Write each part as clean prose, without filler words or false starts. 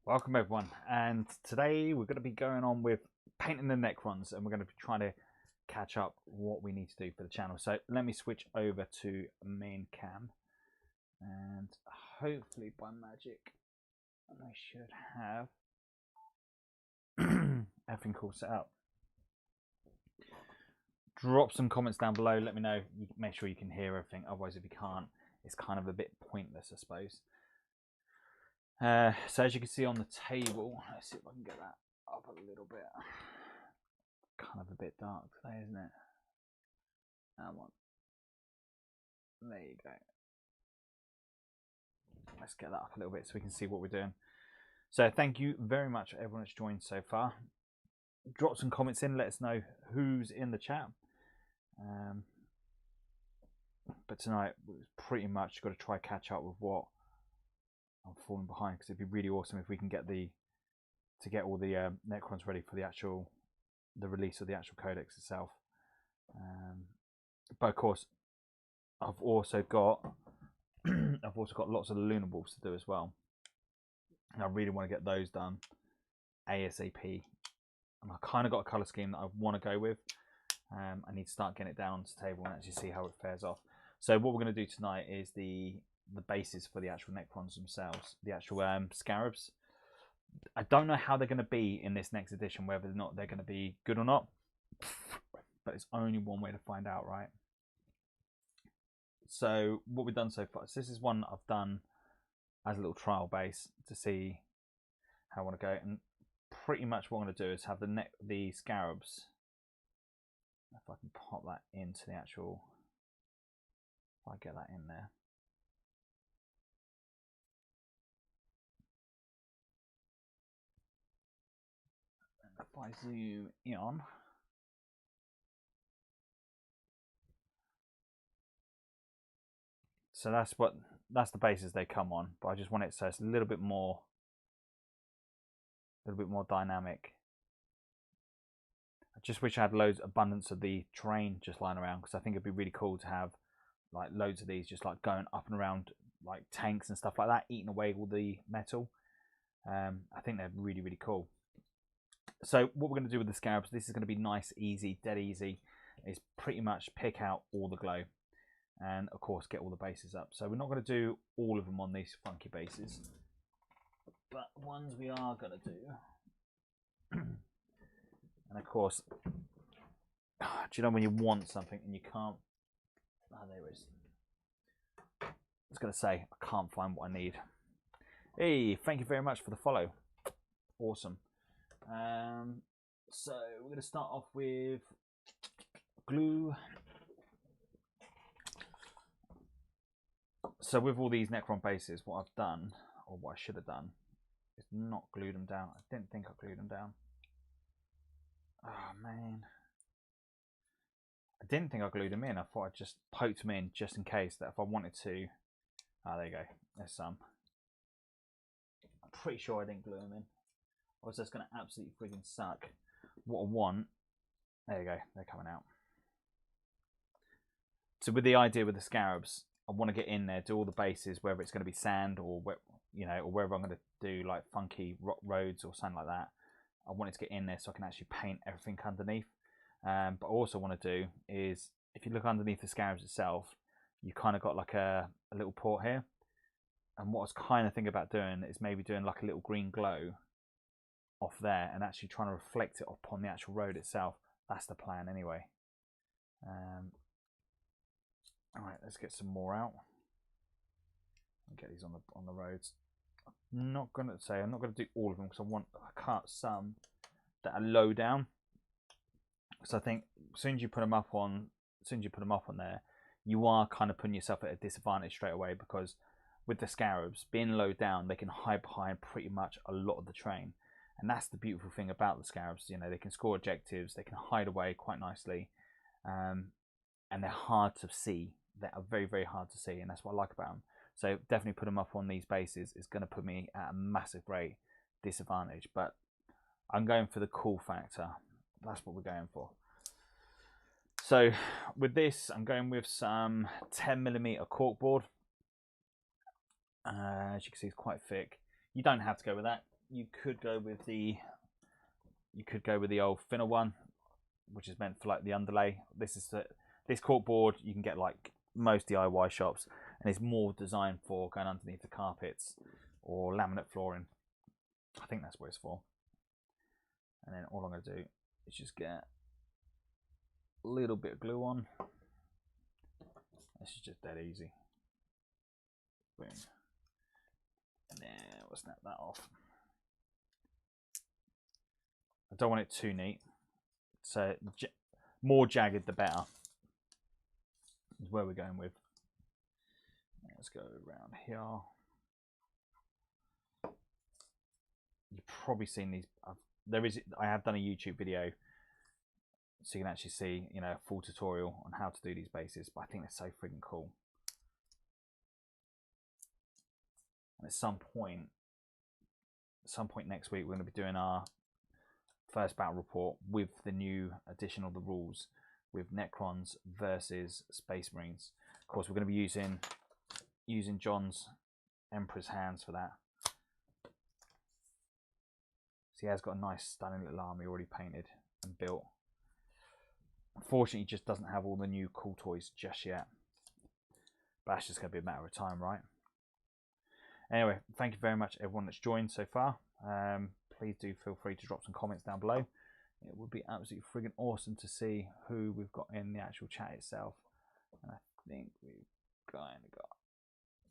Welcome everyone, and today we're going to be going on with painting the Necrons, and we're going to be trying to catch up what we need to do for the channel. So let me switch over to main cam, and hopefully by magic I should have everything all set up. Drop some comments down below, let me know, make sure you can hear everything, otherwise if you can't it's kind of a bit pointless, I suppose. So as you can see on the table, let's see if I can get that up a little bit. Kind of a bit dark today, isn't it? Come on. There you go. Let's get that up a little bit so we can see what we're doing. So thank you very much everyone that's joined so far. Drop some comments in, let us know who's in the chat. But tonight we've pretty much got to try catch up with what I'm falling behind, because it'd be really awesome if we can get all the Necrons ready for the release of the actual codex itself. But of course, I've also got lots of Lunables to do as well, and I really want to get those done ASAP. And I kind of got a color scheme that I want to go with. I need to start getting it down onto the table and actually see how it fares off. So what we're going to do tonight is the bases for the actual Necrons themselves, the actual scarabs. I don't know how they're going to be in this next edition, whether or not they're going to be good or not, but it's only one way to find out, right? So what we've done so far, so this is one I've done as a little trial base to see how I want to go, and pretty much what I'm going to do is have the scarabs, if I can pop that into the actual, if I get that in there. If I zoom in on, so that's the basis they come on, but I just want it so it's a little bit more dynamic. I just wish I had abundance of the terrain just lying around, because I think it'd be really cool to have like loads of these just like going up and around like tanks and stuff like that, eating away all the metal. I think they're really, really cool. So what we're going to do with the scarabs, this is going to be nice, easy, dead easy, is pretty much pick out all the glow and of course get all the bases up. So we're not going to do all of them on these funky bases, but ones we are going to do. And of course, do you know when you want something and you can't? Oh, there it is. I was going to say, I can't find what I need. Hey, thank you very much for the follow. Awesome. So we're going to start off with glue. So with all these Necron bases, what I've done, or what I should have done, is not glued them down. I didn't think I glued them down. Oh man. I didn't think I glued them in. I thought I'd just poked them in just in case, that if I wanted to. Oh, there you go. There's some. I'm pretty sure I didn't glue them in. Or was that's going to absolutely frigging suck. What I want, there you go, they're coming out. So with the idea with the scarabs, I want to get in there, do all the bases, whether it's going to be sand or or wherever I'm going to do like funky rock roads or something like that. I want it to get in there so I can actually paint everything underneath. But I also want to do is, if you look underneath the scarabs itself, you kind of got like a little port here. And what I was kind of thinking about doing is maybe doing like a little green glow off there and actually trying to reflect it upon the actual road itself. That's the plan anyway. Alright, let's get some more out and get these on the roads. I'm not going to do all of them, because I cut some that are low down. So I think as soon as you put them up on there, you are kind of putting yourself at a disadvantage straight away, because with the scarabs being low down, they can hide behind pretty much a lot of the terrain. And that's the beautiful thing about the scarabs. You know, they can score objectives, they can hide away quite nicely, and they're hard to see. They are very, very hard to see, and that's what I like about them. So definitely put them up on these bases is going to put me at a massive great disadvantage. But I'm going for the cool factor. That's what we're going for. So with this, I'm going with some 10mm corkboard. As you can see, it's quite thick. You don't have to go with that. you could go with the old thinner one, which is meant for like the underlay. This corkboard you can get like most DIY shops, and it's more designed for going underneath the carpets or laminate flooring. I think that's what it's for. And then all I'm going to do is just get a little bit of glue on. This is just dead easy. Boom. And then we'll snap that off. I don't want it too neat, so more jagged the better is where we're going with. Let's go around here. You've probably seen these. I have done a YouTube video, so you can actually see, you know, a full tutorial on how to do these bases. But I think they're so freaking cool. And at some point next week, we're going to be doing our first battle report with the new addition of the rules with Necrons versus Space Marines. Of course, we're going to be using John's Emperor's hands for that. So he has got a nice stunning little army already painted and built. Unfortunately, he just doesn't have all the new cool toys just yet. But that's just going to be a matter of time, right? Anyway, thank you very much everyone that's joined so far. Please do feel free to drop some comments down below. It would be absolutely friggin' awesome to see who we've got in the actual chat itself. And I think we've kind of got...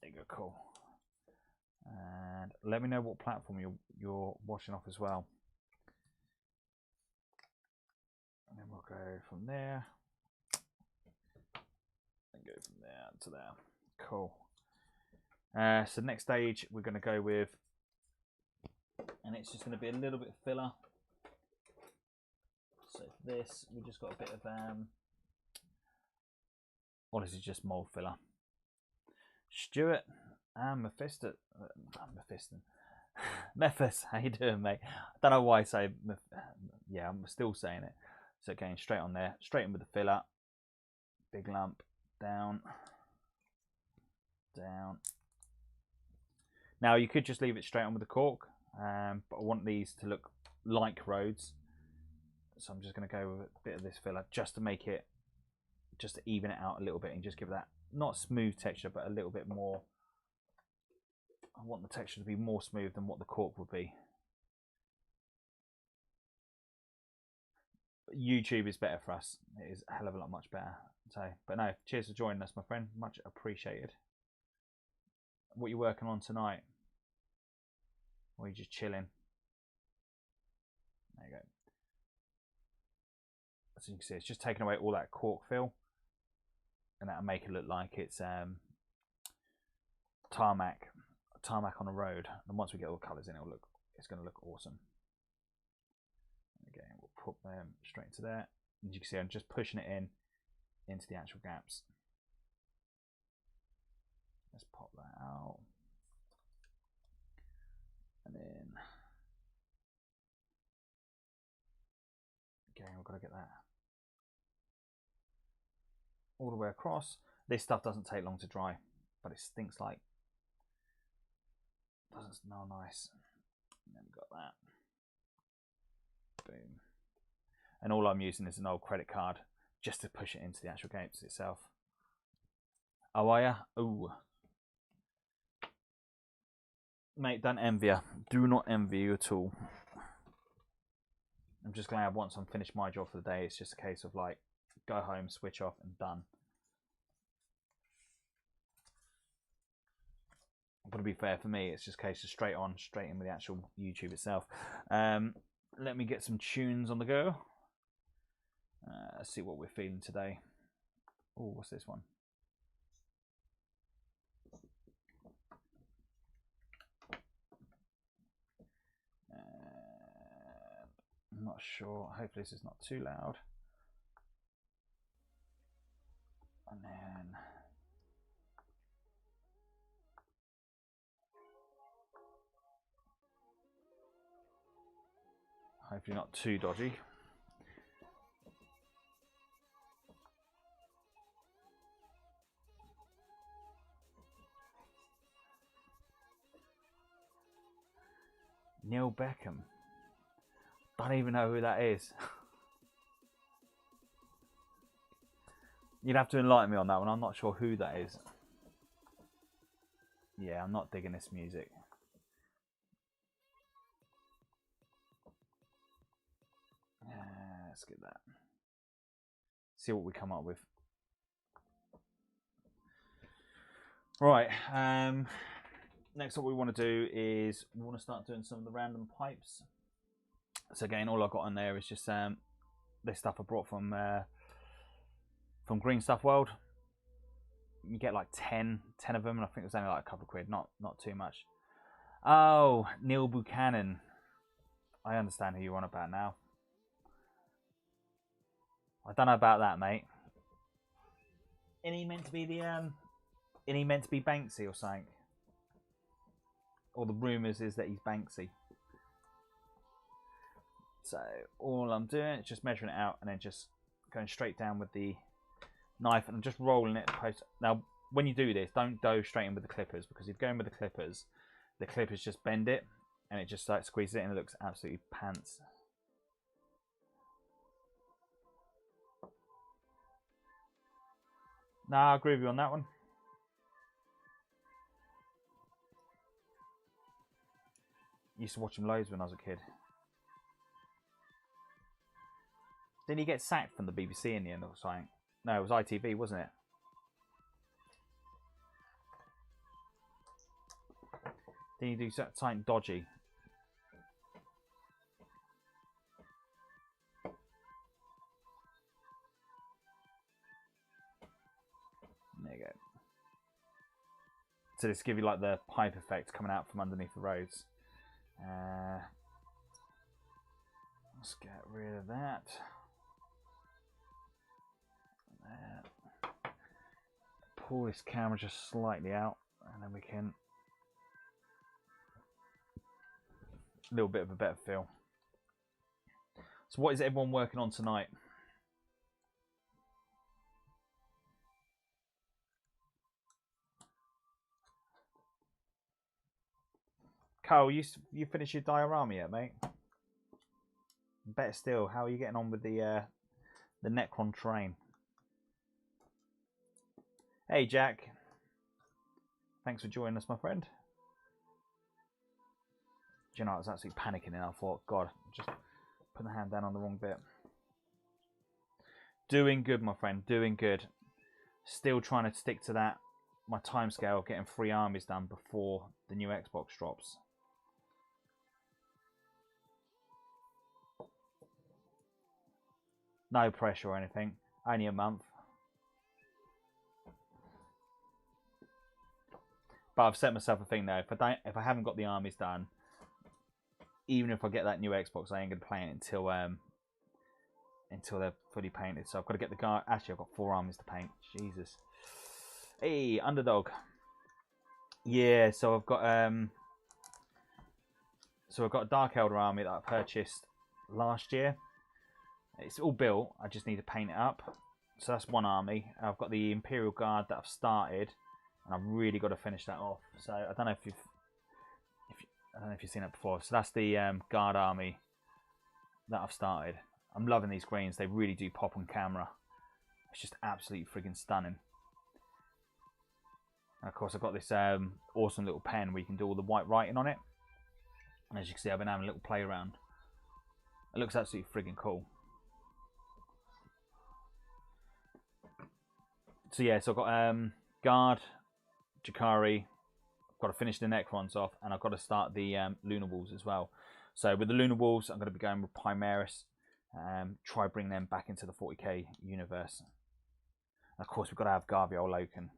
There you go, cool. And let me know what platform you're watching off as well. And then we'll go from there. And go from there to there. Cool. So next stage we're going to go with, and it's just going to be a little bit of filler. So for this, we just got a bit of well, this is just mold filler. Stuart and Memphis, how you doing, mate? I don't know why I say yeah, I'm still saying it. So going straight on there, straight in with the filler, big lump, down, down. Now you could just leave it straight on with the cork, but I want these to look like roads, so I'm just going to go with a bit of this filler just to make it, just to even it out a little bit and just give that not smooth texture but a little bit more. I want the texture to be more smooth than what the cork would be. YouTube is better for us. It is a hell of a lot much better. So, but no, cheers for joining us, my friend. Much appreciated. What are you working on tonight? Or are you just chilling? There you go. As you can see, it's just taking away all that cork fill, and that'll make it look like it's tarmac on a road. And once we get all the colours in, it's going to look awesome. Again, we'll put them straight into there. As you can see, I'm just pushing it into the actual gaps. Let's pop that out. And then again, we've got to get that all the way across. This stuff doesn't take long to dry, but it stinks like, doesn't smell nice. And then we've got that. Boom. And all I'm using is an old credit card just to push it into the actual gates itself. Oh, are ya? Ooh. Mate, don't envy you. Do not envy you at all. I'm just glad once I'm finished my job for the day, it's just a case of like, go home, switch off, and done. But to be fair, for me, it's just a case of straight on, straight in with the actual YouTube itself. Let me get some tunes on the go. Let's see what we're feeling today. Oh, what's this one? I'm not sure. Hopefully this is not too loud. And then hopefully not too dodgy. Neil Beckham. Don't even know who that is. You'd have to enlighten me on that one. I'm not sure who that is. Yeah, I'm not digging this music. Let's get that. See what we come up with. Right. Next, what we want to do is we want to start doing some of the random pipes. So again, all I've got on there is just this stuff I brought from Green Stuff World. You get like 10 of them, and I think it was only like a couple of quid, not too much. Oh, Neil Buchanan. I understand who you're on about now. I don't know about that, mate. Isn't he meant to be isn't he meant to be Banksy or something? Or the rumours is that he's Banksy. So all I'm doing is just measuring it out and then just going straight down with the knife and just rolling it post. Now, when you do this, don't go straight in with the clippers, because if you're going with the clippers just bend it and it just like squeezes it and it looks absolutely pants. Nah, I agree with you on that one. Used to watch him loads when I was a kid. Didn't he get sacked from the BBC in the end or something? No, it was ITV, wasn't it? Didn't he do something dodgy? There you go. So this give you like the pipe effect coming out from underneath the roads. Let's get rid of that. Pull this camera just slightly out, and then we can a little bit of a better feel. So what is everyone working on tonight? Carl, you finished your diorama yet, mate? Better still, how are you getting on with the Necron train? Hey, Jack. Thanks for joining us, my friend. Do you know, I was absolutely panicking and I thought, God, just put the hand down on the wrong bit. Doing good, my friend, doing good. Still trying to stick to that, my time scale of getting 3 armies done before the new Xbox drops. No pressure or anything, only a month. But I've set myself a thing now. If I haven't got the armies done, even if I get that new Xbox, I ain't gonna play it until they're fully painted. So I've got to get the guard. Actually, I've got 4 armies to paint. Jesus. Hey, underdog. Yeah. So I've got a Dark Elder army that I purchased last year. It's all built. I just need to paint it up. So that's one army. I've got the Imperial Guard that I've started, and I've really got to finish that off. So I don't know if you've seen it before. So that's the Guard army that I've started. I'm loving these greens. They really do pop on camera. It's just absolutely friggin' stunning. And of course, I've got this awesome little pen where you can do all the white writing on it. And as you can see, I've been having a little play around. It looks absolutely friggin' cool. So yeah, so I've got Guard, Jakari. I've got to finish the Necrons off, and I've got to start the Lunar Wolves as well. So with the Lunar Wolves, I'm going to be going with Primaris. Try bring them back into the 40k universe. And of course, we've got to have Garviel Loken.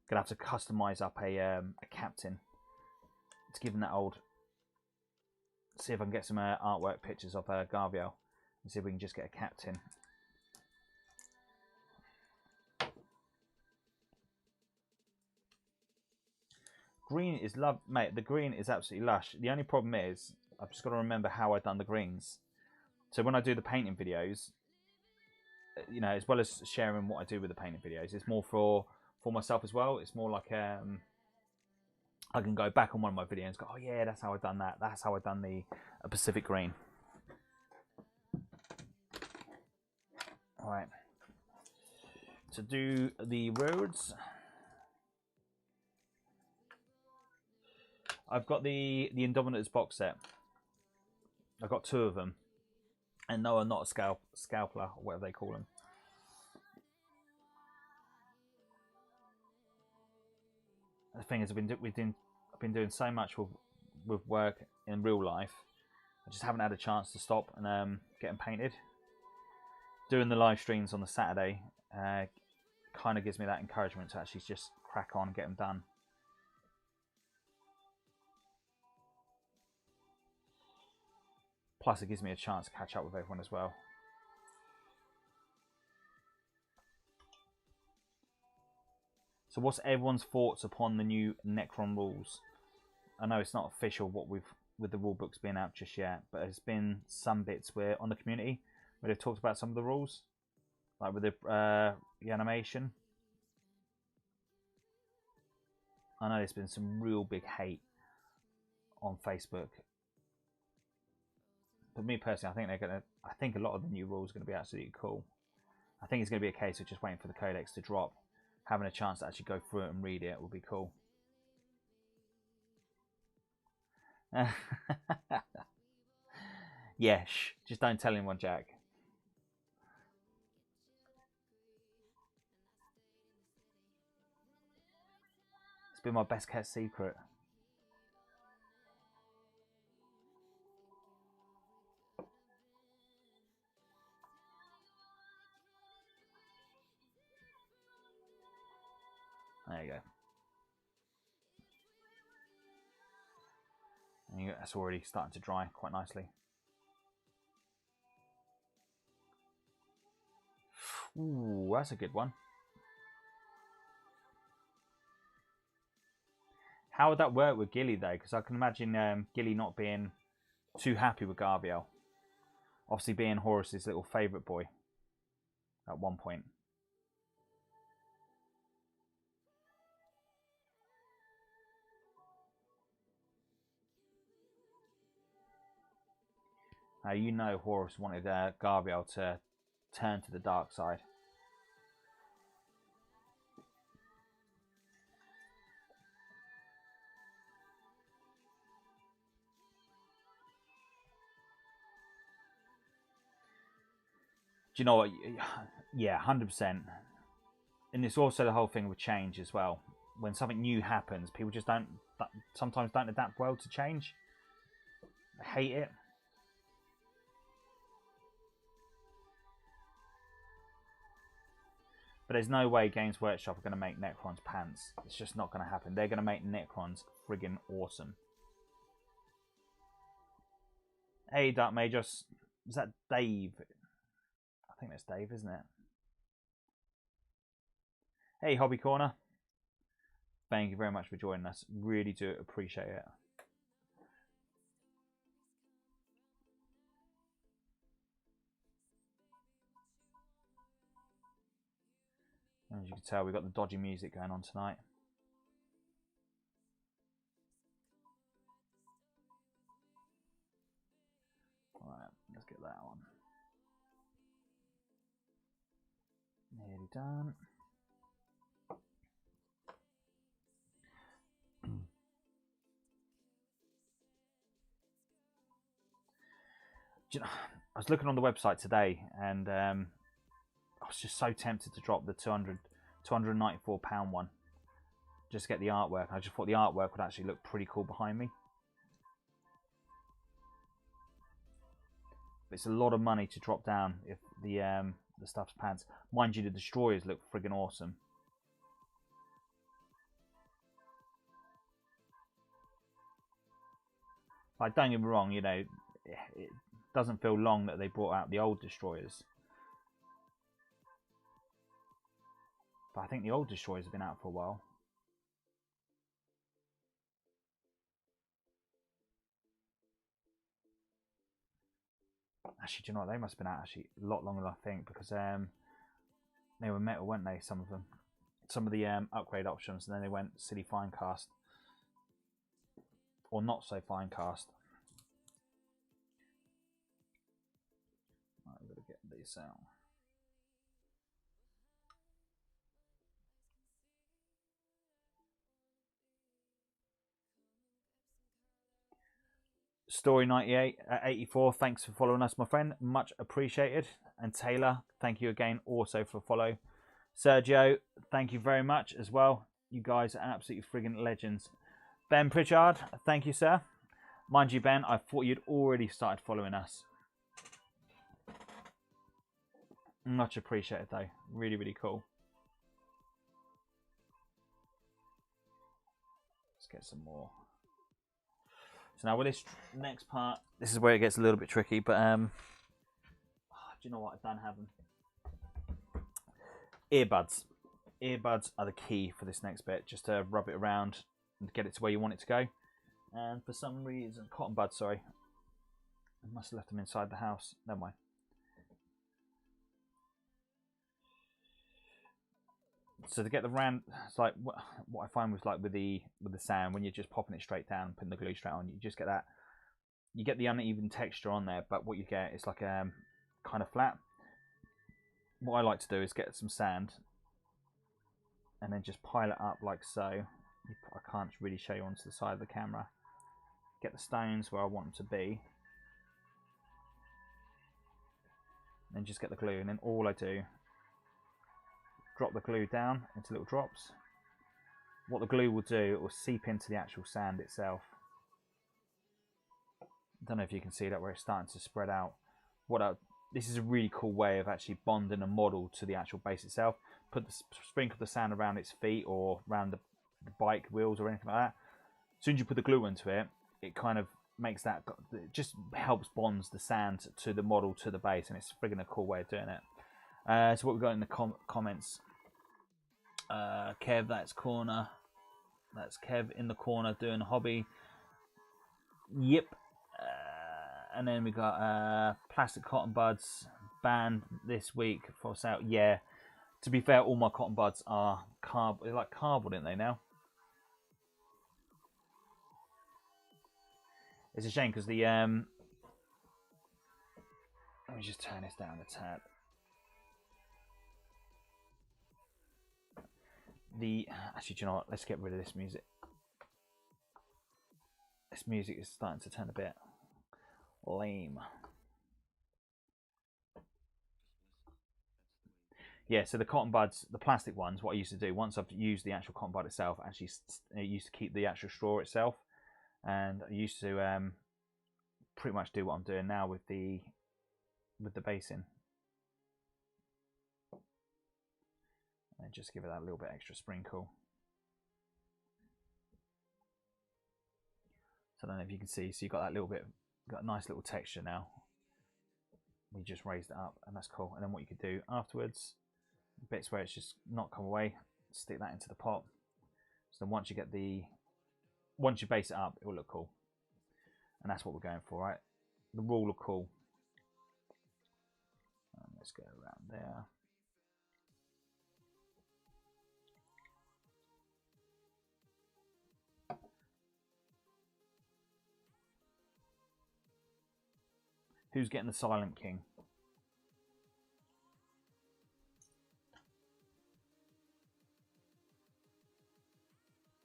Gonna have to customize up a captain to give him that old. See if I can get some artwork pictures of Garviel and see if we can just get a captain. Green is love, mate. The green is absolutely lush. The only problem is I've just got to remember how I've done the greens. So when I do the painting videos, you know, as well as sharing what I do with the painting videos, it's more for myself as well. It's more like I can go back on one of my videos and go, oh yeah, that's how I've done that. That's how I've done the Pacific Green. All right. To do the roads, I've got the Indominators box set. I've got 2 of them. And no, I'm not a scalper, or whatever they call them. The thing is, I've been doing so much with work in real life. I just haven't had a chance to stop and get them painted. Doing the live streams on the Saturday kind of gives me that encouragement to actually just crack on and get them done. Plus, it gives me a chance to catch up with everyone as well. So what's everyone's thoughts upon the new Necron rules? I know it's not official with the rule books being out just yet, but there's been some bits where on the community where they've talked about some of the rules, like with the animation. I know there's been some real big hate on Facebook. But me personally, I think a lot of the new rules are gonna be absolutely cool. I think it's gonna be a case of just waiting for the codex to drop. Having a chance to actually go through it and read it will be cool. Yeah, shh, just don't tell anyone, Jack. It's been my best kept secret. There you go. And that's already starting to dry quite nicely. Ooh, that's a good one. How would that work with Gilly though? Because I can imagine Gilly not being too happy with Garviel. Obviously being Horus's little favourite boy at one point. Now you know Horus wanted Garviel to turn to the dark side. Do you know what? Yeah, 100%. And it's also the whole thing with change as well. When something new happens, people just sometimes don't adapt well to change. They hate it. But there's no way Games Workshop are going to make Necrons pants. It's just not going to happen. They're going to make Necrons friggin' awesome. Hey, Dark Majors. Is that Dave? I think that's Dave, isn't it? Hey, Hobby Corner. Thank you very much for joining us. Really do appreciate it. As you can tell, we've got the dodgy music going on tonight. Alright, let's get that on. Nearly done. You know, I was looking on the website today and I was just so tempted to drop the £294 one just to get the artwork. I just thought the artwork would actually look pretty cool behind me. But it's a lot of money to drop down if the stuff's pants. Mind you, the destroyers look friggin' awesome. Like, don't get me wrong, you know, it doesn't feel long that they brought out the old destroyers. But I think the old destroyers have been out for a while. Actually, do you know what? They must have been out actually a lot longer than I think, because they were metal, weren't they? Some of them, some of the upgrade options, and then they went silly fine cast. or not so fine cast. Right, I'm gonna get this out. Story 98 at 84, thanks for following us, my friend, much appreciated. And Taylor, thank you again also for follow. Sergio, thank you very much as well. You guys are absolutely friggin' legends. Ben Pritchard, thank you, sir. Mind you, Ben, I thought you'd already started following us. Much appreciated though, really, really cool. Let's get some more. So now with this next part, this is where it gets a little bit tricky, but do you know what? I don't have them. Earbuds. Earbuds are the key for this next bit, just to rub it around and get it to where you want it to go. And for some reason, cotton buds, sorry. I must have left them inside the house. Never mind. So to get the round, it's like what I find was like with the sand, when you're just popping it straight down, putting the glue straight on, you just get that. You get the uneven texture on there, but what you get is like kind of flat. What I like to do is get some sand and then just pile it up like so. I can't really show you onto the side of the camera. Get the stones where I want them to be. And just get the glue, and then all I do, drop the glue down into little drops. What the glue will do, it will seep into the actual sand itself. I don't know if you can see that where it's starting to spread out. This is a really cool way of actually bonding a model to the actual base itself. Sprinkle the sand around its feet or around the bike wheels or anything like that. As soon as you put the glue into it, it kind of makes that, it just helps bonds the sand to the model to the base, and it's friggin' a cool way of doing it. So what we've got in the comments, Kev, that's Kev in the corner doing a hobby. Yep. And then we got plastic cotton buds banned this week for sale. Yeah, to be fair, all my cotton buds are they're like cardboard, aren't they now? It's a shame because the let me just turn this down a tad. Actually, do you know what? Let's get rid of this music. This music is starting to turn a bit lame. Yeah, so the cotton buds, the plastic ones, what I used to do, once I've used the actual cotton bud itself, actually I used to keep the actual straw itself, and I used to pretty much do what I'm doing now with the basin, and just give it that little bit extra sprinkle. So I don't know if you can see, so you've got that little bit, got a nice little texture now. We just raised it up, and that's cool. And then what you could do afterwards, bits where it's just not come away, stick that into the pot. So then once you base it up, it will look cool. And that's what we're going for, right? The raw look cool. And let's go around there. Who's getting the Silent King?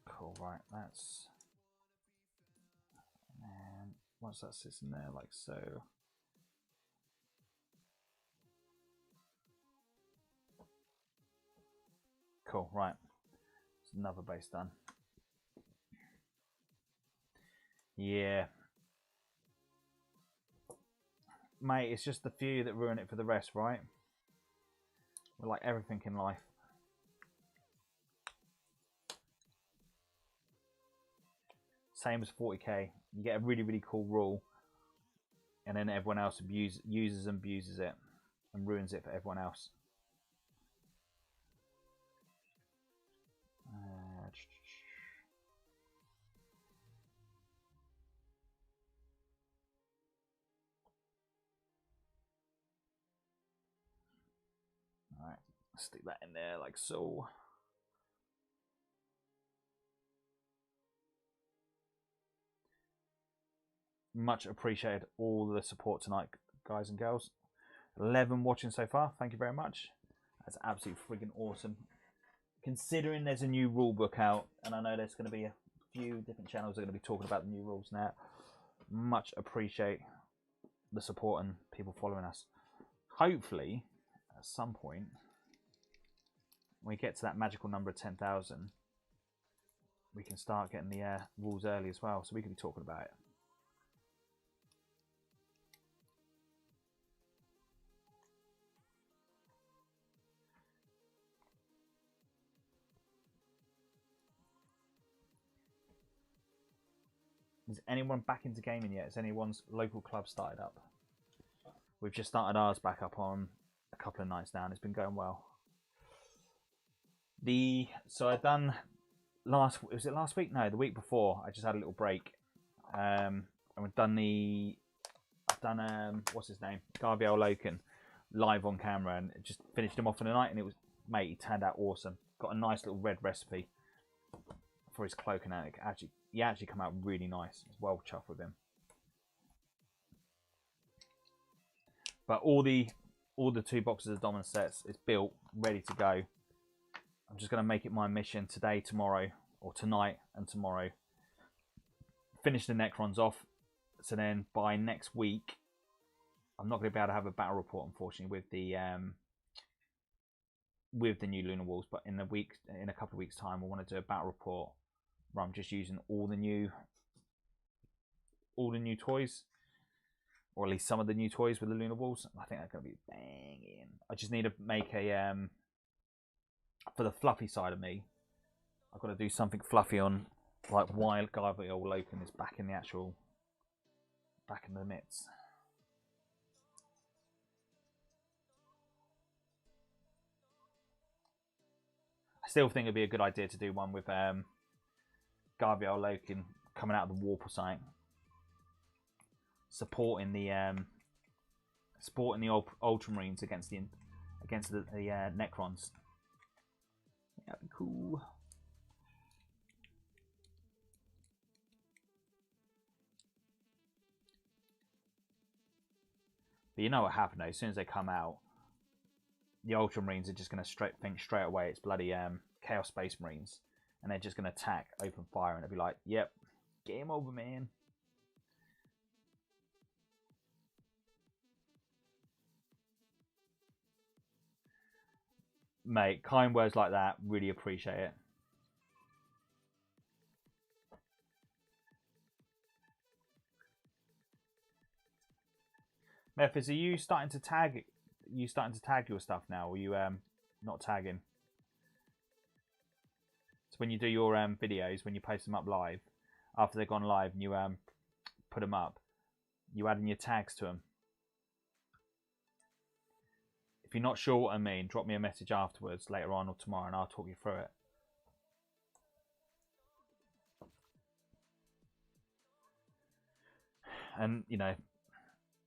Cool, right, that's... And once that sits in there like so... Cool, right. There's another base done. Yeah. Mate, it's just the few that ruin it for the rest, right? We're like everything in life. Same as 40k. You get a really, really cool rule, and then everyone else uses and abuses it and ruins it for everyone else. Alright, stick that in there like so. Much appreciated all the support tonight, guys and girls. 11 watching so far. Thank you very much. That's absolutely friggin' awesome. Considering there's a new rule book out, and I know there's going to be a few different channels that are going to be talking about the new rules now. Much appreciate the support and people following us. Hopefully, at some point, when we get to that magical number of 10,000, we can start getting the rules early as well, so we can be talking about it. Is anyone back into gaming yet? Has anyone's local club started up? We've just started ours back up on a couple of nights now, and it's been going well. So I've done was it last week? No, the week before. I just had a little break, and I've done what's his name, Garviel Loken, live on camera, and just finished him off in the night, and it was, mate, he turned out awesome. Got a nice little red recipe for his cloak, and he actually come out really nice. It's well chuffed with him. But all the 2 boxes of Dominant sets is built, ready to go. I'm just going to make it my mission today, tomorrow, or tonight and tomorrow. Finish the Necrons off. So then by next week, I'm not going to be able to have a battle report, unfortunately, with the new Lunar Walls. But in a couple of weeks' time, we'll want to do a battle report where I'm just using all the new toys, or at least some of the new toys with the Lunar Walls. I think that's going to be banging. I just need to make a for the fluffy side of me. I've got to do something fluffy on, like, why Garviel Loken is back in the mitts. I still think it'd be a good idea to do one with Garviel Loken coming out of the warp or something, supporting the Ultramarines against the Necrons. That'd be cool. But you know what happened though? As soon as they come out, the Ultramarines are just going to think straight away it's bloody Chaos Space Marines, and they're just going to attack, open fire, and it'll be like, yep, game over, man. Mate, kind words like that, really appreciate it. Memphis, are you starting to tag? You starting to tag your stuff now, or are you not tagging? So when you do your videos, when you post them up live, after they've gone live, and you put them up, you add in your tags to them. If you're not sure what I mean, drop me a message afterwards, later on or tomorrow, and I'll talk you through it. And, you know,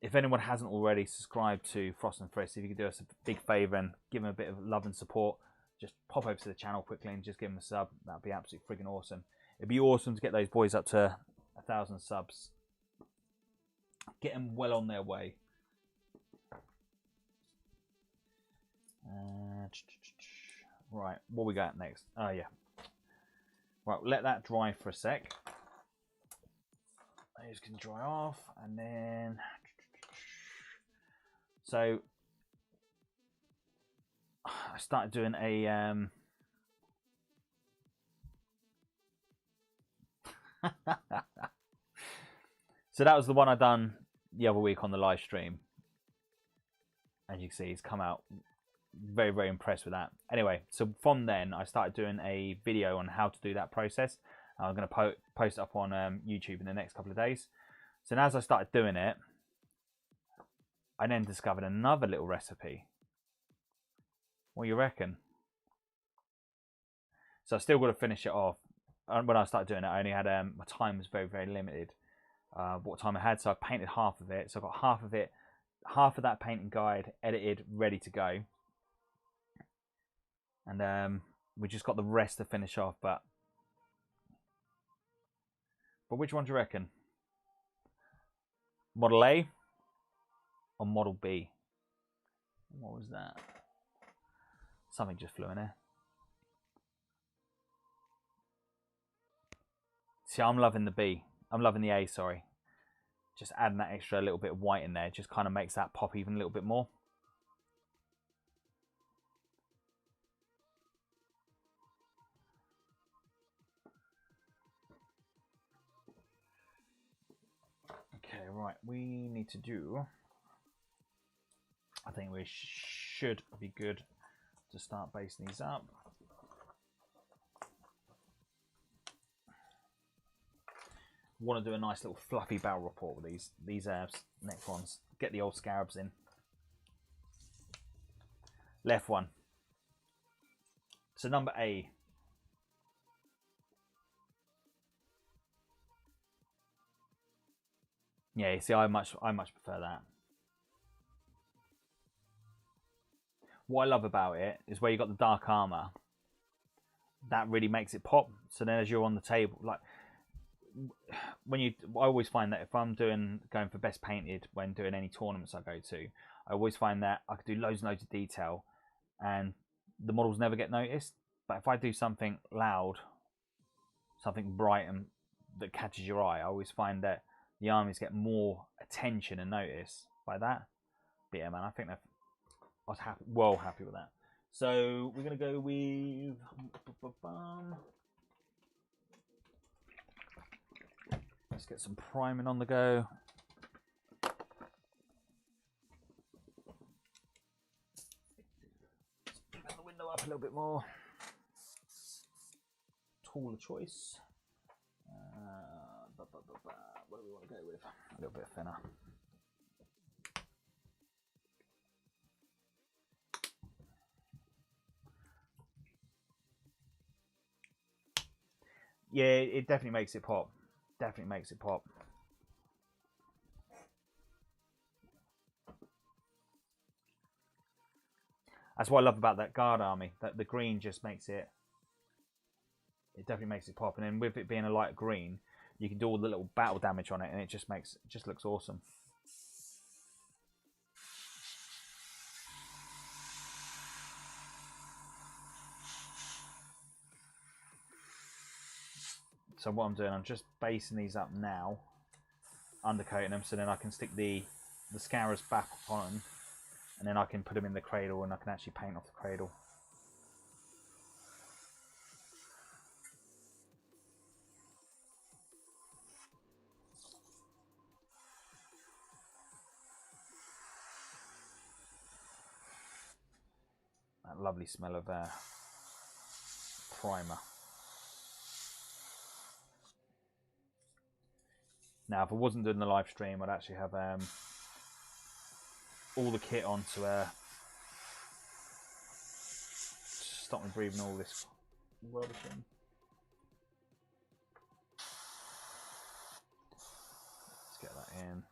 if anyone hasn't already subscribed to Frost and Frisk, if you could do us a big favour and give them a bit of love and support, just pop over to the channel quickly and just give them a sub. That'd be absolutely friggin' awesome. It'd be awesome to get those boys up to 1,000 subs. Get them well on their way. Right, what we got next? Oh yeah. Right, let that dry for a sec. Those can dry off, and then so I started doing a so that was the one I done the other week on the live stream. As you can see, he's come out very, very impressed with that. Anyway, so from then I started doing a video on how to do that process. I'm going to post it up on YouTube in the next couple of days. So as I started doing it, I then discovered another little recipe. What do you reckon? So I still got to finish it off. When I started doing it, I only had my time was very, very limited. What time I had, so I painted half of it. So I got half of it, half of that painting guide edited, ready to go. And we just got the rest to finish off. But which one do you reckon? Model A or Model B? What was that? Something just flew in there. See, I'm loving the B. I'm loving the A, sorry. Just adding that extra little bit of white in there just kind of makes that pop even a little bit more. Okay, right. We need to do... I think we should be good to start basing these up. Want to do a nice little fluffy barrel report with these Necrons. Get the old scarabs in. Left one. So number A. Yeah, you see, I much prefer that. What I love about it is where you got the dark armor. That really makes it pop. So then, as you're on the table, like when I always find that if I'm going for best painted when doing any tournaments I go to, I always find that I could do loads and loads of detail, and the models never get noticed. But if I do something loud, something bright and that catches your eye, I always find that the armies get more attention and notice by that. But yeah, man, I think that I was well happy with that. So we're gonna go with let's get some priming on the go. Open the window up a little bit more. Taller choice. What do we want to go with? A little bit thinner. Yeah, it definitely makes it pop. Definitely makes it pop. That's what I love about that guard army. That the green just makes it. It definitely makes it pop, and then with it being a light green, you can do all the little battle damage on it, and it just looks awesome. So what I'm doing, I'm just basing these up now, undercoating them, so then I can stick the scarabs back on, and then I can put them in the cradle, and I can actually paint off the cradle. That lovely smell of primer. Now, if I wasn't doing the live stream, I'd actually have all the kit on to stop me breathing all this rubbish in. Let's get that in.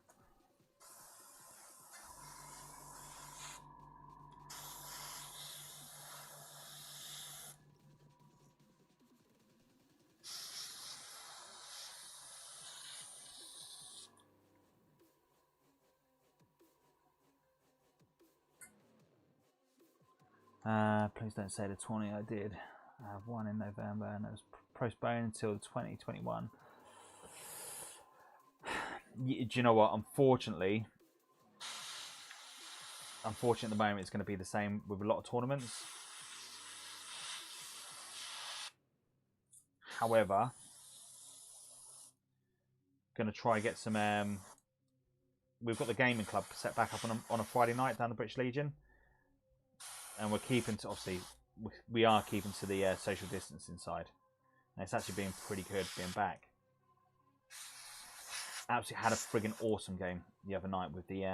Please don't say the 20. I did. I have one in November, and it was postponed until 2021. Do you know what? Unfortunately, at the moment, it's going to be the same with a lot of tournaments. However, going to try get some. We've got the gaming club set back up on a Friday night down the British Legion, and we're keeping to, obviously we are keeping to the social distance inside, and it's actually been pretty good being back. Absolutely had a friggin' awesome game the other night with the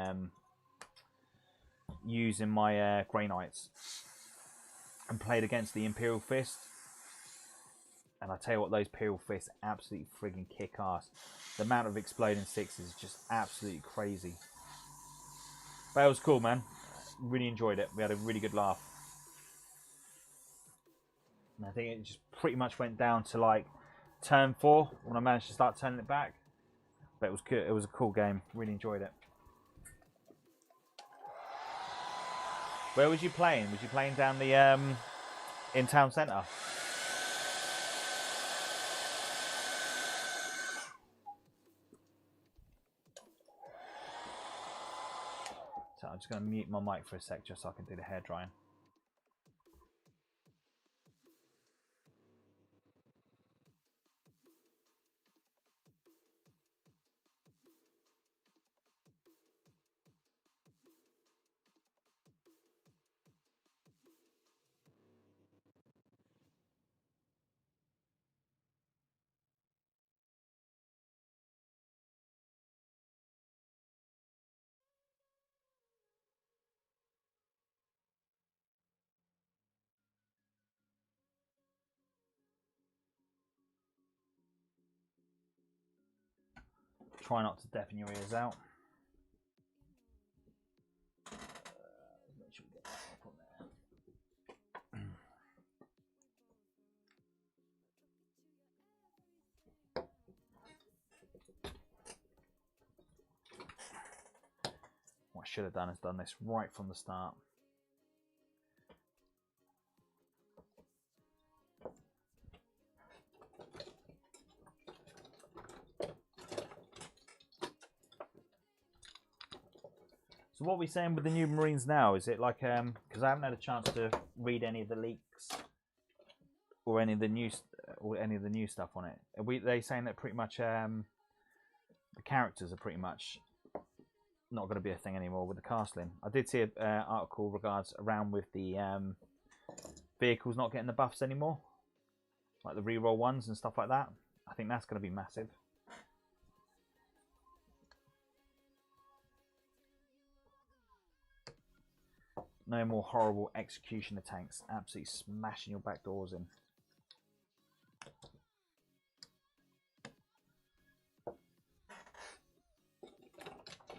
using my Grey Knights, and played against the Imperial Fist. And I tell you what, those Imperial Fists absolutely friggin' kick ass. The amount of exploding sixes is just absolutely crazy. But it was cool, man. Really enjoyed it. We had a really good laugh. And I think it just pretty much went down to like turn 4 when I managed to start turning it back. But it was good. It was a cool game. Really enjoyed it. Where was you playing? Was you playing down the in town centre? So I'm just going to mute my mic for a sec just so I can do the hair drying. Try not to deafen your ears out. Make sure we get that up on there. What I should have done is done this right from the start. So what are we saying with the new Marines now? Is it like because I haven't had a chance to read any of the leaks or any of the new stuff on it. Are they saying that pretty much the characters are pretty much not going to be a thing anymore with the castling? I did see an article regards around with the vehicles not getting the buffs anymore, like the reroll ones and stuff like that. I think that's going to be massive. No more horrible executioner tanks absolutely smashing your back doors in.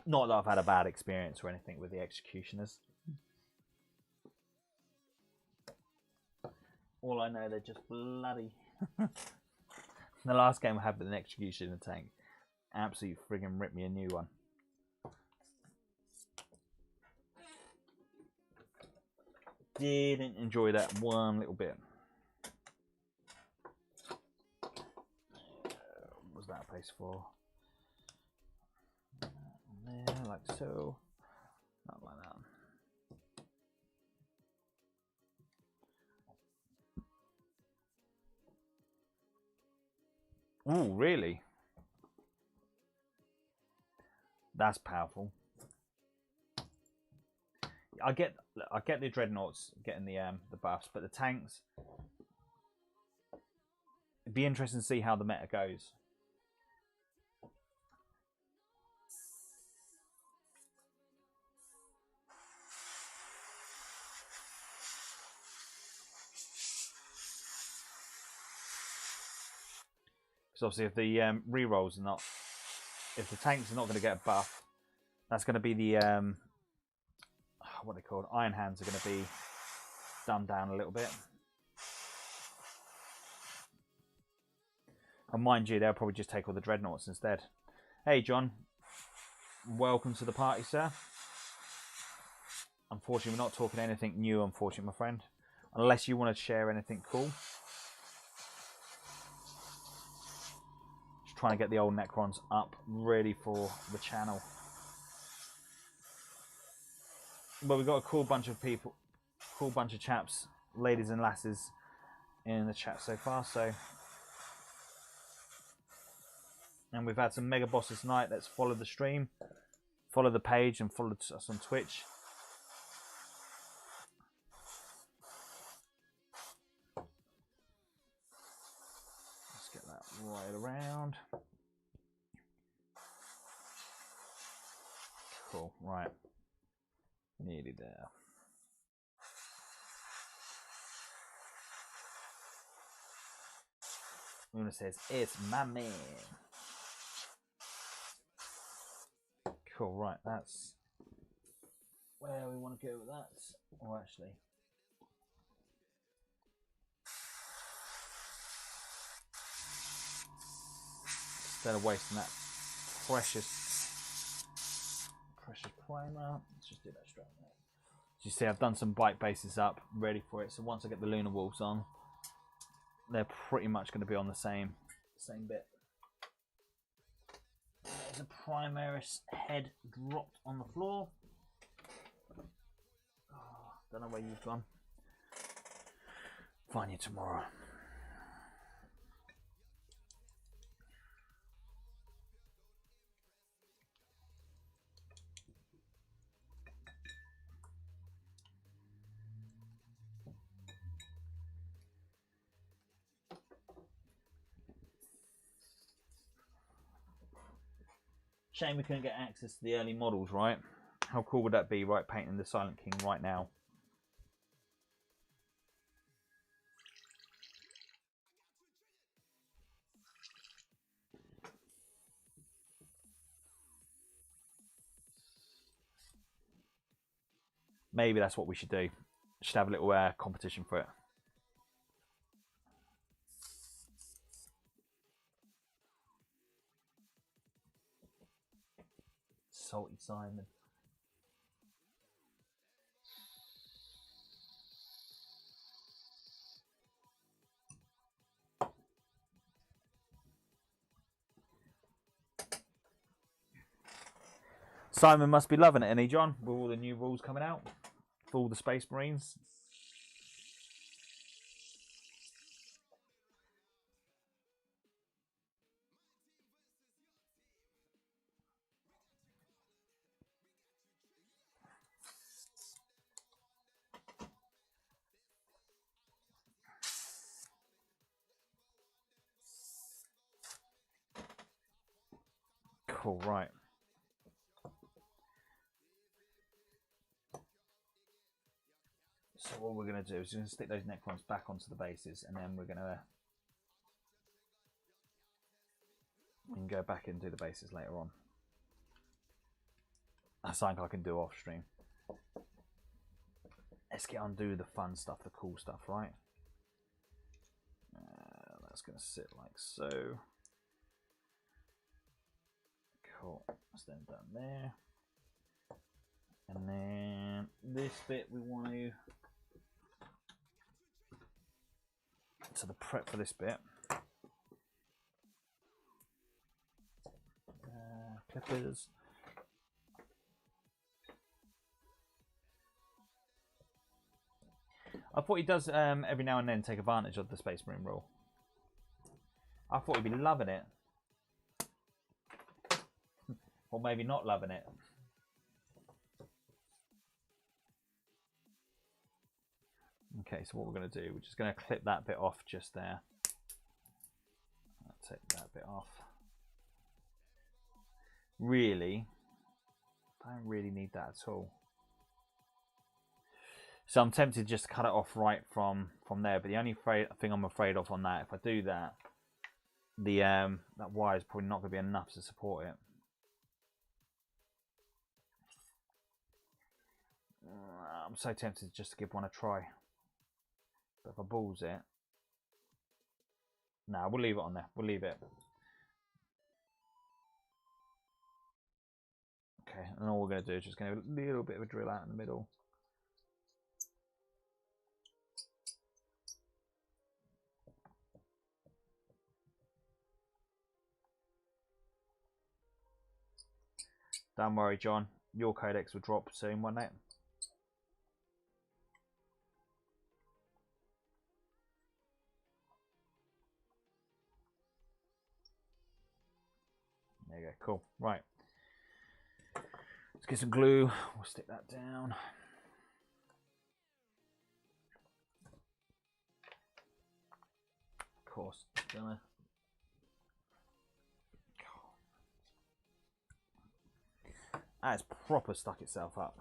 Not that I've had a bad experience or anything with the executioners. All I know, they're just bloody. The last game I had with an executioner tank absolutely friggin' ripped me a new one. Didn't enjoy that one little bit. What was that place for? There, like so. Not like that. Ooh, really? That's powerful. I get the dreadnoughts getting the buffs, but the tanks, it'd be interesting to see how the meta goes. Because obviously, if the rerolls are not, if the tanks are not going to get a buff, that's going to be the what they called, Iron Hands are going to be dumbed down a little bit. And mind you, they'll probably just take all the dreadnoughts instead. Hey, John. Welcome to the party, sir. Unfortunately, we're not talking anything new, unfortunately, my friend. Unless you want to share anything cool. Just trying to get the old Necrons up, ready for the channel. But we've got a cool bunch of people, cool bunch of chaps, ladies and lasses in the chat so far. So, and we've had some mega bosses tonight. Let's follow the stream, follow the page, and follow us on Twitch. Let's get that right around. Cool, right. Nearly there. Luna says, it's my man. Cool, right, that's where we want to go with that. Oh, actually. Instead of wasting that precious primer. Let's just do that straight away. As you see, I've done some bike bases up, ready for it. So once I get the lunar wolves on, they're pretty much going to be on the same bit. There's a Primaris head dropped on the floor. Oh, don't know where you've gone. Find you tomorrow. Shame we couldn't get access to the early models, right? How cool would that be, right? Painting the Silent King right now. Maybe that's what we should do. Should have a little competition for it. Salty Simon. Simon must be loving it, isn't he, John? With all the new rules coming out for all the Space Marines. Cool, right. So what we're going to do is we're going to stick those Necrons back onto the bases, and then we're going to we can go back and do the bases later on. That's something I can do off stream. Let's get on do the fun stuff, the cool stuff, right? That's going to sit like so. Cool. That's then done there. And then this bit we want to. So the prep for this bit. Clippers. I thought he does every now and then take advantage of the Space Marine rule. I thought he'd be loving it. Or maybe not loving it. Okay, so what we're going to do, we're just going to clip that bit off just there. I'll take that bit off. Really, I don't really need that at all. So I'm tempted just to cut it off right from there. But the only thing I'm afraid of on that, if I do that, the that wire is probably not going to be enough to support it. I'm so tempted just to give one a try. But if I balls it, nah, we'll leave it on there. We'll leave it. Okay, and all we're going to do is just going to do a little bit of a drill out in the middle. Don't worry, John. Your codex will drop soon, won't it? There you go. Cool. Right. Let's get some glue. We'll stick that down. Of course. Gonna. That's proper stuck itself up.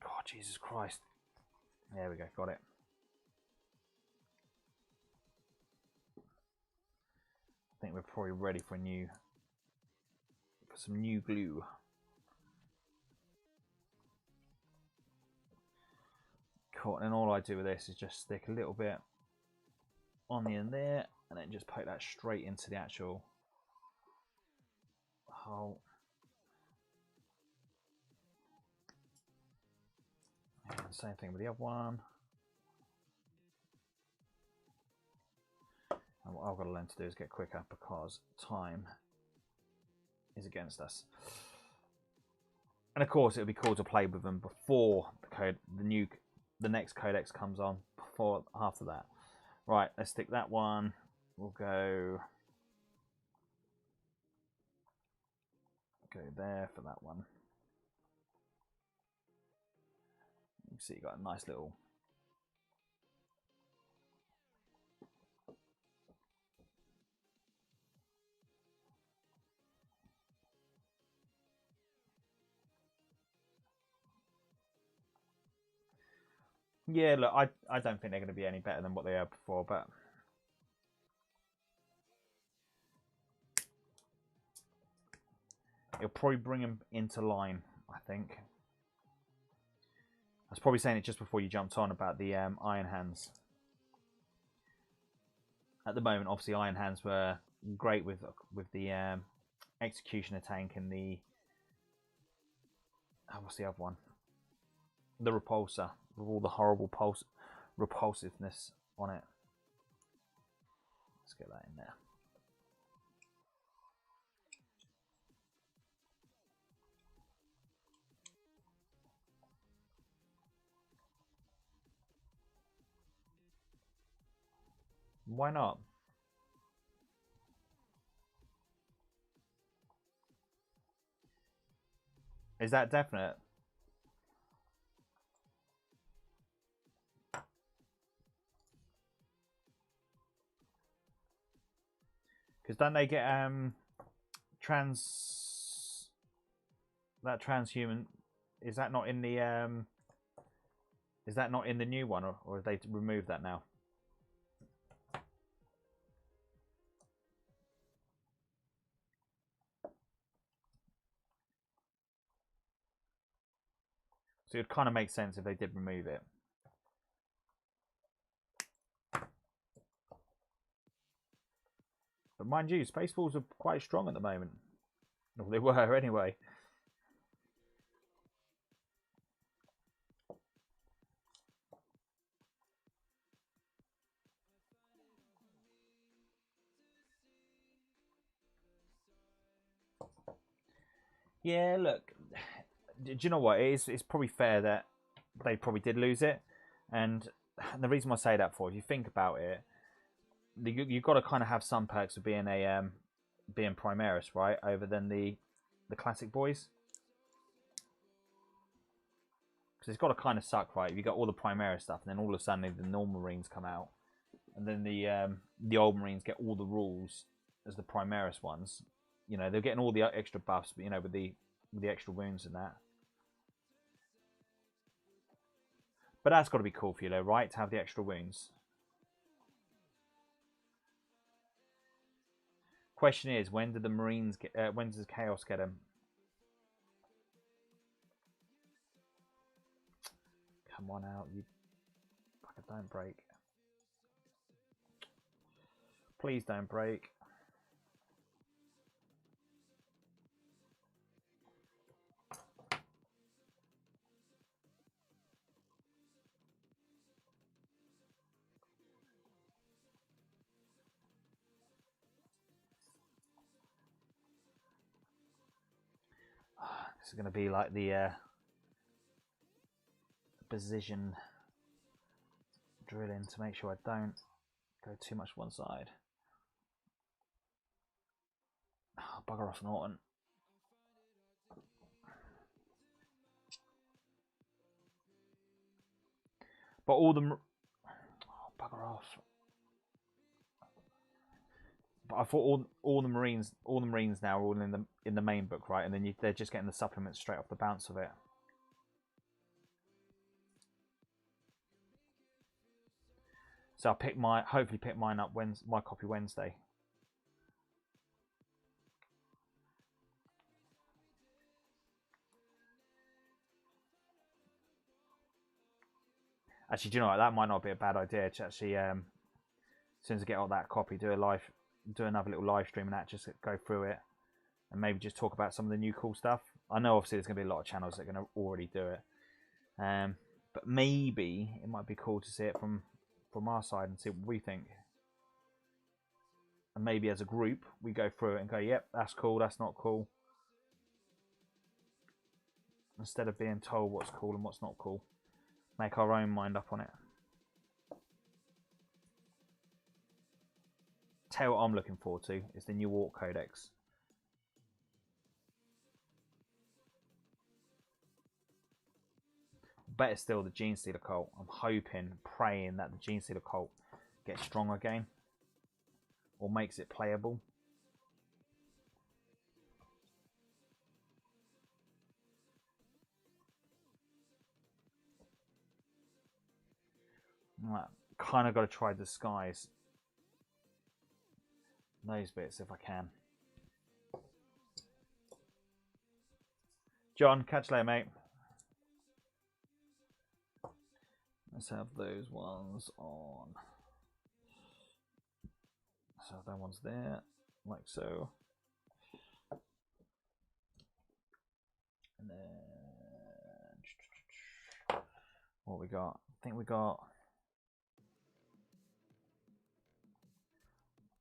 God, Jesus Christ. There we go. Got it. I think we're probably ready for some new glue. Cool. And all I do with this is just stick a little bit on the end there, and then just poke that straight into the actual hole. And same thing with the other one. And what I've got to learn to do is get quicker because time is against us. And of course, it would be cool to play with them before the next codex comes on. Before after that, right? Let's stick that one. We'll go there for that one. You see, you got a nice little. Yeah, look, I don't think they're going to be any better than what they were before, but it'll probably bring them into line, I think. I was probably saying it just before you jumped on about the Iron Hands. At the moment, obviously, Iron Hands were great with the Executioner tank and the what's the other one? The Repulsor, with all the horrible repulsiveness on it. Let's get that in there. Why not? Is that definite? Because don't they get transhuman? Is that not in the new one, or have they removed that now? So it would kind of make sense if they did remove it. But mind you, Spaceballs are quite strong at the moment. Well, they were anyway. Yeah, look. Do you know what? It's probably fair that they probably did lose it. And the reason I say that for, if you think about it, you've got to kind of have some perks of being a being Primaris, right? Over than the classic boys. Because it's got to kind of suck, right? If you got all the Primaris stuff, and then all of a sudden the normal Marines come out, and then the old Marines get all the rules as the Primaris ones. You know, they're getting all the extra buffs, but you know, with the extra wounds and that. But that's got to be cool for you, though, right? To have the extra wounds. Question is, when do the Marines get? When does Chaos get them? Come on out, you fucker! Don't break. Please don't break. This is going to be like the precision drilling to make sure I don't go too much one side. Oh, bugger off, Norton. But all the bugger off. But I thought all the Marines now are all in the main book, right? And then they're just getting the supplements straight off the bounce of it. So I'll hopefully pick mine up my copy Wednesday. Actually, do you know what? That might not be a bad idea to actually As soon as I get all that copy, do another little live stream and that, just go through it and maybe just talk about some of the new cool stuff. I know obviously there's going to be a lot of channels that are going to already do it, but maybe it might be cool to see it from our side and see what we think. And maybe as a group we go through it and go, yep, that's cool, that's not cool, instead of being told what's cool and what's not cool. Make our own mind up on it. Tell you what I'm looking forward to is the new Orc Codex. Better still, the Gene Stealer cult. I'm hoping, praying that the Gene Stealer cult gets strong again, or makes it playable. Right, kind of got to try disguise those bits if I can. John, catch you later, mate. Let's have those ones on. So that one's there, like so. And then what we got? I think we got.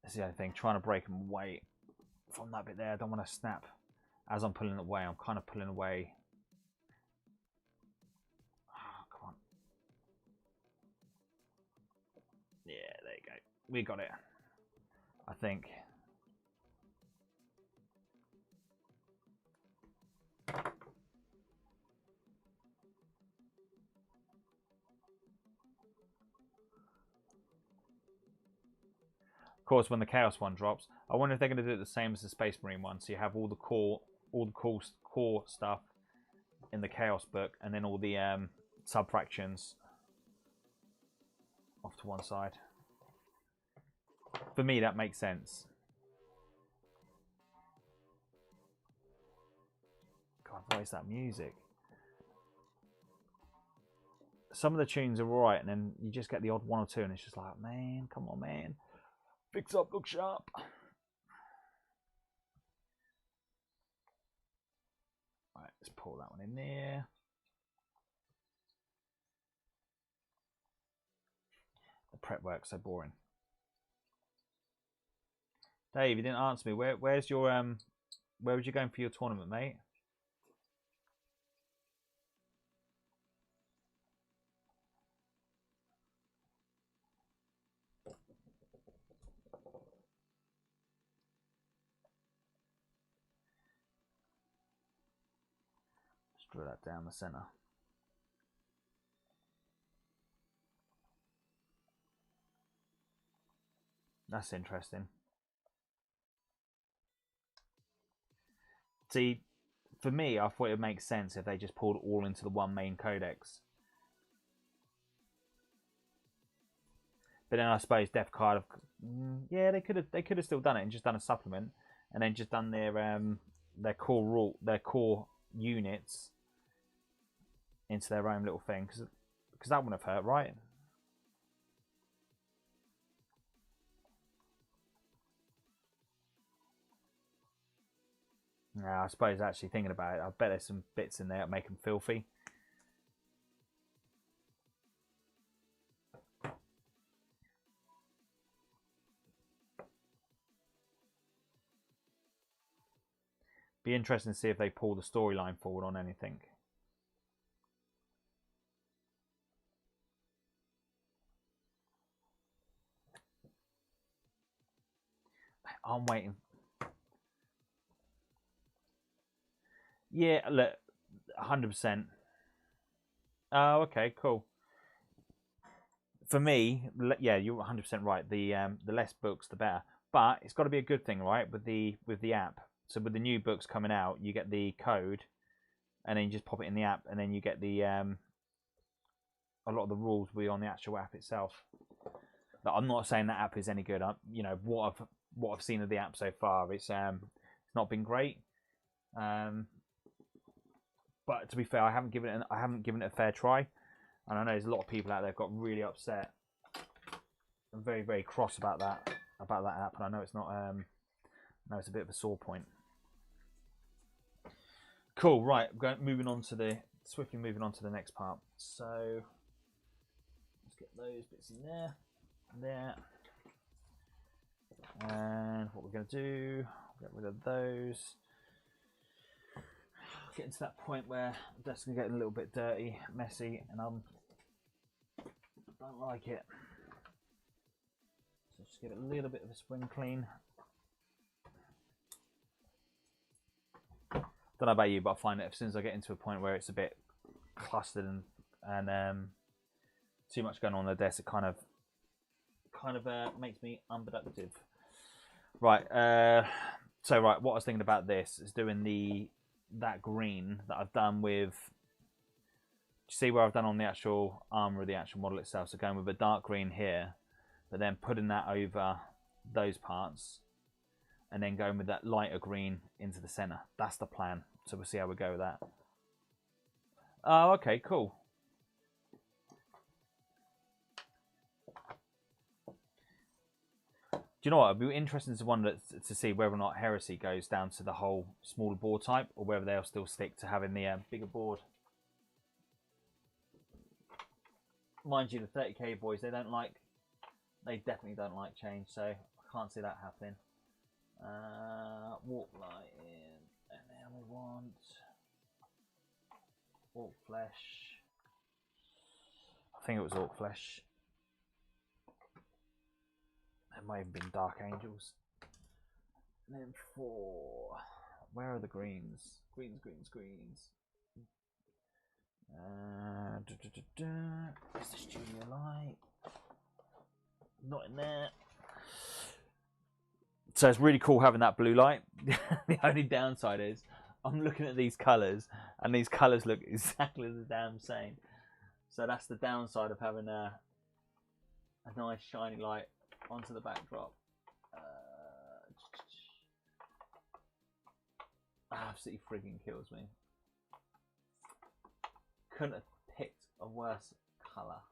That's the other thing, trying to break them away from that bit there. I don't want to snap as I'm pulling it away. I'm kind of pulling away. Oh, come on. Yeah, there you go. We got it, I think. Of course, when the Chaos one drops, I wonder if they're going to do it the same as the Space Marine one. So you have all the cool core stuff in the Chaos book, and then all the sub-fractions off to one side. For me, that makes sense. God, what is that music? Some of the tunes are alright, and then you just get the odd one or two, and it's just like, man, come on, man. Fix up, look sharp. Right, let's pull that one in there. The prep work's so boring. Dave, you didn't answer me. Where's your where was you going for your tournament, mate? Let's draw that down the center. That's interesting. See, for me, I thought it would make sense if they just pulled it all into the one main codex. But then I suppose Def Card, yeah, they could have still done it and just done a supplement, and then just done their core units into their own little thing, because that wouldn't have hurt, right? Yeah, I suppose actually thinking about it, I bet there's some bits in there that make them filthy. Be interesting to see if they pull the storyline forward on anything. I'm waiting. Yeah, look, 100%. Oh, okay, cool. For me, yeah, you're 100% right. The less books, the better. But it's got to be a good thing, right? With the app. So with the new books coming out, you get the code, and then you just pop it in the app, and then you get the a lot of the rules will be on the actual app itself. But I'm not saying that app is any good. You know what I've seen of the app so far, it's not been great. But to be fair, I haven't given it a fair try, and I know there's a lot of people out there got really upset I'm very, very cross about that app, and I know it's not. No, it's a bit of a sore point. Cool. Right, moving on to the next part. So let's get those bits in there, and what we're going to do, get rid of those. Getting to that point where the desk is getting a little bit dirty, messy, and I don't like it. So just give it a little bit of a spring clean. Don't know about you, but I find that as soon as I get into a point where it's a bit clustered and too much going on the desk, it kind of makes me unproductive. Right. So what I was thinking about this is doing that green that I've done with. See where I've done on the actual armor of the actual model itself. So going with a dark green here, but then putting that over those parts, and then going with that lighter green into the center. That's the plan. So we'll see how we go with that. Oh, okay, cool. Do you know what? It'd be interesting to see whether or not Heresy goes down to the whole smaller board type, or whether they'll still stick to having the bigger board. Mind you, the 30k boys, they definitely don't like change, so I can't see that happening. Warp light in, and then we want Orc Flesh. I think it was Orc Flesh. There might have been Dark Angels. And then where are the greens? Greens. Is the studio light? Not in there. So it's really cool having that blue light. The only downside is I'm looking at these colours, and these colours look exactly the damn same. So that's the downside of having a nice shiny light onto the backdrop. Absolutely frigging kills me. Couldn't have picked a worse colour.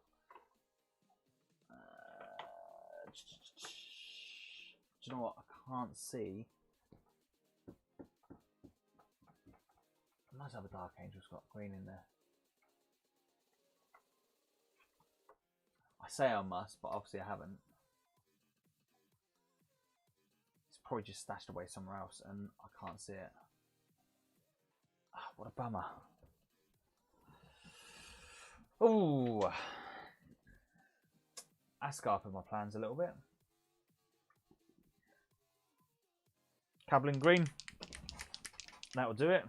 Do you know what? I can't see. I must have a Dark Angel's got green in there. I say I must, but obviously I haven't. It's probably just stashed away somewhere else and I can't see it. What a bummer. Ooh. That's scarping my plans a little bit. Cablin green. That will do it.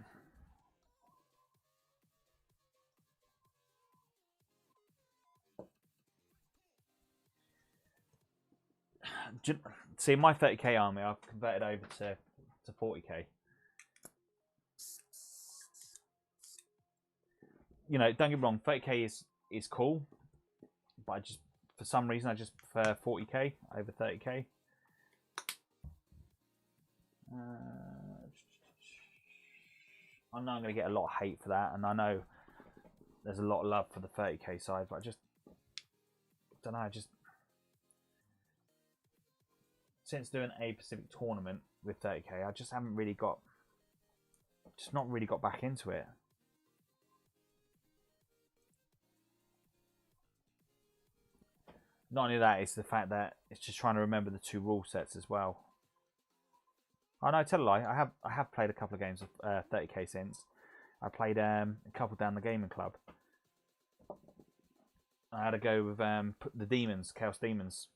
See, my 30k army I've converted over to 40k. You know, don't get me wrong, 30k is cool, but for some reason I just prefer 40k over 30k. I know I'm going to get a lot of hate for that, and I know there's a lot of love for the 30k side, but I just don't know. Since doing a Pacific tournament with 30k, I just haven't really not really got back into it. Not only that, it's the fact that it's just trying to remember the 2 rule sets as well. I know, tell a lie. I have played a couple of games of 30k since. I played a couple down the gaming club. I had a go with the demons, Chaos Demons,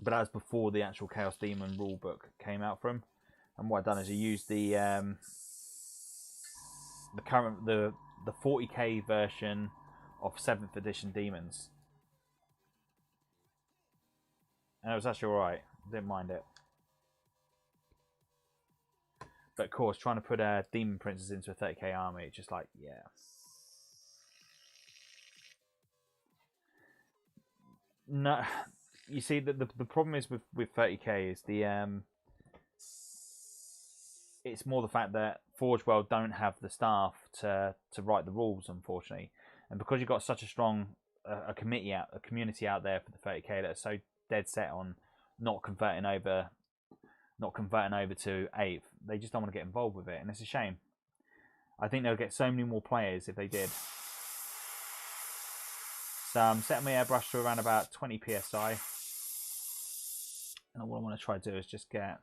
but that was before the actual Chaos Demon rule book came out from. And what I've done is I used the 40k version of 7th edition demons, and it was actually alright. Didn't mind it. But of course, trying to put a Demon Princess into a 30k army, it's just like, yeah. No, you see, the problem is with 30k is it's more the fact that Forge World don't have the staff to write the rules, unfortunately, and because you've got such a strong a community out there for the 30k that are so dead set on not converting over to 8th. They just don't want to get involved with it, and it's a shame. I think they'll get so many more players if they did. So I'm setting my airbrush to around about 20 psi, and what I want to try to do is just get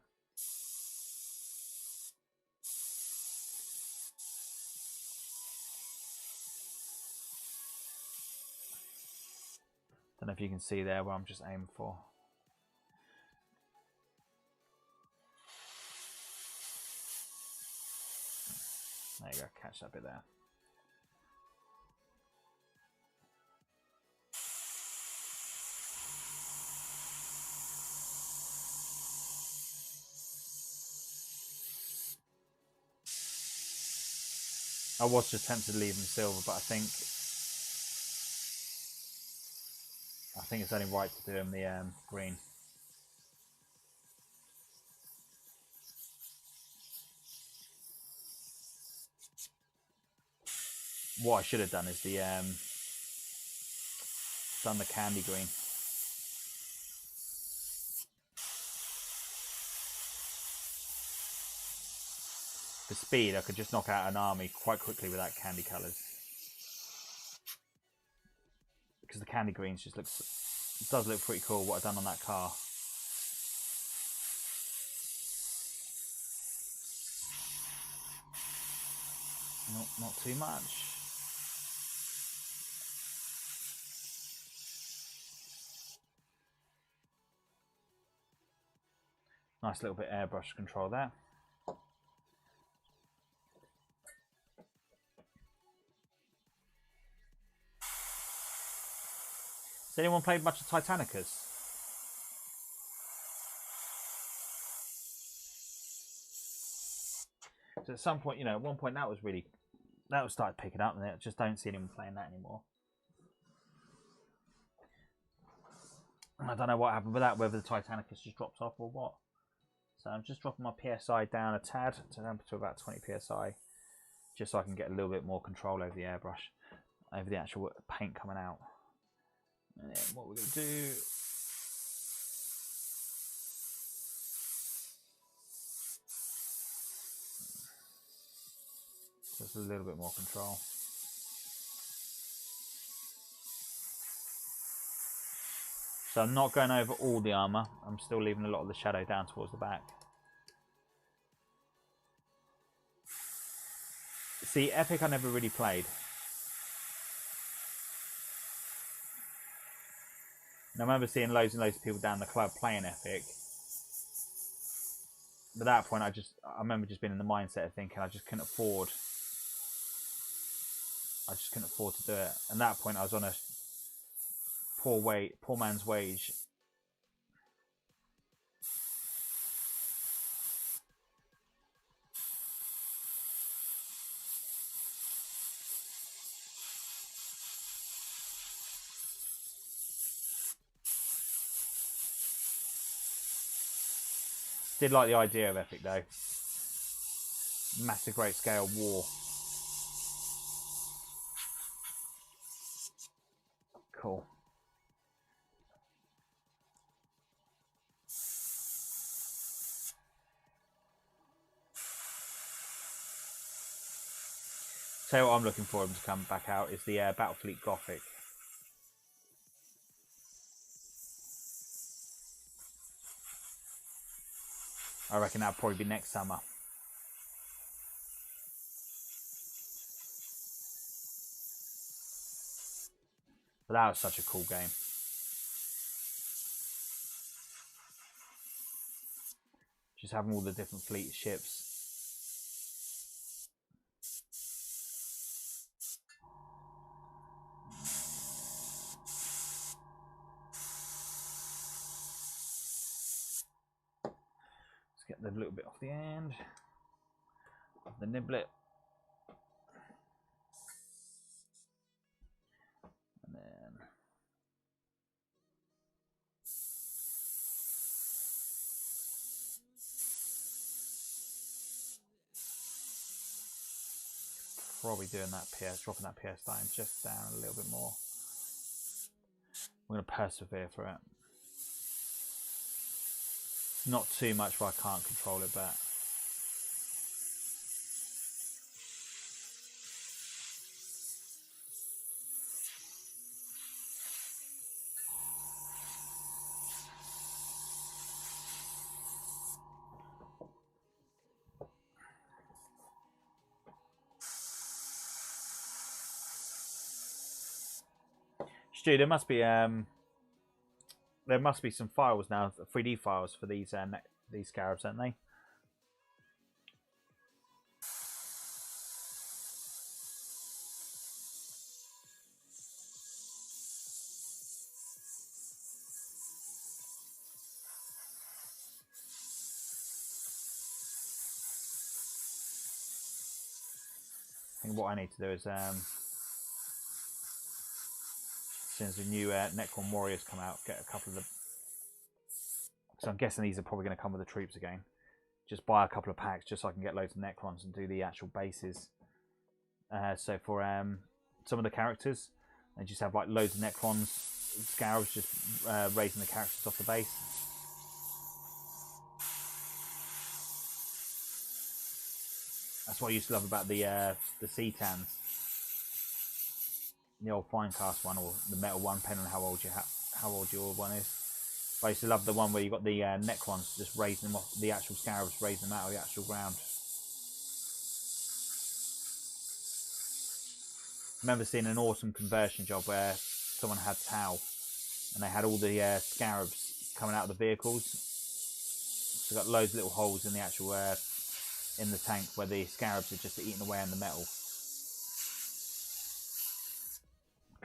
don't know if you can see there where I'm just aiming for. There you go, catch that bit there. I was just tempted to leave them silver, but I think it's only right to do them the green. What I should have done is done the candy green. For speed, I could just knock out an army quite quickly without candy colours. Because the candy greens just it does look pretty cool what I've done on that car. Not too much. Nice little bit of airbrush control there. Has anyone played much of Titanicus? So at some point, you know, at one point that started picking up, and I just don't see anyone playing that anymore. And I don't know what happened with that, whether the Titanicus just dropped off or what. So I'm just dropping my PSI down a tad, down to about 20 PSI, just so I can get a little bit more control over the airbrush, over the actual paint coming out. And then what we're going to do, just a little bit more control. So I'm not going over all the armour, I'm still leaving a lot of the shadow down towards the back. See, Epic I never really played. And I remember seeing loads and loads of people down the club playing Epic. But at that point, I remember just being in the mindset of thinking I just couldn't afford to do it. And at that point, I was on a poor man's wage. Did like the idea of Epic though. Massive great scale war. Cool. So what I'm looking for him to come back out is the Battlefleet Gothic. I reckon that'll probably be next summer. But that was such a cool game. Just having all the different fleet ships. Let's get the little bit off the end of the niblet. And then probably doing that dropping that PS line just down a little bit more. We're going to persevere for it. Not too much where I can't control it, but Stu, there must be some files now, 3D files for these scarabs, aren't they? I think what I need to do is, since the new Necron warriors come out, get a couple of the. So I'm guessing these are probably going to come with the troops again. Just buy a couple of packs just so I can get loads of Necrons and do the actual bases. So for some of the characters, and just have like loads of Necrons, scarabs, just raising the characters off the base. That's what I used to love about the C-Tans. The old Finecast one or the metal one, depending on how old your one is. But I used to love the one where you got the Necrons just raising them off, the actual scarabs raising them out of the actual ground. I remember seeing an awesome conversion job where someone had Tau and they had all the scarabs coming out of the vehicles. So got loads of little holes in the actual in the tank where the scarabs are just eating away on the metal.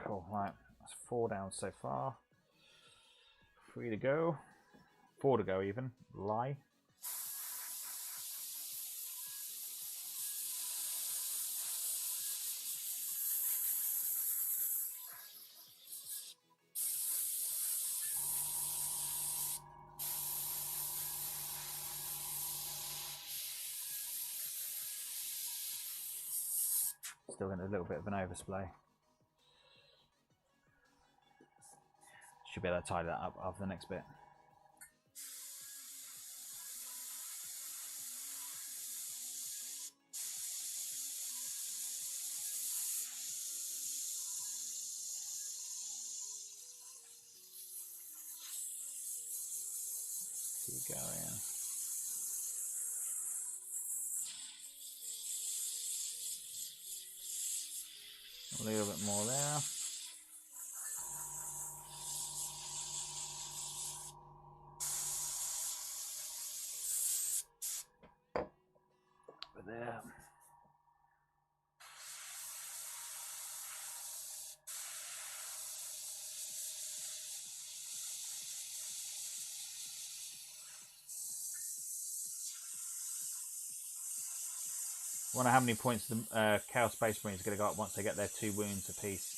Cool, right, that's 4 down so far. 3 to go. 4 to go even. Lie. Still getting a little bit of an oversplay. Should be able to tidy that up after the next bit. Keep going. A little bit more there. There. I wonder how many points the Chaos Space Marines are going to go up once they get their 2 wounds apiece.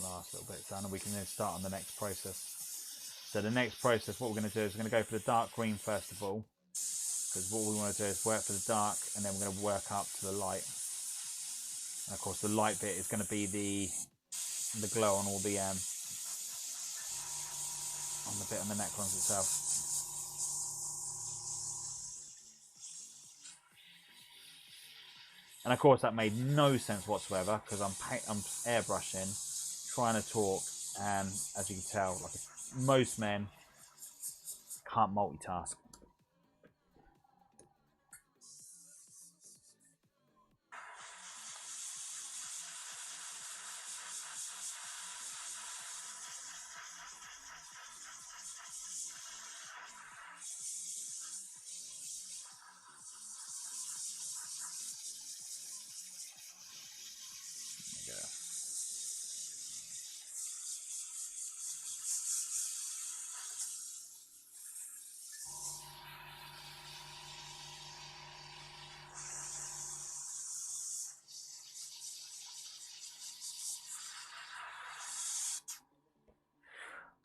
Last little bit done and we can then start on the next process. So the next process, what we're going to do is we're going to go for the dark green first of all, because what we want to do is work for the dark and then we're going to work up to the light. And of course the light bit is going to be the glow on all the on the bit on the Necrons itself. And of course that made no sense whatsoever because I'm airbrushing, trying to talk, and as you can tell, like most men can't multitask.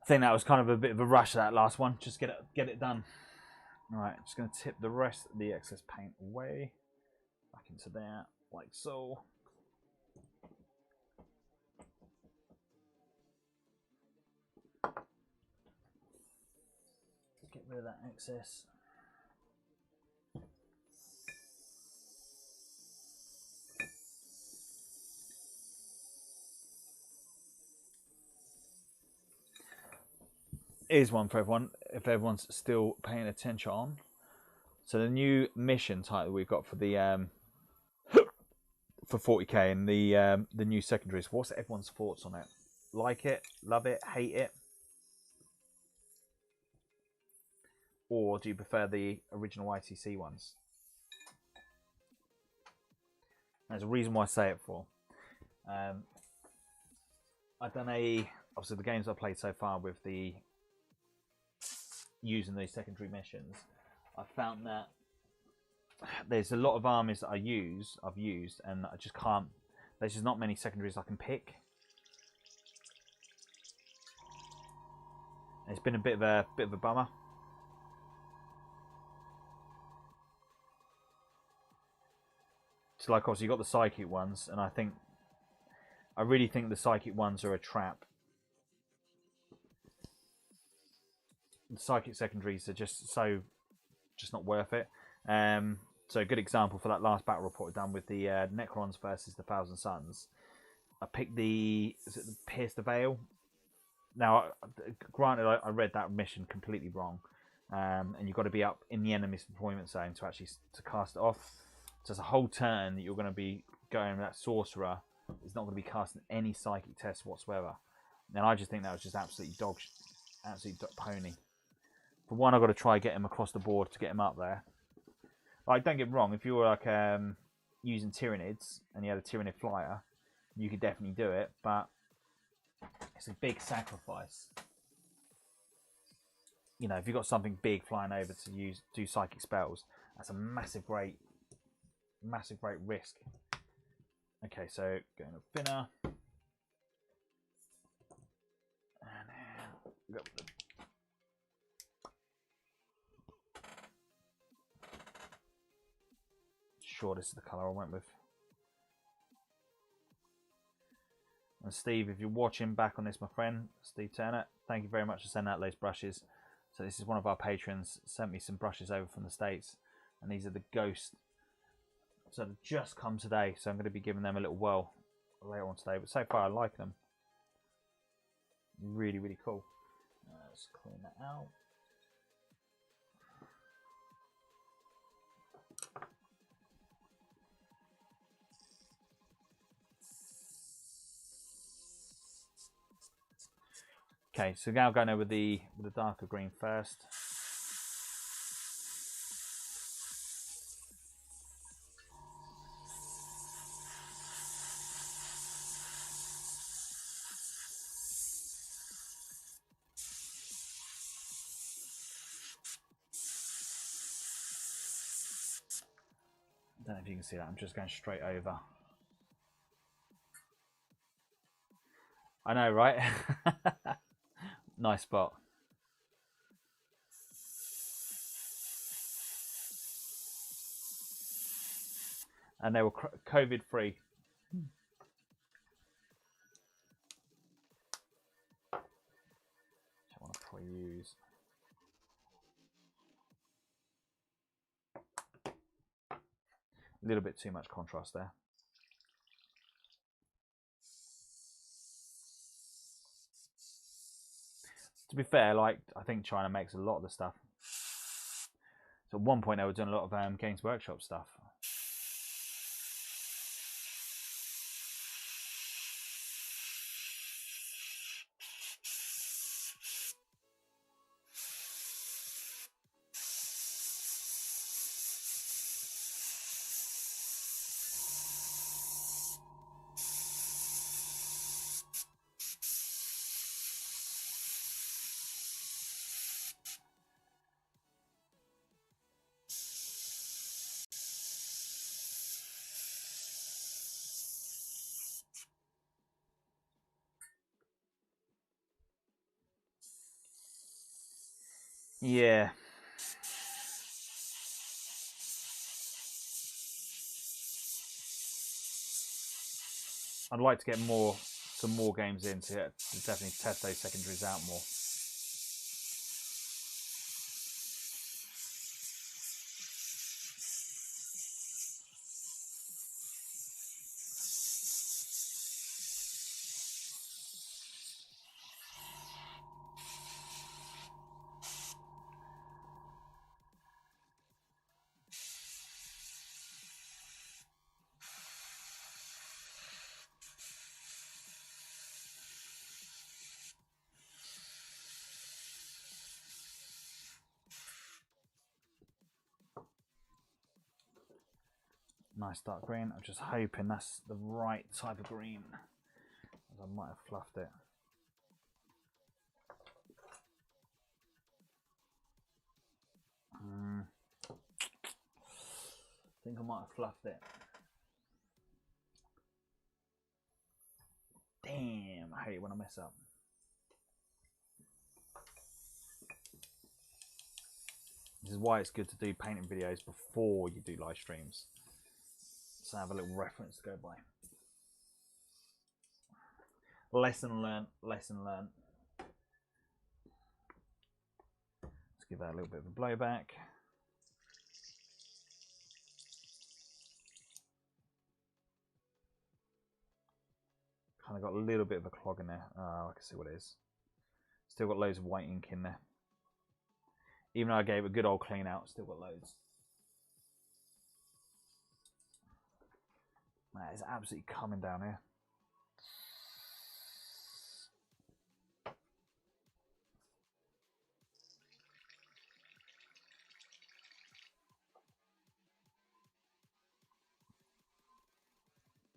think that was kind of a bit of a rush, that last one. Just get it done. All right, just going to tip the rest of the excess paint away. Back into there, like so. Get rid of that excess. Here's one for everyone, if everyone's still paying attention. So the new mission title we've got for the for 40k and the new secondaries. What's everyone's thoughts on it? Like it, love it, hate it, or do you prefer the original ITC ones? There's a reason why I say it for. I've done obviously the games I've played so far with the using these secondary missions. I've found that there's a lot of armies that I've used, and I just can't. There's just not many secondaries I can pick. It's been a bit of a bummer. So, like, obviously, you got the psychic ones, and I really think the psychic ones are a trap. The psychic secondaries are just not worth it. So a good example for that last battle report done with the Necrons versus the Thousand Suns. I picked the Pierce the Veil. Now, granted, I read that mission completely wrong, and you've got to be up in the enemy's deployment zone to cast it off. So it's a whole turn that you're going to be going with that sorcerer. Is not going to be casting any psychic tests whatsoever. And I just think that was just absolute pony. For one, I've got to try get him across the board to get him up there. Like, don't get me wrong, if you were like using Tyranids and you had a Tyranid flyer, you could definitely do it, but it's a big sacrifice. You know, if you've got something big flying over to do psychic spells, that's a massive, great risk. Okay, so going up thinner. And go. Sure, this is the colour I went with. And Steve, if you're watching back on this, my friend, Steve Turner, thank you very much for sending out those brushes. So this is one of our patrons, sent me some brushes over from the States, and these are the Ghost. So they've just come today, so I'm going to be giving them a little whirl later on today. But so far, I like them. Really, really cool. Let's clean that out. Okay, so now going over with the darker green first. I don't know if you can see that. I'm just going straight over. I know, right? Nice spot. And they were COVID free. I want to probably use. A little bit too much contrast there. To be fair, like, I think China makes a lot of the stuff. So at one point they were doing a lot of Games Workshop stuff. Yeah. I'd like to get some more games in to definitely test those secondaries out more. Nice dark green. I'm just hoping that's the right type of green. I might have fluffed it. I think I might have fluffed it. Damn, I hate it when I mess up. This is why it's good to do painting videos before you do live streams. So I have a little reference to go by. Lesson learned, lesson learned. Let's give that a little bit of a blowback. Kind of got a little bit of a clog in there. Oh, I can see what it is. Still got loads of white ink in there. Even though I gave it a good old clean out, still got loads. Man, it's absolutely coming down here.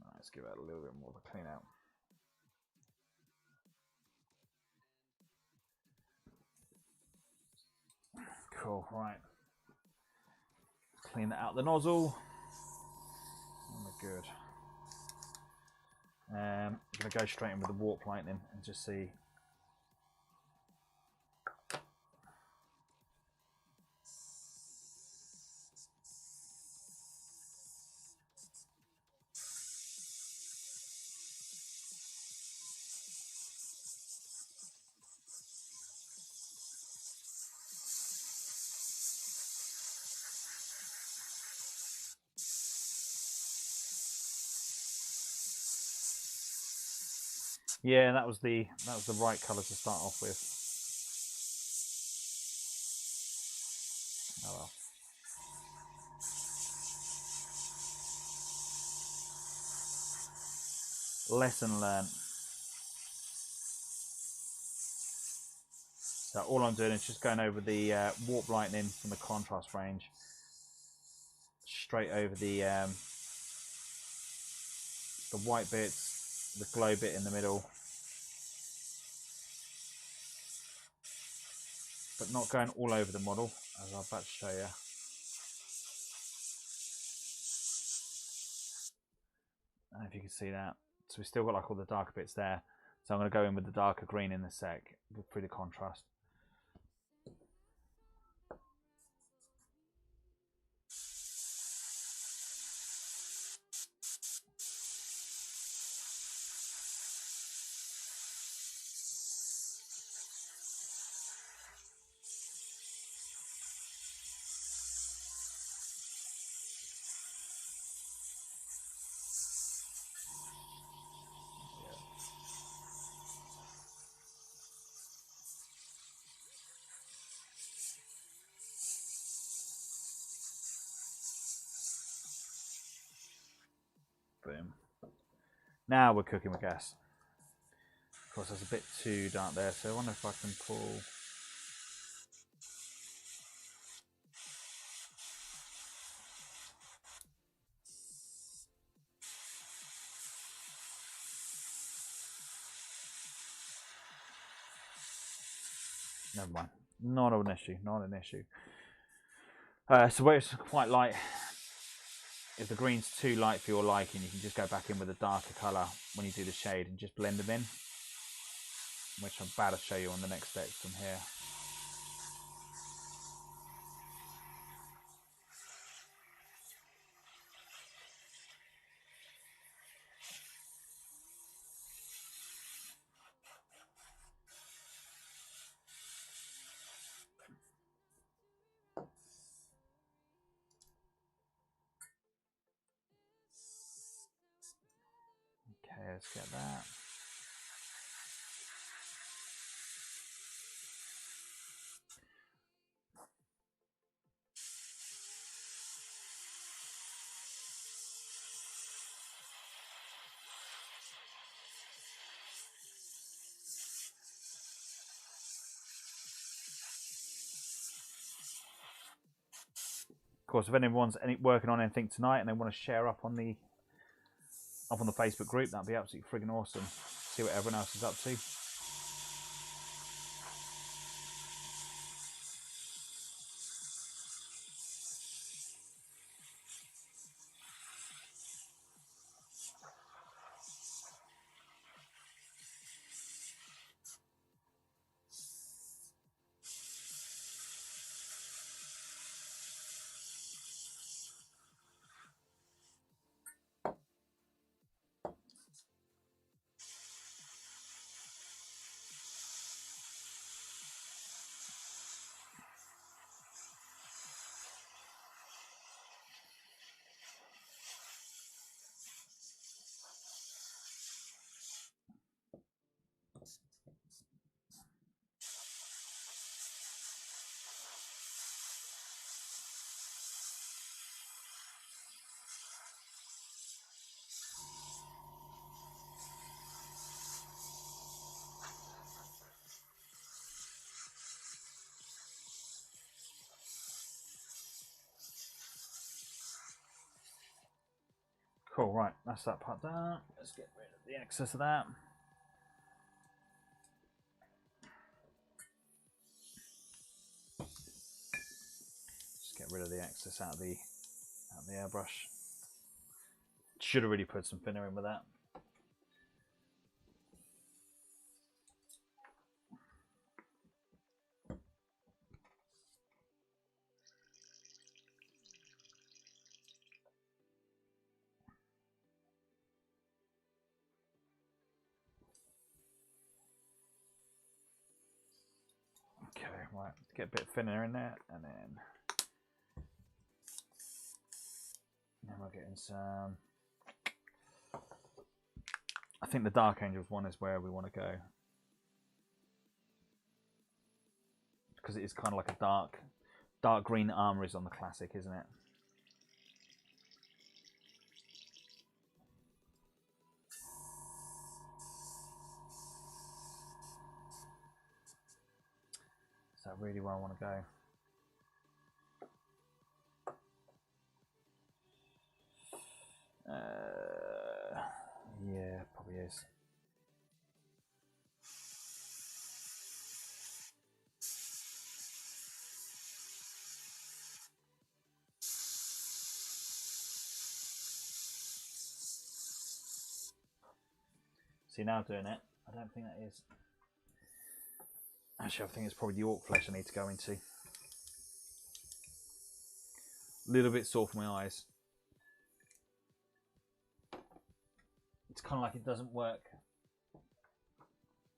Right, let's give it a little bit more of a clean out. Cool, right. Clean that out the nozzle. Oh, good. I'm going to go straight in with the warp lightning and just see. Yeah, that was the right colour to start off with. Oh well. Lesson learned. So all I'm doing is just going over the warp lightning from the contrast range, straight over the white bits, the glow bit in the middle, but not going all over the model, as I'm about to show you. I don't know if you can see that. So we've still got like all the darker bits there. So I'm going to go in with the darker green in a sec, through the contrast. Boom. Now we're cooking with gas. Of course, that's a bit too dark there, so I wonder if I can pull. Never mind. Not an issue. Not an issue. So where it's quite light, if the green's too light for your liking, you can just go back in with a darker colour when you do the shade and just blend them in, which I'm about to show you on the next step from here. let's get that. Of course, if anyone's working on anything tonight and they want to share up on the Facebook group, that'd be absolutely friggin' awesome. See what everyone else is up to. Cool, right, that's that part done. Let's get rid of the excess of that. Just get rid of the excess out of the airbrush. Should have really put some thinner in with that. Okay, right, get a bit thinner in there, and then we're getting some. I think the Dark Angels one is where we want to go, because it is kind of like a dark green armor is on the classic, isn't it? Is that really where I want to go? Yeah, probably is. See, now doing it, I don't think that is. Actually, I think it's probably the orc flesh I need to go into. A little bit sore for my eyes. It's kind of like it doesn't work.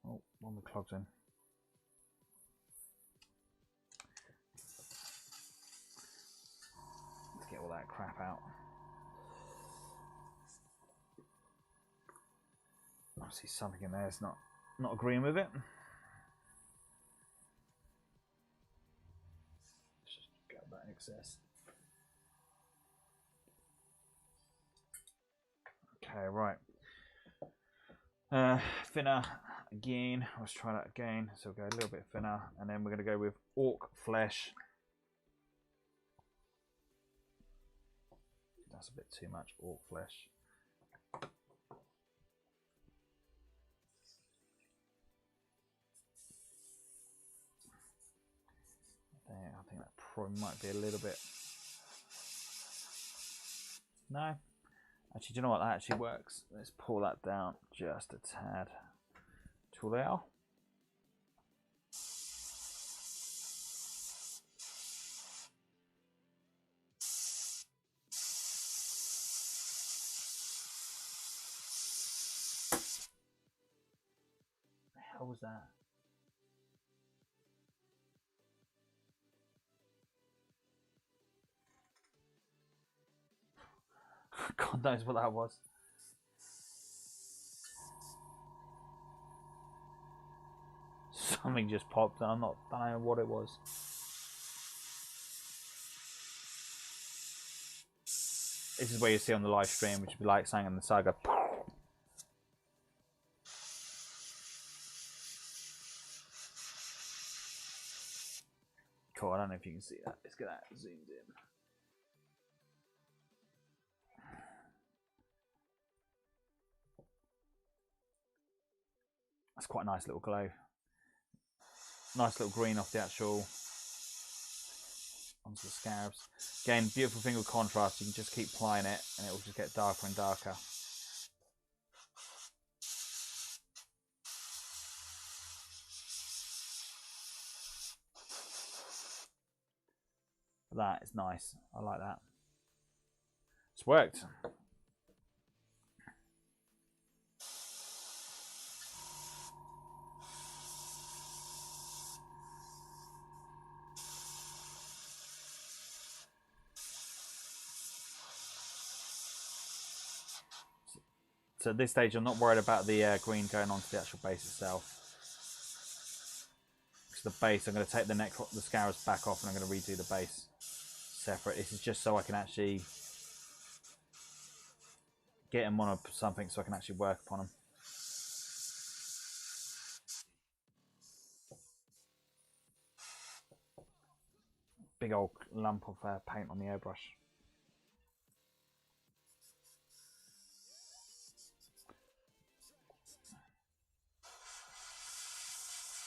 Oh, one of the clogs in. Let's get all that crap out. I see something in there. It's not agreeing with it. Let's just get that excess. Okay, right. Thinner again. Let's try that again. So we'll go a little bit thinner, and then we're going to go with orc flesh. That's a bit too much orc flesh. I think that probably might be a little bit. No. Actually, do you know what? That actually works. Let's pull that down just a tad. Till there. What the hell was that? God knows what that was. Something just popped and I don't know what it was. This is where you see on the live stream, which would be like saying in the saga. Cool, I don't know if you can see that. Let's get that zoomed in. That's quite a nice little glow. Nice little green off the actual onto the scarabs. Again, beautiful thing with contrast. You can just keep applying it, and it will just get darker and darker. That is nice. I like that. It's worked. So at this stage, I'm not worried about the green going onto the actual base itself. Because the base, I'm going to take the scarabs back off, and I'm going to redo the base separate. This is just so I can actually get them on something, so I can actually work upon them. Big old lump of paint on the airbrush.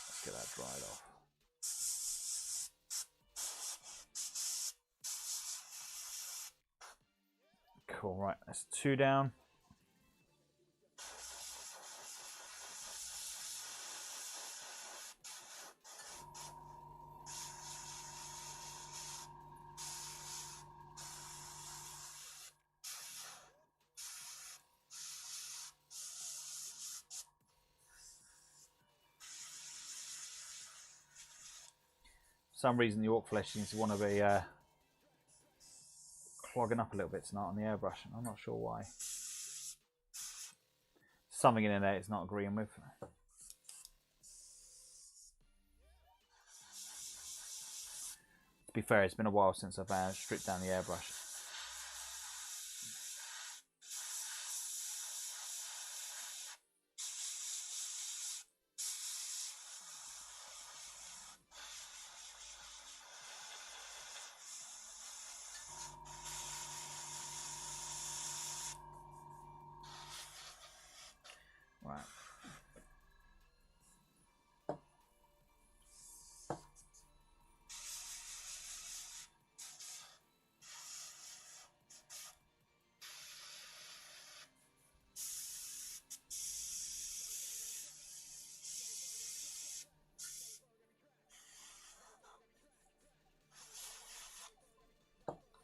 Let's get that dried off. Cool, right, that's 2 down. For some reason the orc flesh seems to want to be clogging up a little bit tonight on the airbrush. I'm not sure why. Something in there it's not agreeing with. To be fair, it's been a while since I've stripped down the airbrush. Right.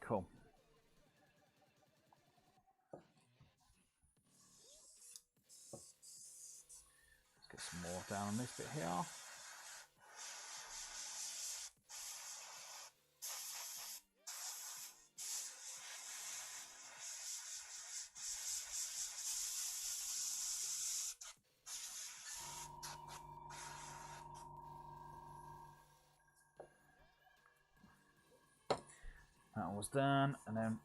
Cool. Let's get some more down on this bit here. That was done, and then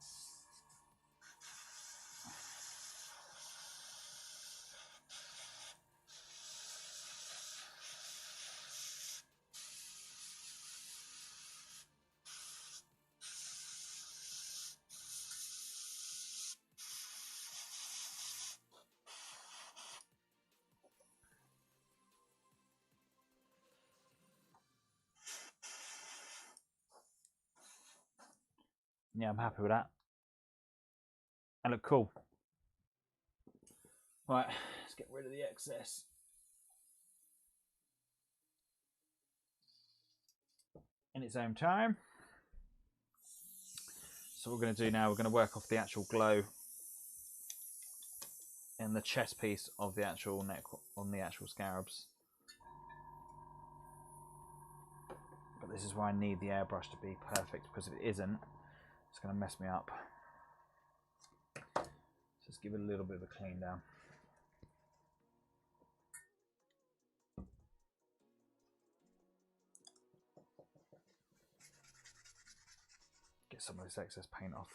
yeah, I'm happy with that. They look cool. Right, let's get rid of the excess. In its own time. So what we're going to do now, we're going to work off the actual glow in the chest piece of the actual neck on the actual scarabs. But this is why I need the airbrush to be perfect, because if it isn't, it's going to mess me up. So let's give it a little bit of a clean down. some of this excess paint off.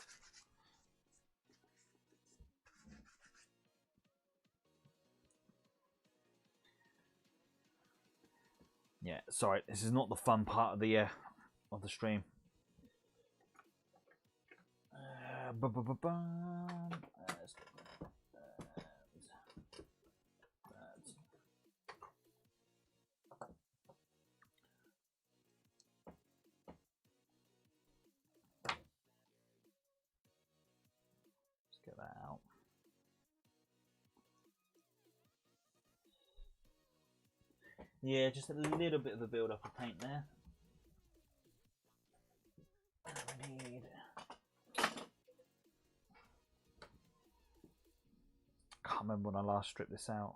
Yeah, sorry, this is not the fun part of the stream. Let's get that out. Yeah, just a little bit of a build up of paint there. We need... Can't remember when I last stripped this out.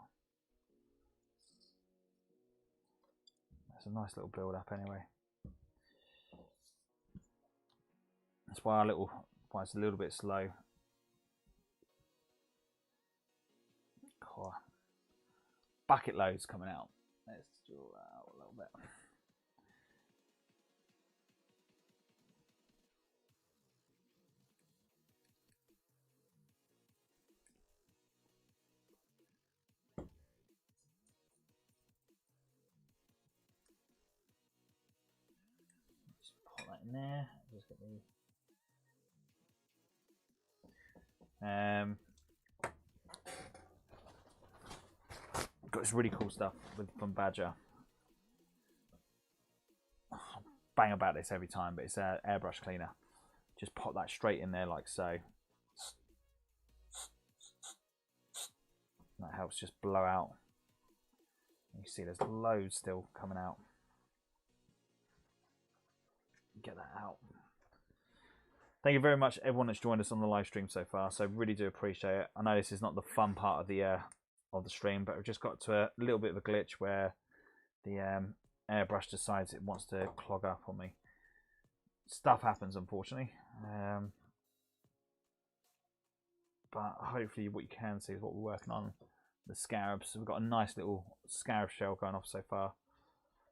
That's a nice little build up anyway. That's why it's a little bit slow. Cool. Bucket loads coming out. Let's draw that out a little bit. Just put that in there. Just get the got this really cool stuff from Badger. I bang about this every time, but it's an airbrush cleaner. Just pop that straight in there like so. That helps just blow out. You see there's loads still coming out. Get that out. Thank you very much everyone that's joined us on the live stream so far. So really do appreciate it. I know this is not the fun part of the stream, but we've just got to a little bit of a glitch where the airbrush decides it wants to clog up on me. Stuff happens, unfortunately. But hopefully what you can see is what we're working on. The scarabs. So we've got a nice little scarab shell going off so far.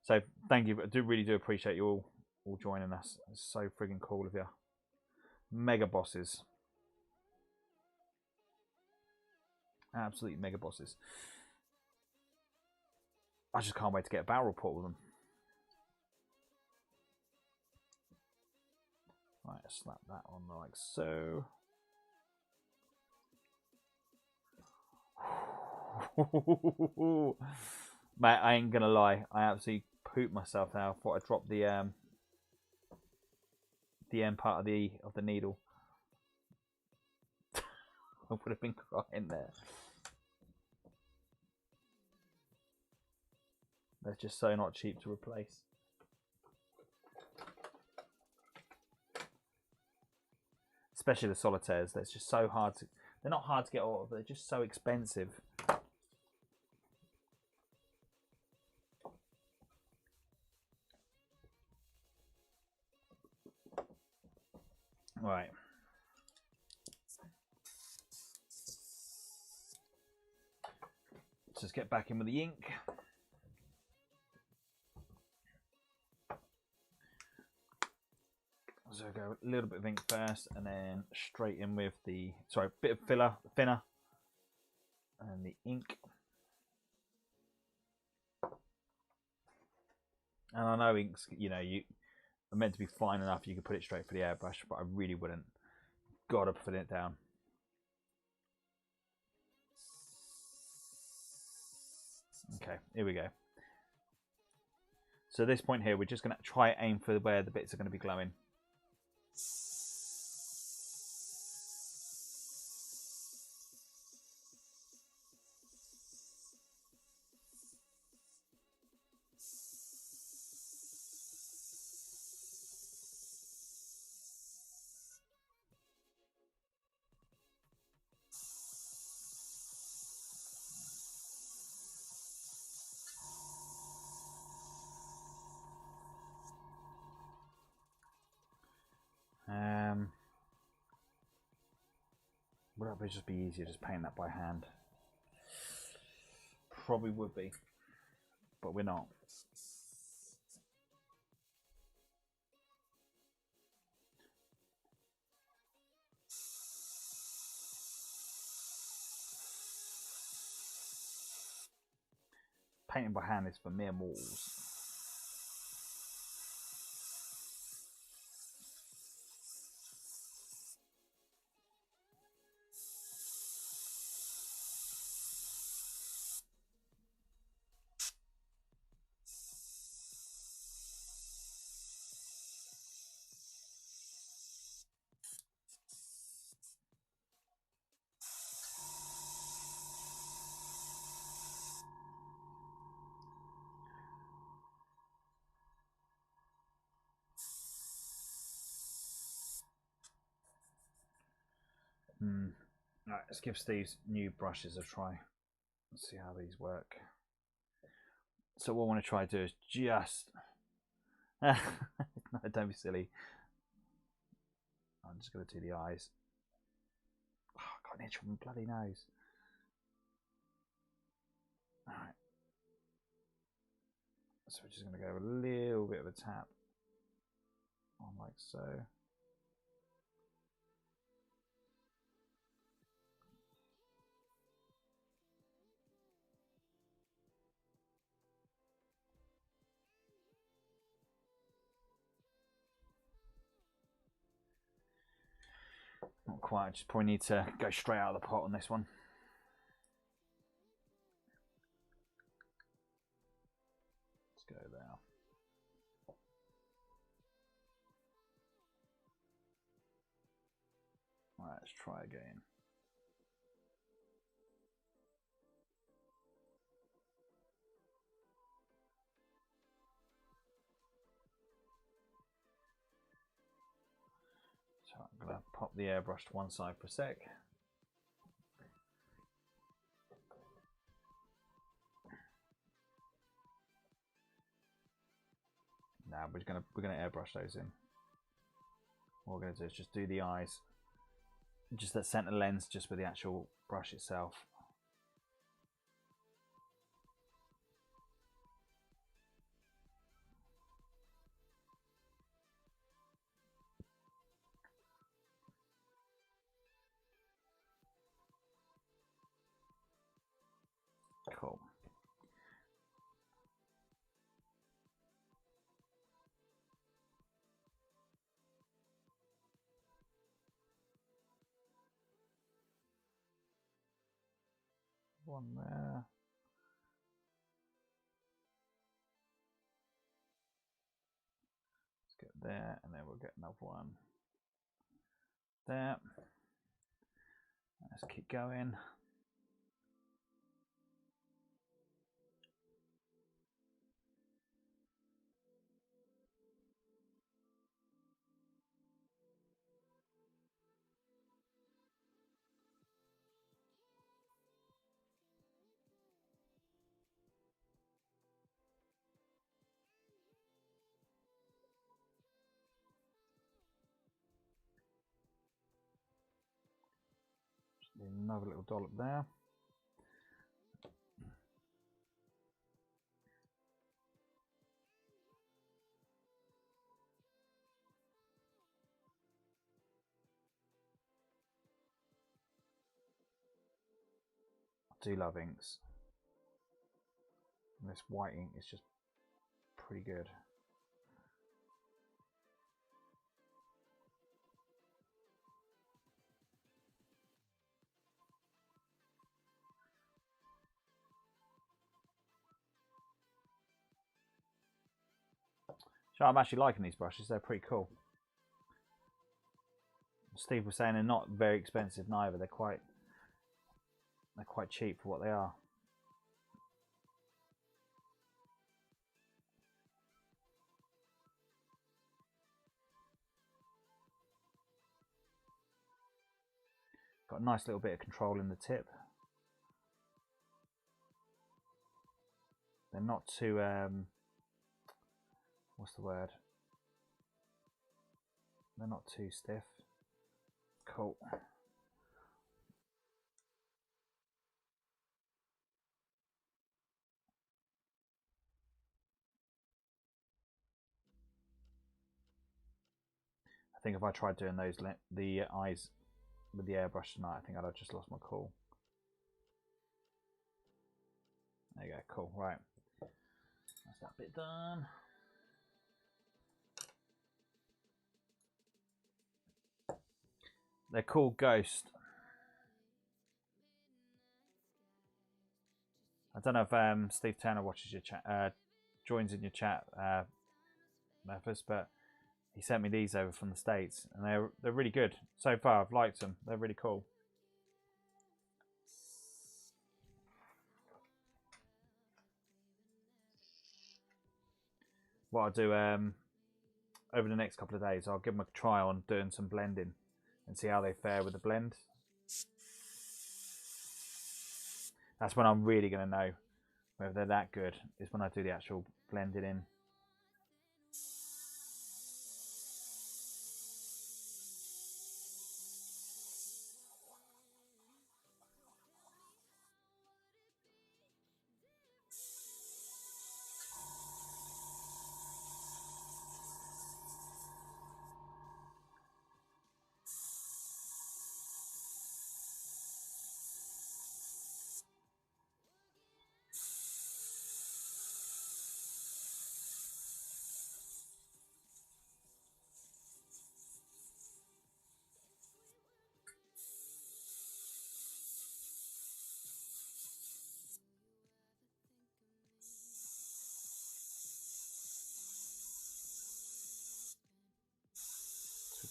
So thank you. I really do appreciate you all joining us. It's so friggin' cool of you. Mega bosses. Absolute mega bosses. I just can't wait to get a battle report with them. Right, slap that on like so. Mate, I ain't gonna lie. I absolutely pooped myself now. I thought I dropped the end part of the needle. I would have been crying there. They're just so not cheap to replace. Especially the solitaires. They're just so hard to... They're not hard to get out of, but they're just so expensive. Right. Let's just get back in with the ink. So go a little bit of ink first, and then straight in with the bit of thinner, and the ink. And I know inks, you are meant to be fine enough. You could put it straight for the airbrush, but I really wouldn't. Gotta put it down. Okay, here we go. So at this point here, we're just going to try aim for where the bits are going to be glowing. Would it just be easier just paint that by hand? Probably would be, but we're not. painting by hand is for mere mortals. Right, let's give Steve's new brushes a try. Let's see how these work. So what I want to try to do is just... no, don't be silly. I'm just going to do the eyes. Oh, I got an itch from my bloody nose. Alright. So we're just going to go a little bit of a tap on like so. Not quite, just probably need to go straight out of the pot on this one. Let's go there. Alright, let's try again. So I'm going to pop the airbrush to one side for a sec. Now we're gonna airbrush those in. What we're gonna do is just do the eyes, just that center lens, just with the actual brush itself. Cool. One there. Let's get there, and then we'll get another one there. Let's keep going. Another little dollop there. I do love inks. And this white ink is just pretty good. So I'm actually liking these brushes, they're pretty cool. Steve was saying they're not very expensive neither, they're quite cheap for what they are. Got a nice little bit of control in the tip. They're not too what's the word? They're not too stiff. Cool. I think if I tried doing those the eyes with the airbrush tonight, I think I'd have just lost my cool. There you go, cool, right. That's that bit done. They're called Ghost. I don't know if Steve Turner watches your chat, joins in your chat, Memphis, but he sent me these over from the States, and they're really good so far. I've liked them. They're really cool. What I'll do over the next couple of days, I'll give them a try on doing some blending and see how they fare with the blend. That's when I'm really going to know whether they're that good, is when I do the actual blending in.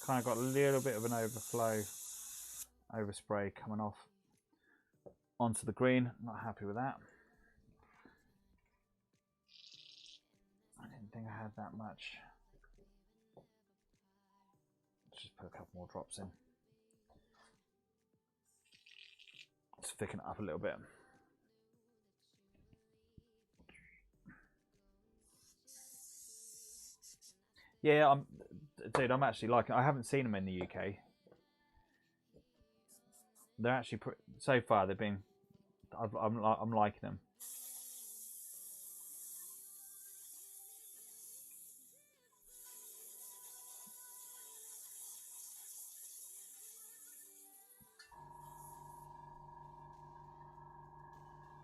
Kind of got a little bit of an overflow, overspray coming off onto the green. Not happy with that. I didn't think I had that much. Let's just put a couple more drops in. Let's thicken it up a little bit. Yeah, dude, I'm actually liking. I haven't seen them in the UK. They're actually so far. They've been. I'm liking them.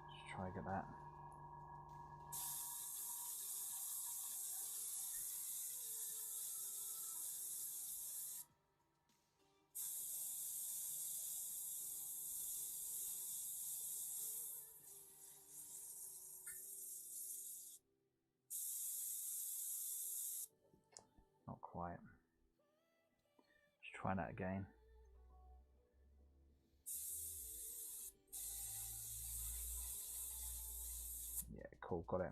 Let's try and get that. Not quite. Let's try that again. Yeah, cool, got it.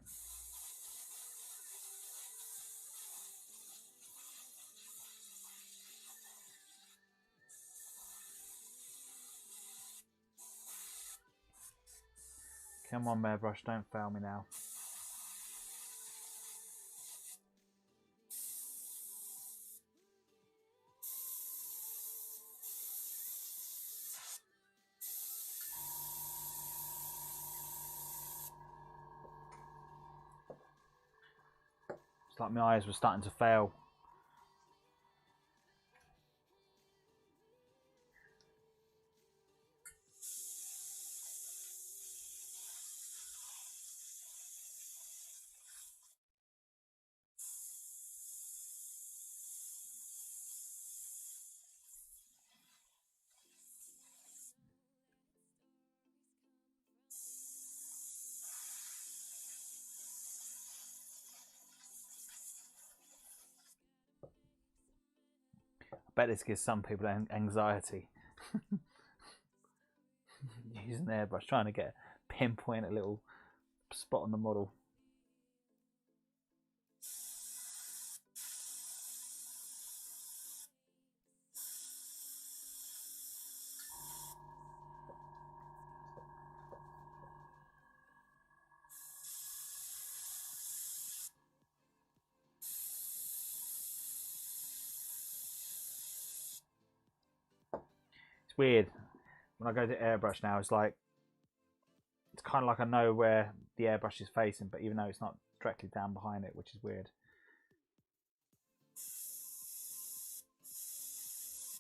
Come on, Airbrush, don't fail me now. It's like my eyes were starting to fail. I bet this gives some people anxiety. Using an airbrush, trying to pinpoint a little spot on the model. It's weird. When I go to airbrush now, it's kind of like I know where the airbrush is facing, but even though it's not directly down behind it, which is weird.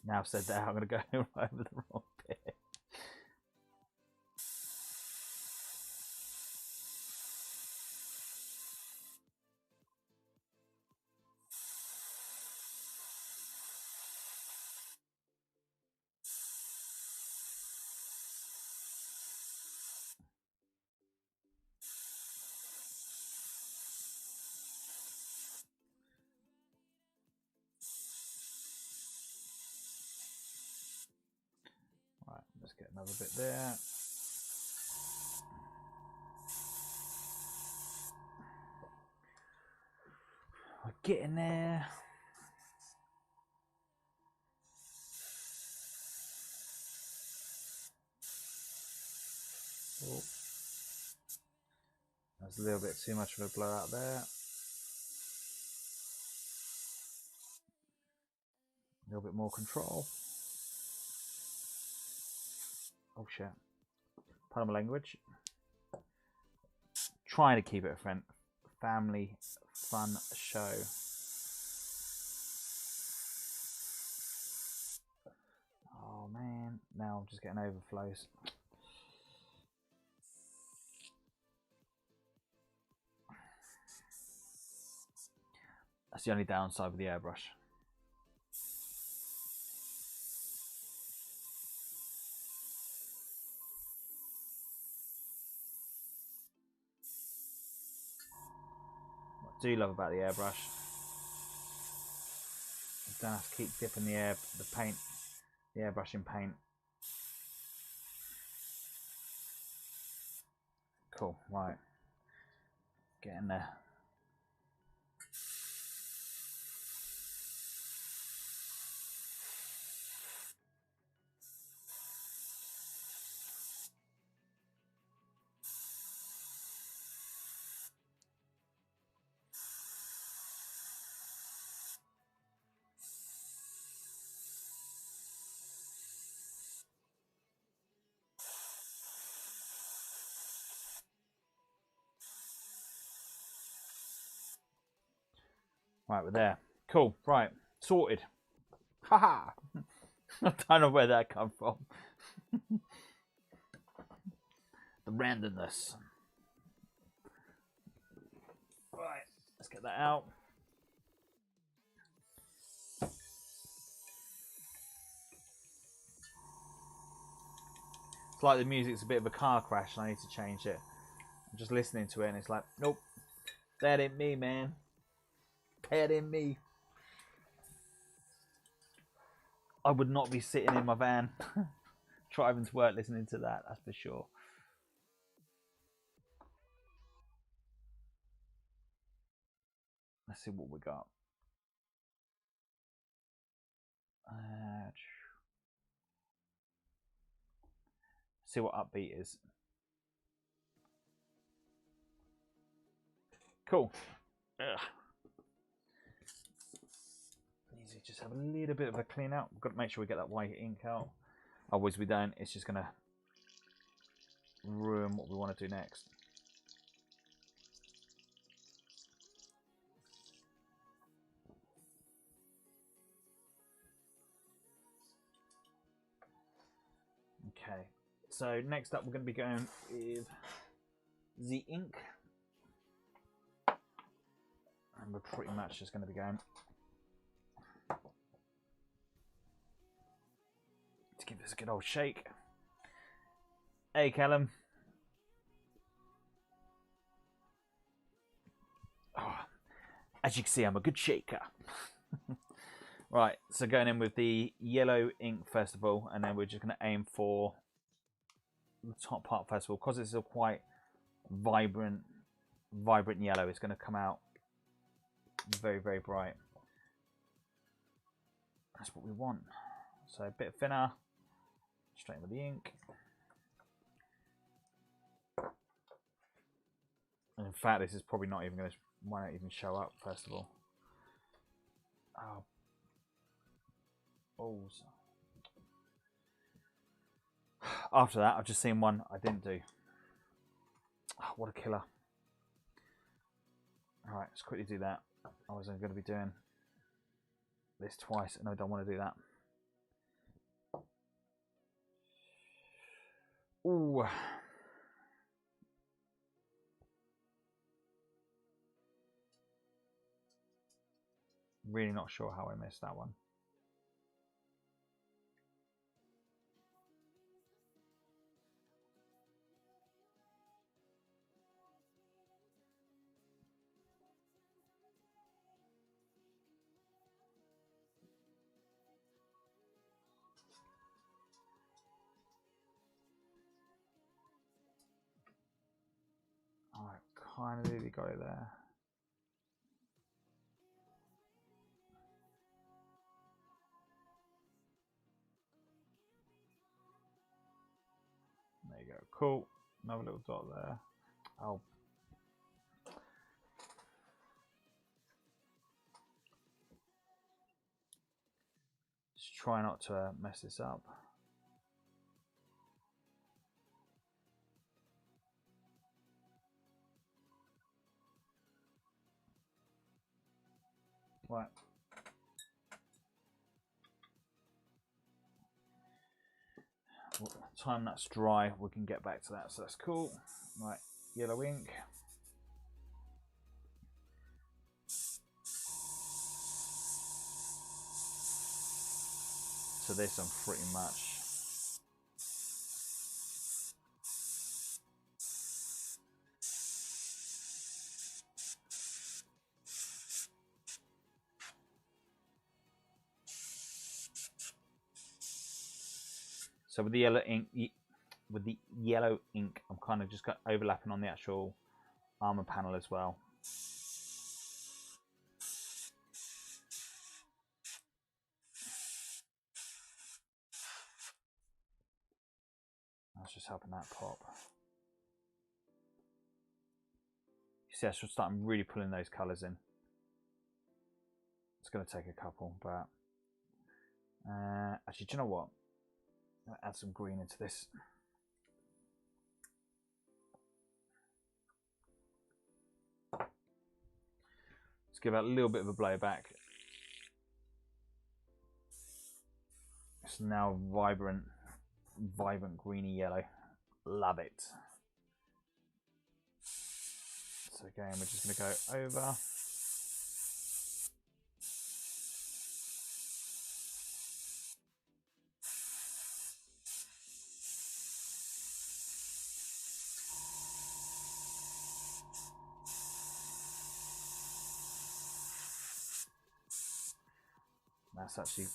Now I've said that, I'm going to go over the wrong bit. Another bit there. We're getting there. Oh. That's a little bit too much of a blowout there. A little bit more control. Oh shit. Pardon my language. Trying to keep it a family fun show. Oh man, now I'm just getting overflows. That's the only downside with the airbrush. What I do love about the airbrush, you don't have to keep dipping the airbrush in paint. Cool, right. Getting there. Right, we're there. Cool, right, sorted. Haha! I don't know where that come from. The randomness. Right, let's get that out. It's like the music's a bit of a car crash and I need to change it. I'm just listening to it and it's like, nope, that ain't me, man. That ain't me. I would not be sitting in my van driving to work listening to that, that's for sure. Let's see what we got. See what upbeat is. Cool. Ugh. Easy, just have a little bit of a clean out. We've got to make sure we get that white ink out. Otherwise we don't, it's just gonna ruin what we want to do next. Okay, so next up we're going to be going with the ink. And we're pretty much just going to be going to give this a good old shake. Hey Callum. Oh, as you can see, I'm a good shaker. Right, so going in with the yellow ink first of all, and then we're just going to aim for the top part first of all, because it's a quite vibrant yellow. It's going to come out very, very bright. That's what we want. So a bit thinner, straight with the ink. And in fact, this is probably not even going to, might not even show up first of all. Oh. Balls. After that, I've just seen one I didn't do. Oh, what a killer. Alright, let's quickly do that. I was going to be doing this twice, and I don't want to do that. Ooh. Really not sure how I missed that one. tiny little got it there. There you go. Cool. Another little dot there. Oh. Just try not to mess this up. Right. Well, time that's dry, we can get back to that, so that's cool. Right, yellow ink. So this I'm pretty much so with the yellow ink, I'm kind of just got overlapping on the actual armor panel as well. That's just helping that pop. You see, I should start really pulling those colours in. It's going to take a couple, but actually, do you know what? I'll add some green into this. Let's give it a little bit of a blowback. It's now vibrant greeny yellow. Love it. So again, we're just going to go over. That's actually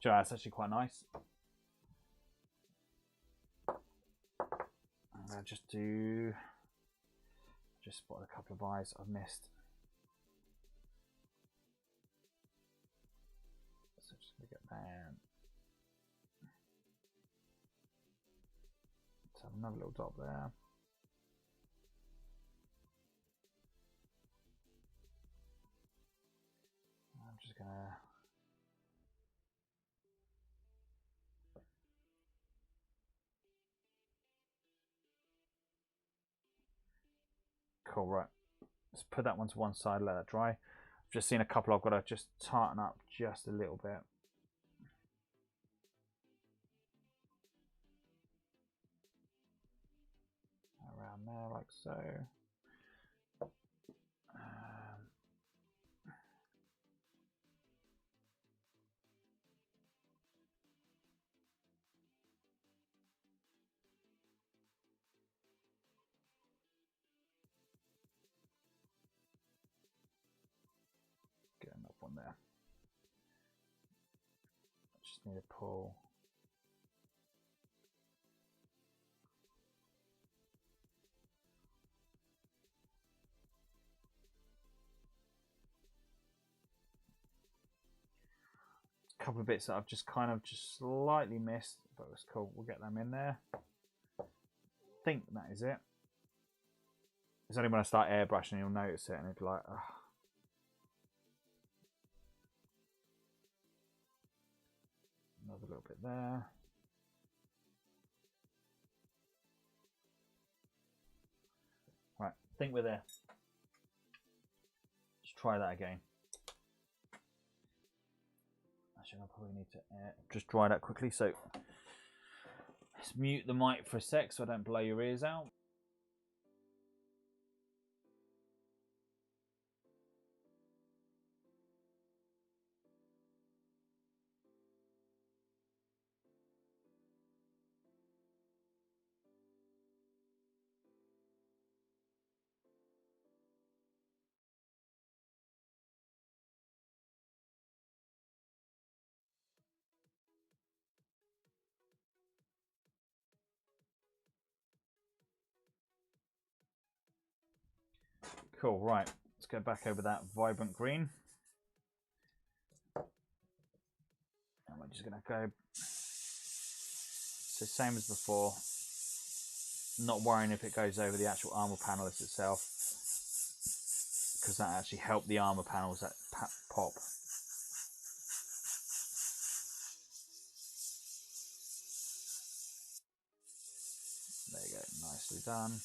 that's actually quite nice. I'm gonna just spot a couple of eyes I've missed. So just gonna get that. Let's have another little dot there. I'm just gonna cool, right. Let's put that one to one side, let that dry. I've just seen a couple I've got to just tighten up just a little bit. Around there, like so. Get enough one there. Just need to pull. A couple of bits that I've just kind of slightly missed, but it's cool. We'll get them in there. I think that is it. It's only when I start airbrushing you'll notice it and it'll be like, ugh. Another little bit there. Right, I think we're there. Let's try that again. Actually, I probably need to just dry that quickly. So let's mute the mic for a sec so I don't blow your ears out. Cool, right. Let's go back over that vibrant green. And we're just going to go, so same as before, not worrying if it goes over the actual armor panel itself, because that actually helped the armor panels that pop. There you go, nicely done.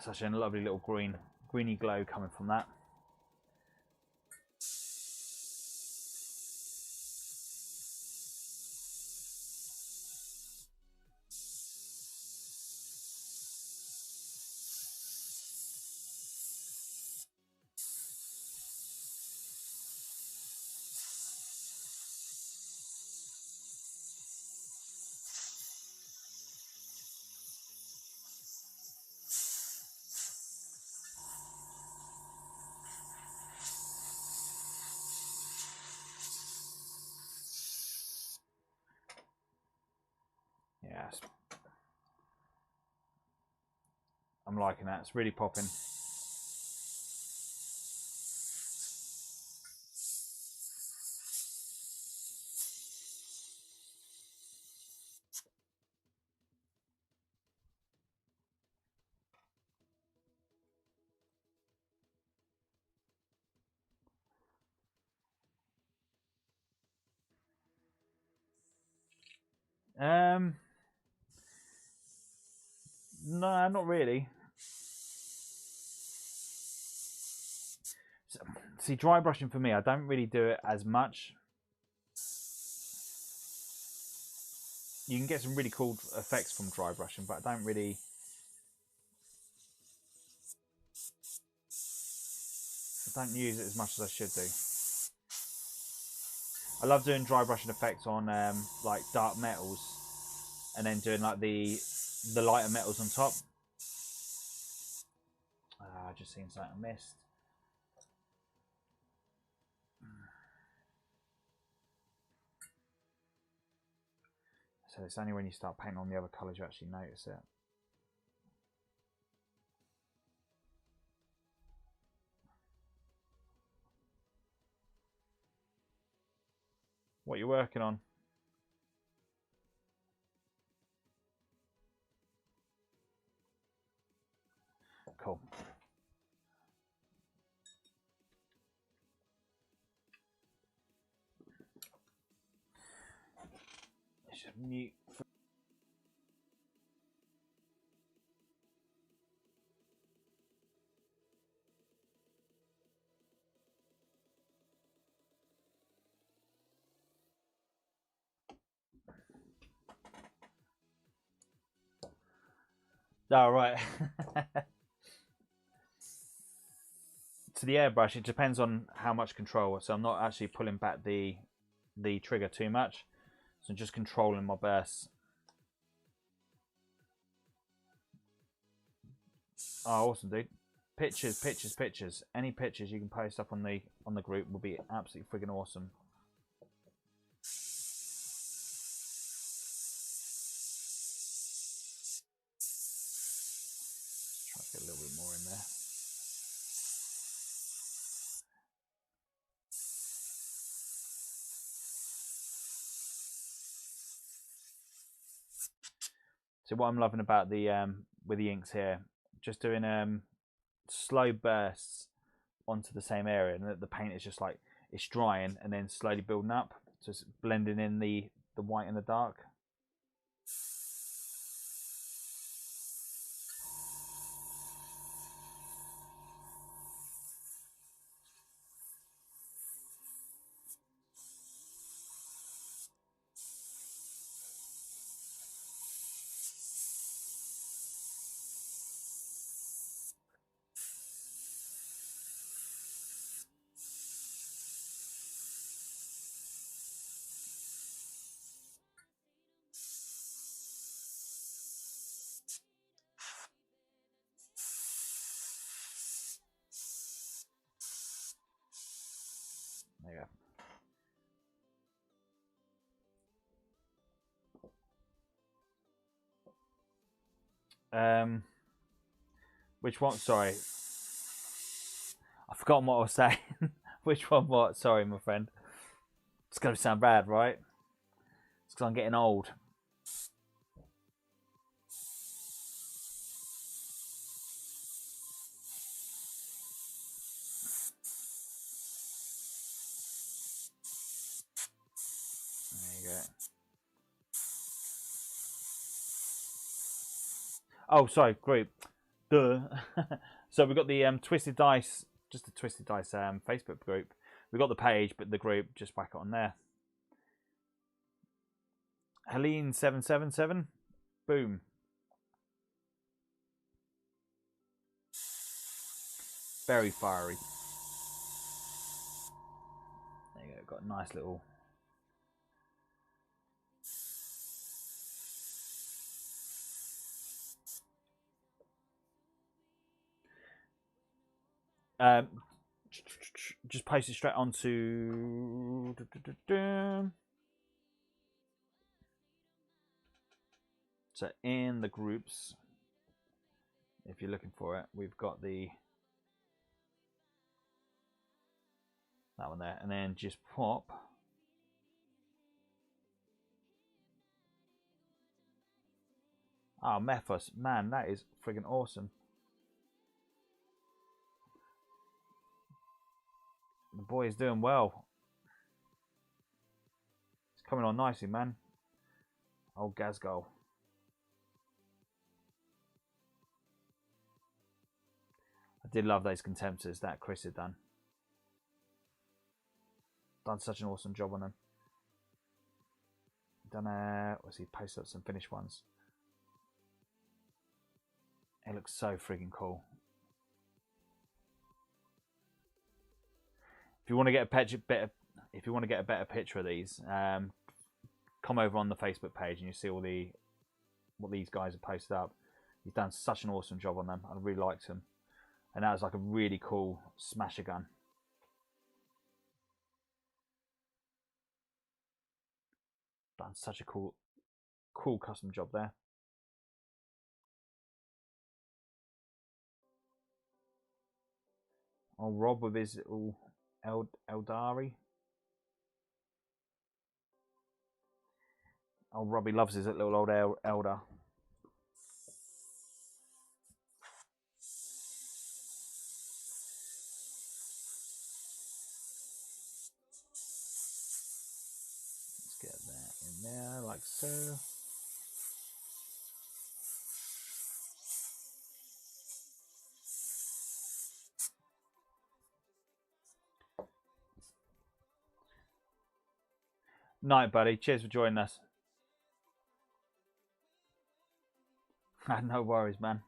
Such a lovely little greeny glow coming from that. Yes, I'm liking that. It's really popping. No, not really. See, dry brushing for me, I don't really do it as much. You can get some really cool effects from dry brushing, but I don't use it as much as I should do. I love doing dry brushing effects on like dark metals, and then doing like the lighter metals on top. I just seen something I missed. So it's only when you start painting on the other colours you actually notice it. What are you working on? Cool. Let's just mute. Oh, right. To the airbrush, it depends on how much control. So I'm not actually pulling back the trigger too much. So I'm just controlling my bursts. Oh, awesome, dude. Pictures. Any pictures you can post up on the group will be absolutely friggin' awesome. Try to get a little bit more in there. So what I'm loving about the with the inks here, just doing slow bursts onto the same area, and the paint is just like it's drying and then slowly building up, so it's blending in the white and the dark. Which one? Sorry. I forgot what I was saying. Which one what? Sorry, my friend. It's going to sound bad, right? It's because I'm getting old. There you go. Oh, sorry, group. Duh. So we've got the Twisted Dice, just the Twisted Dice Facebook group. We've got the page, but the group, just whack it on there. Helene777. Boom. Very fiery. There you go. Got a nice little... just paste it straight onto... So in the groups, if you're looking for it, we've got that one there, and then just pop Mephos. Man, that is friggin' awesome. The boy is doing well. It's coming on nicely, man. Old Gazgol. I did love those contemptors that Chris had done. Done such an awesome job on them. What's he posted up some finished ones. It looks so freaking cool. If you want to get a better picture of these, come over on the Facebook page and you see all what these guys have posted up. He's done such an awesome job on them. I really liked him, and that was like a really cool smasher gun. Done such a cool custom job there. Oh, Rob with his little Eldari. Oh, Robbie loves his little old Elder. Let's get that in there like so. Night, buddy. Cheers for joining us. No worries, man.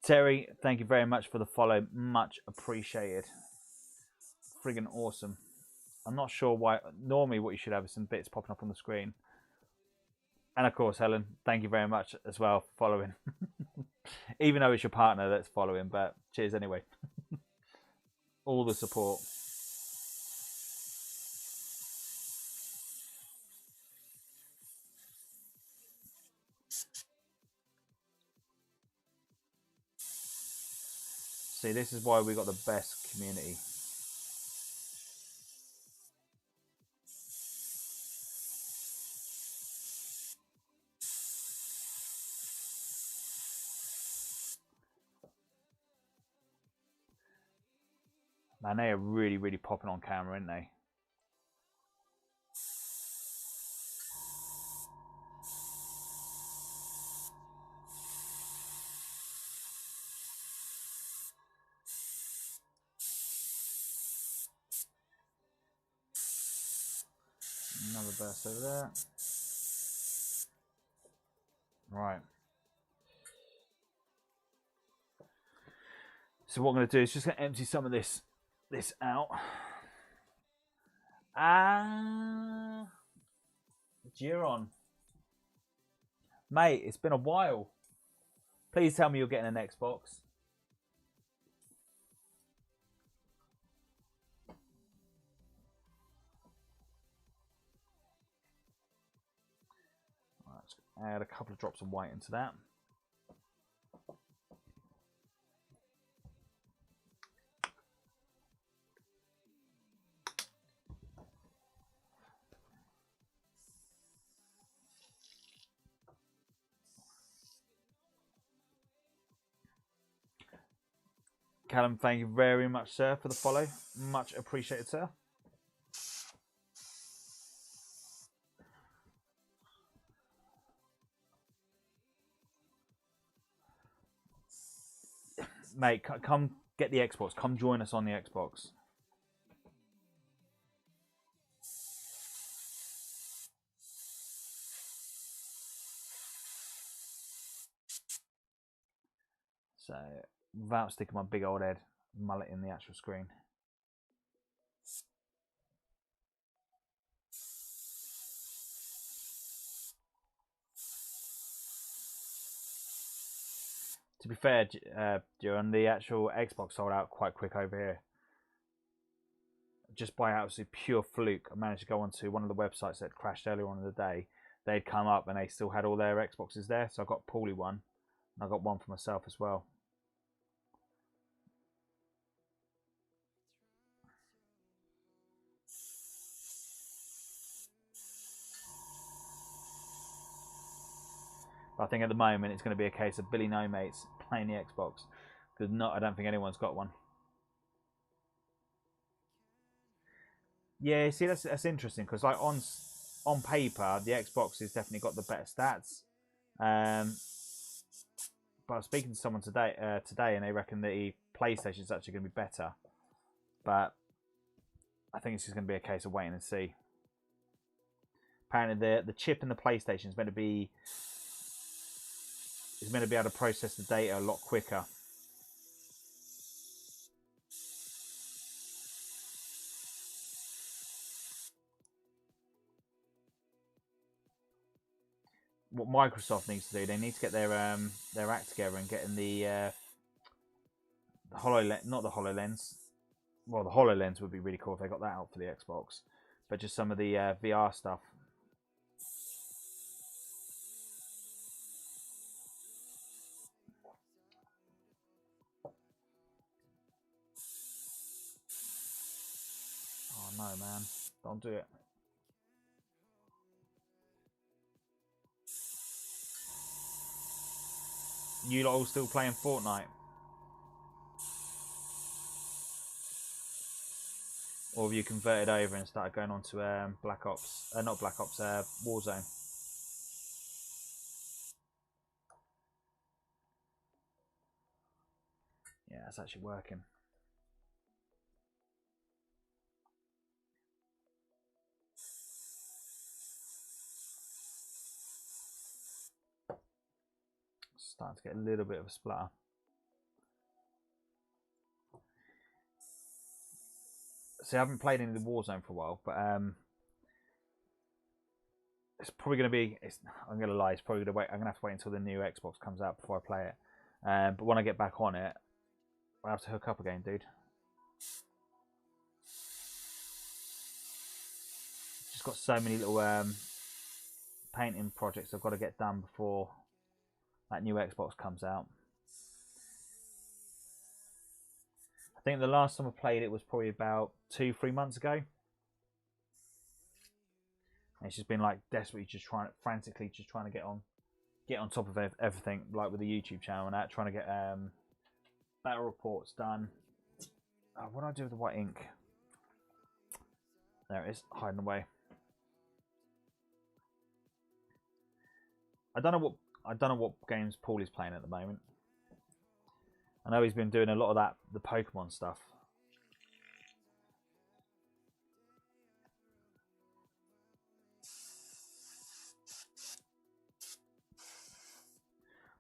Terry, thank you very much for the follow. Much appreciated. Friggin' awesome. I'm not sure why. Normally what you should have is some bits popping up on the screen. And of course, Helen, thank you very much as well for following. Even though it's your partner that's following, but cheers anyway. All the support. See, this is why we got the best community. Man, they are really, really popping on camera, aren't they? Another burst over there. Right. So what I'm going to do is just going to empty some of this out. Giron. Mate, it's been a while. Please tell me you're getting an Xbox. Let's add a couple of drops of white into that. Callum, thank you very much, sir, for the follow. Much appreciated, sir. Mate, come get the Xbox. Come join us on the Xbox. So, without sticking my big old head mullet in the actual screen. To be fair, Duran, the actual Xbox sold out quite quick over here. Just by absolute pure fluke, I managed to go onto one of the websites that crashed earlier on in the day. They'd come up and they still had all their Xboxes there, so I got Paulie one, and I got one for myself as well. But I think at the moment it's going to be a case of Billy No Mates playing the Xbox, because I don't think anyone's got one. Yeah, see, that's interesting, because like on paper the Xbox has definitely got the better stats. But I was speaking to someone today, and they reckon the PlayStation is actually going to be better. But I think it's just going to be a case of waiting and see. Apparently, the chip in the PlayStation is meant to be able to process the data a lot quicker. What Microsoft needs to do, they need to get their act together and getting the HoloLens, not the HoloLens. Well, the HoloLens would be really cool if they got that out for the Xbox, but just some of the VR stuff. Oh no, man! Don't do it. You lot all still playing Fortnite? Or have you converted over and started going on to Black Ops? Not Black Ops, Warzone. Yeah, it's actually working. Starting to get a little bit of a splatter. See, I haven't played any of the Warzone for a while, but it's probably going to be. I'm going to lie. It's probably going to wait. I'm going to have to wait until the new Xbox comes out before I play it. But when I get back on it, I'll have to hook up again, dude. Just got so many little painting projects I've got to get done before that new Xbox comes out. I think the last time I played it was probably about 2-3 months ago. And it's just been like desperately frantically trying to get on top of everything, like with the YouTube channel and that, trying to get battle reports done. Oh, what do I do with the white ink? There it is, hiding away. I don't know what games Paul is playing at the moment. I know he's been doing a lot of that, the Pokemon stuff.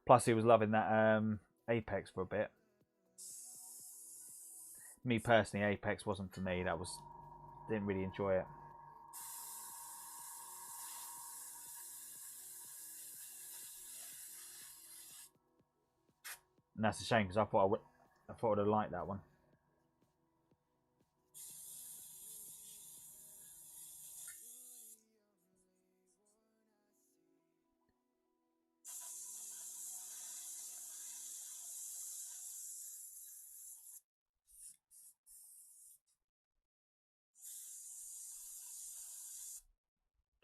Plus, he was loving that Apex for a bit. Me personally, Apex wasn't for me. Didn't really enjoy it. And that's a shame because I thought I'd have liked that one.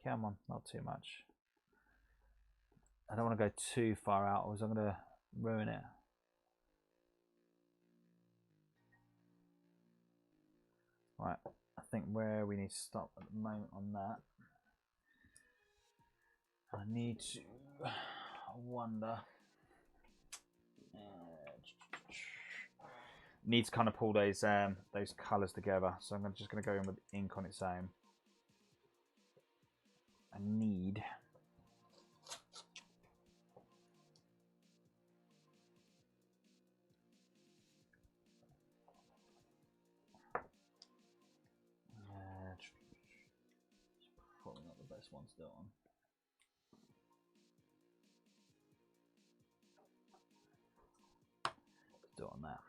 Come on, not too much. I don't want to go too far out, or I'm going to ruin it. Right, I think where we need to stop at the moment on that. I need to wonder. Need to kind of pull those colours together, so I'm just going to go in with ink on its own. I need probably not the best one to do it on. Do it on that.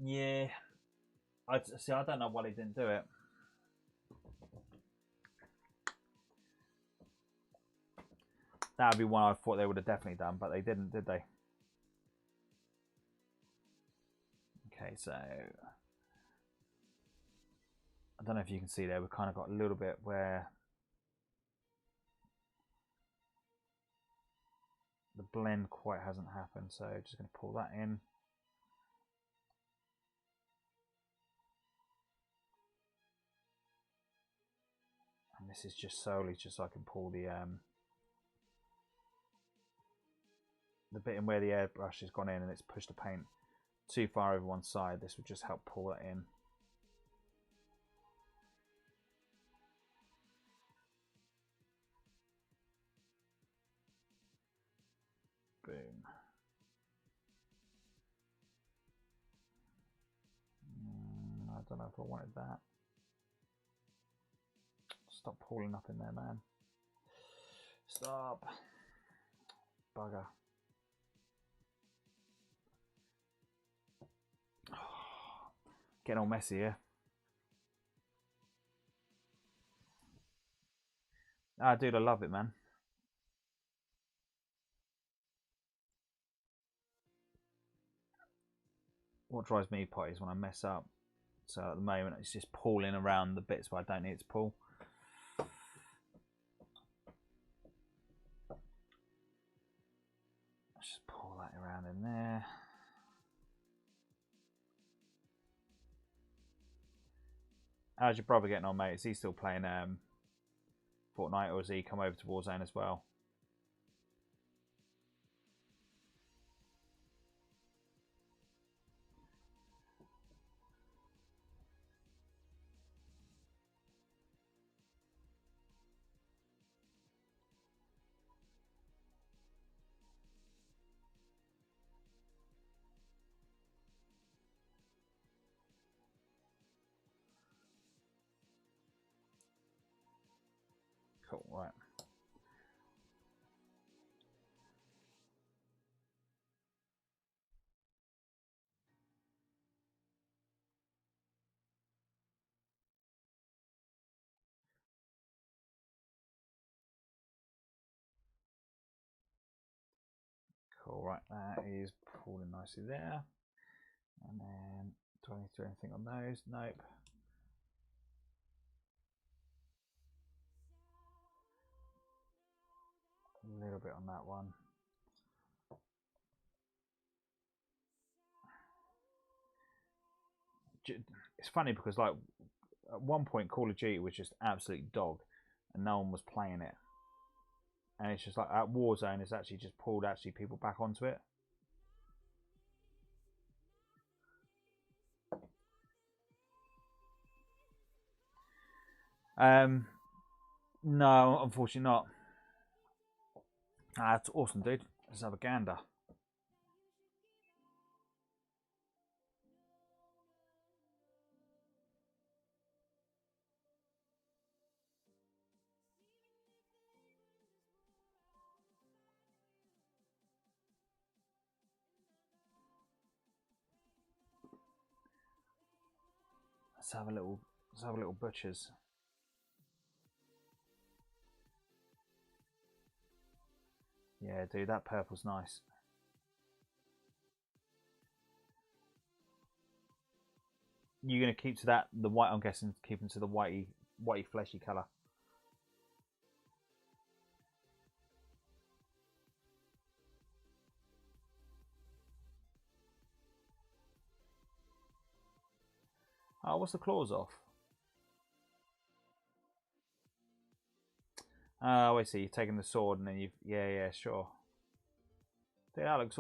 Yeah, I don't know why they didn't do it. That would be one I thought they would have definitely done, but they didn't, did they? Okay, so I don't know if you can see there, we've kind of got a little bit where the blend quite hasn't happened, so just going to pull that in. And this is just solely just so I can pull the bit in where the airbrush has gone in and it's pushed the paint too far over one side. This would just help pull that in. Boom. I don't know if I wanted that. Stop pulling up in there, man. Stop. Bugger. Getting all messy here. Ah, dude, I love it, man. What drives me potty is when I mess up. So at the moment, it's just pulling around the bits where I don't need it to pull. Let's just pull that around in there. How's your brother getting on, mate? Is he still playing Fortnite, or has he come over to Warzone as well? Cool, right. Cool, right, that is pulling nicely there. And then, do I need to do anything on those? Nope. A little bit on that one. It's funny because, like, at one point Call of Duty was just absolute dog and no one was playing it. And it's just like at Warzone, it's actually just pulled people back onto it. No, unfortunately not. Ah, that's awesome, dude. Let's have a gander. Let's have a little butchers. Yeah, dude, that purple's nice. You're gonna keep to that the white. I'm guessing keeping to the whitey fleshy colour. Oh, what's the claws off? Oh, I see. You've taken the sword and then you've... Yeah, sure. Dude, that looks...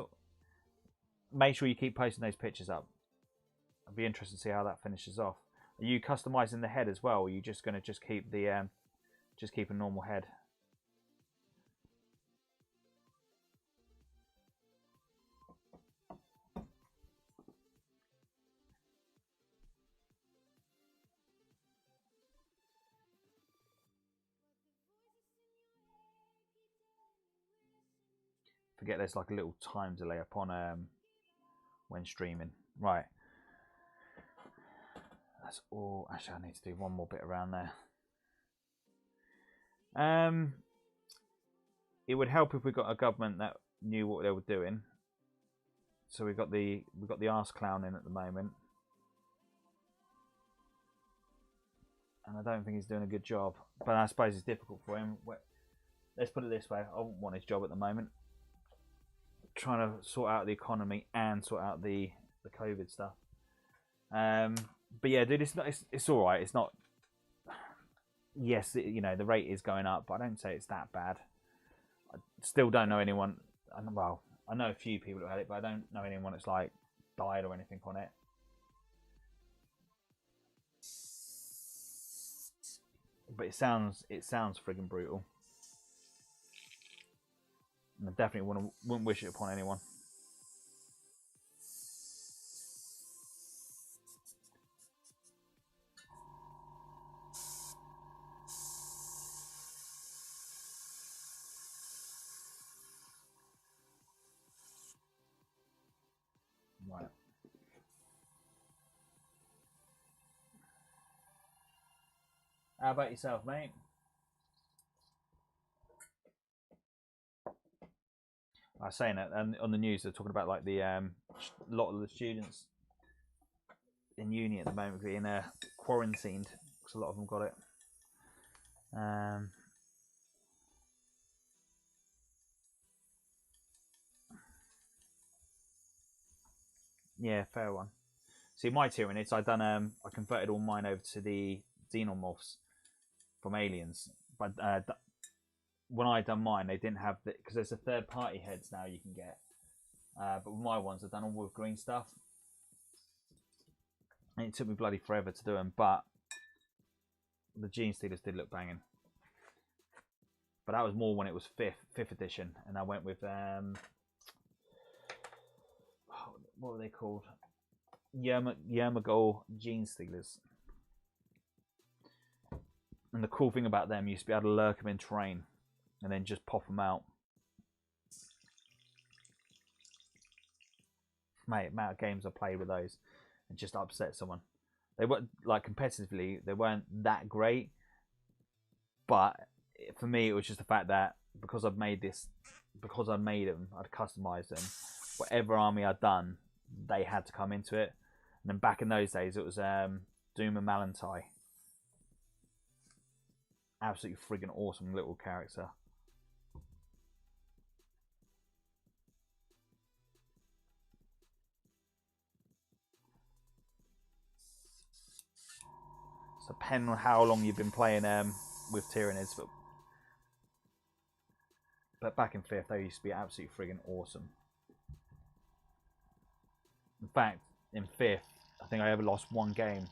Make sure you keep posting those pictures up. I'd be interested to see how that finishes off. Are you customizing the head as well? Or are you just going to just keep the... just keep a normal head? Forget there's like a little time delay upon when streaming. Right. That's all. Actually, I need to do one more bit around there. It would help if we got a government that knew what they were doing. So we've got the arse clown in at the moment, and I don't think he's doing a good job. But I suppose it's difficult for him. Let's put it this way: I wouldn't want his job at the moment. Trying to sort out the economy and sort out the COVID stuff. But yeah, dude, it's all right. It's not. Yes, you know the rate is going up, but I don't say it's that bad. I still don't know anyone. Well, I know a few people who had it, but I don't know anyone that's like died or anything on it. But it sounds friggin' brutal, and I definitely wouldn't wish it upon anyone. Right. How about yourself, mate? I was saying that, and on the news they're talking about like the lot of the students in uni at the moment being quarantined because a lot of them got it. Yeah, fair one. See, my Tyranids, I converted all mine over to the Xenomorphs from Aliens, but when I done mine, they didn't have the because there's a third party heads now you can get. But with my ones, I've done all with green stuff, and it took me bloody forever to do them. But the Gene Stealers did look banging. But that was more when it was fifth edition, and I went with what were they called? Yermagul Gene Stealers. And the cool thing about them, you used to be able to lurk them in terrain, and then just pop them out. Mate, amount of games I played with those, and just upset someone. They weren't like competitively, they weren't that great, but for me, it was just the fact that because I'd made them, I'd customized them. Whatever army I'd done, they had to come into it. And then back in those days, it was Doom and Malantai. Absolutely friggin' awesome little character. So depending on how long you've been playing with Tyranids, but back in 5th, they used to be absolutely friggin' awesome. In fact, in 5th, I think I ever lost one game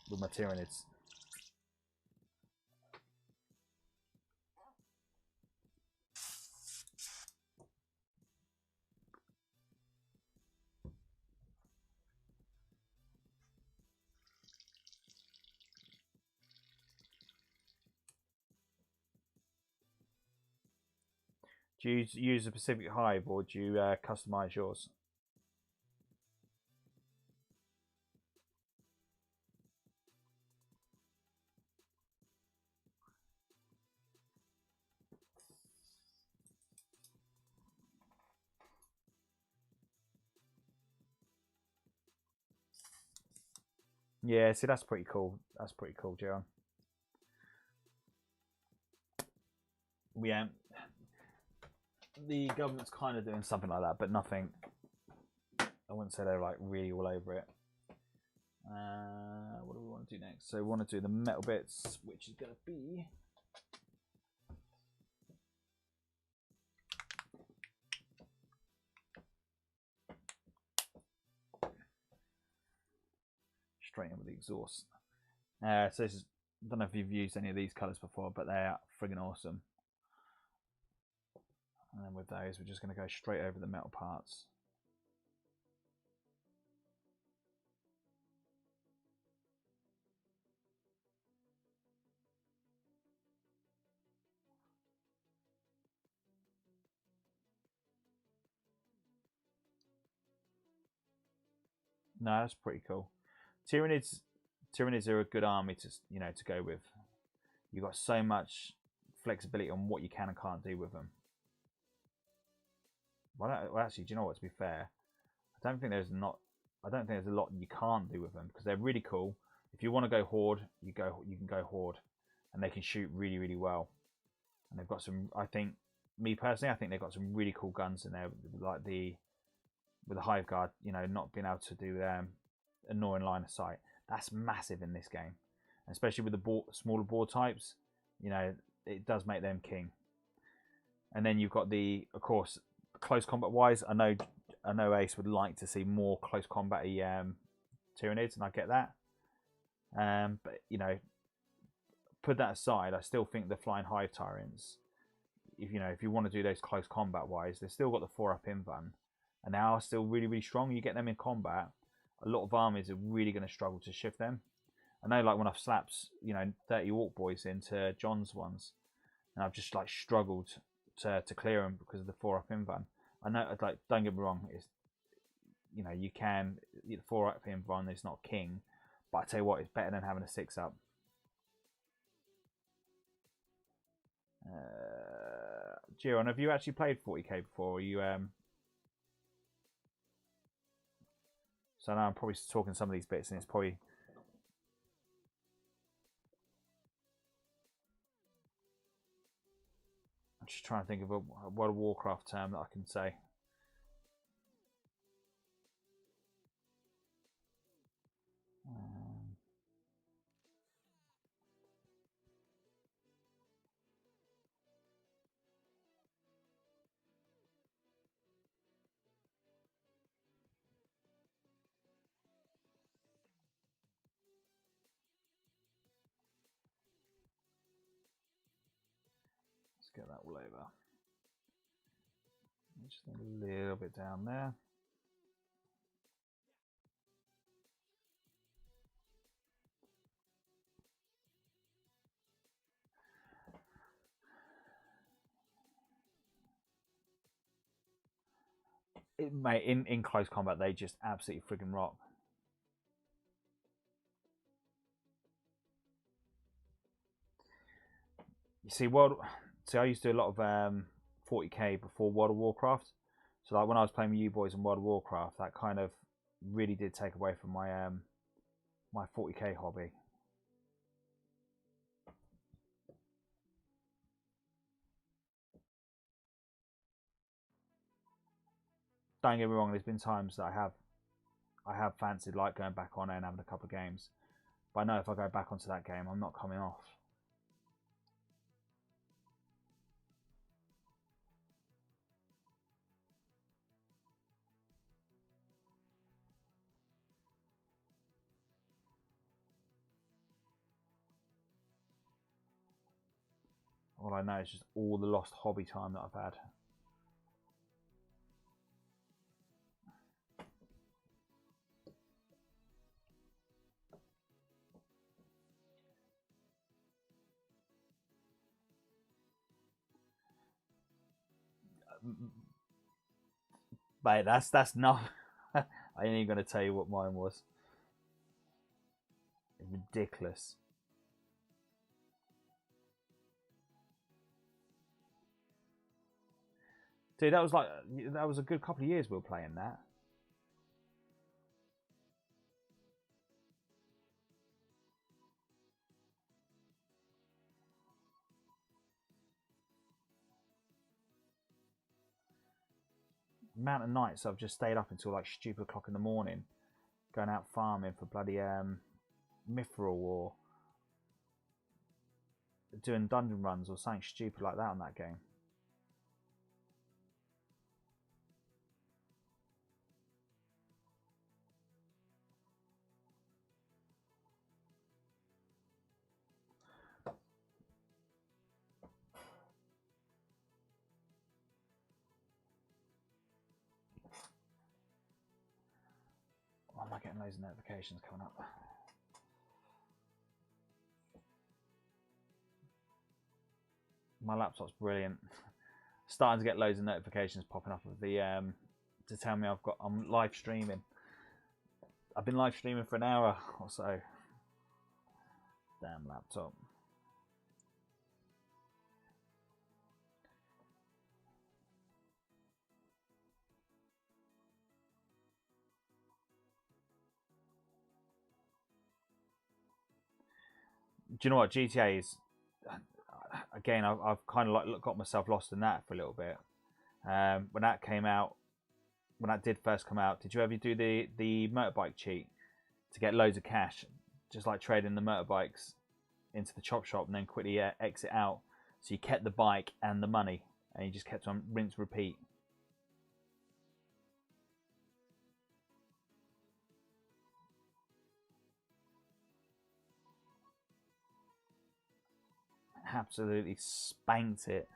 with my Tyranids. Do you use a specific hive or do you customize yours? Yeah, see, that's pretty cool. That's pretty cool, Jaron. Yeah, the government's kind of doing something like that, but nothing. I wouldn't say they're like really all over it. What do we want to do next? So we want to do the metal bits, which is going to be straight in with the exhaust. So this is, I don't know if you've used any of these colours before, but they are friggin' awesome. And then with those, we're just going to go straight over the metal parts. No, that's pretty cool. Tyranids are a good army to to go with. You've got so much flexibility on what you can and can't do with them. Well, actually, do you know what? To be fair, I don't think there's a lot you can't do with them because they're really cool. If you want to go horde, you can go horde, and they can shoot really, really well. And they've got some. I think, me personally, I think they've got some really cool guns in there, like with the hive guard. Not being able to do annoying line of sight. That's massive in this game, especially with the smaller board types. It does make them king. And then you've got of course, close combat wise. I know Ace would like to see more close combat Tyranids, and I get that. But put that aside, I still think the flying hive tyrants, if you want to do those close combat wise, they've still got the 4-up invuln, and they are still really, really strong. You get them in combat, a lot of armies are really going to struggle to shift them. I know, like when I've slapped 30 orc boys into John's ones, and I've just like struggled to clear them because of the 4-up invuln. I know, like, don't get me wrong, it's you can 4-up invuln is not king, but I tell you what, it's better than having a 6-up. Jiron, have you actually played 40k before? Or you So now I'm probably talking some of these bits, and it's probably. I'm just trying to think of a World of Warcraft term that I can say. Let's get that all over. Just a little bit down there. In close combat, they just absolutely friggin' rock. You see, I used to do a lot of 40k before World of Warcraft. So like when I was playing with you boys in World of Warcraft, that kind of really did take away from my my 40k hobby. Don't get me wrong, there's been times that I have fancied like going back on it and having a couple of games. But I know if I go back onto that game, I'm not coming off. All I know is just all the lost hobby time that I've had. Mate, that's not. I ain't even gonna tell you what mine was. Ridiculous. Dude, that was a good couple of years we were playing that. The amount of nights I've just stayed up until like stupid o'clock in the morning, going out farming for bloody mithril or doing dungeon runs or something stupid like that on that game. Why am I getting loads of notifications coming up? My laptop's brilliant. Starting to get loads of notifications popping up of the to tell me I'm live streaming. I've been live streaming for an hour or so. Damn laptop. Do you know what GTA is? Again, I've kind of like got myself lost in that for a little bit. When that came out, when that did first come out, did you ever do the motorbike cheat to get loads of cash, just like trading the motorbikes into the chop shop and then quickly exit out? So you kept the bike and the money, and you just kept on rinse repeat. Absolutely spanked it.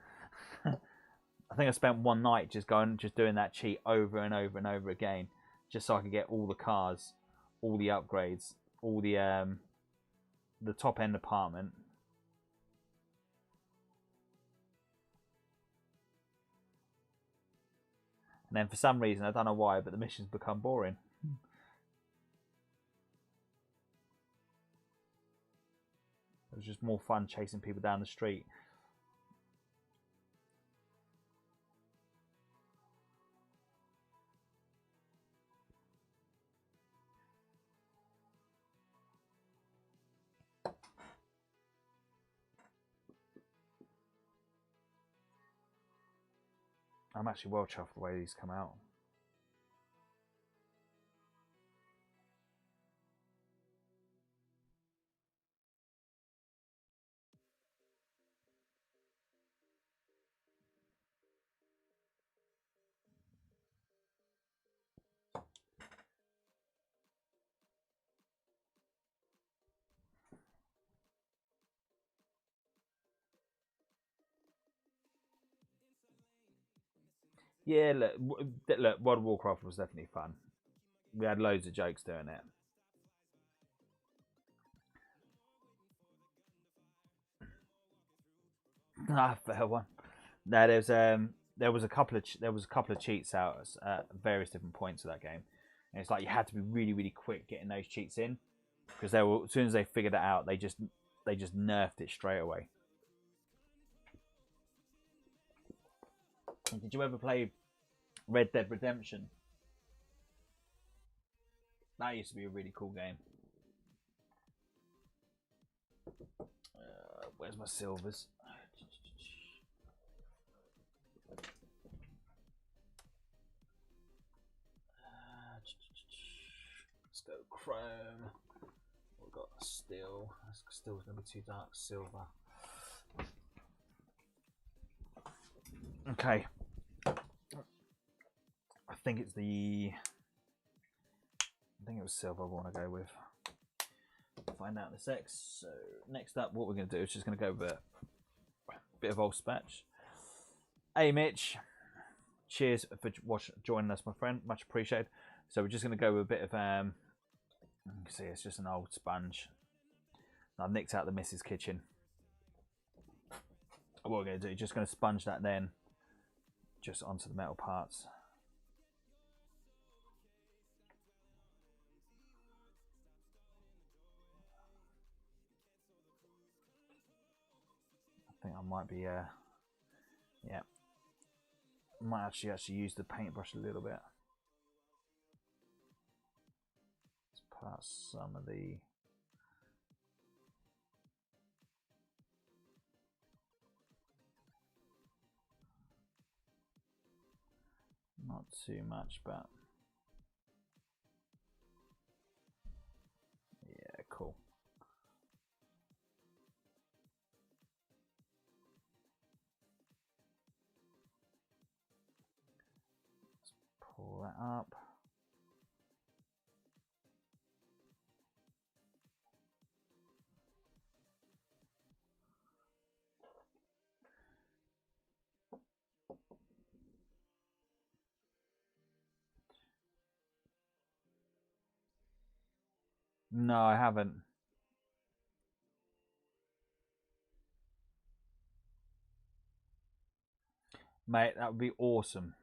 I think I spent one night just doing that cheat over and over and over again, just so I could get all the cars, all the upgrades, all the top end apartment. And then for some reason, I don't know why, but the missions become boring. It was just more fun chasing people down the street. I'm actually well chuffed the way these come out. Yeah, look, World of Warcraft was definitely fun. We had loads of jokes doing it. Ah, fair one. No, there was a couple of cheats out at various different points of that game, and it's like you had to be really really quick getting those cheats in, because as soon as they figured it out, they just nerfed it straight away. Did you ever play Red Dead Redemption? That used to be a really cool game. Where's my silvers? Let's go chrome. We've got steel. Steel's gonna be too dark. Silver. Okay. I think it was silver I want to go with. Find out in a sec. So next up, what we're going to do is just going to go with a bit of old spatch. Hey Mitch, cheers for joining us, my friend. Much appreciated. So we're just going to go with a bit of you can see it's just an old sponge. I've nicked out the missus kitchen. What we're going to do, just going to sponge that then just onto the metal parts. I think I might be, yeah, I might actually use the paintbrush a little bit. Let's put out some of the not too much, but yeah, cool. Let's pull that up. No, I haven't. Mate, that would be awesome.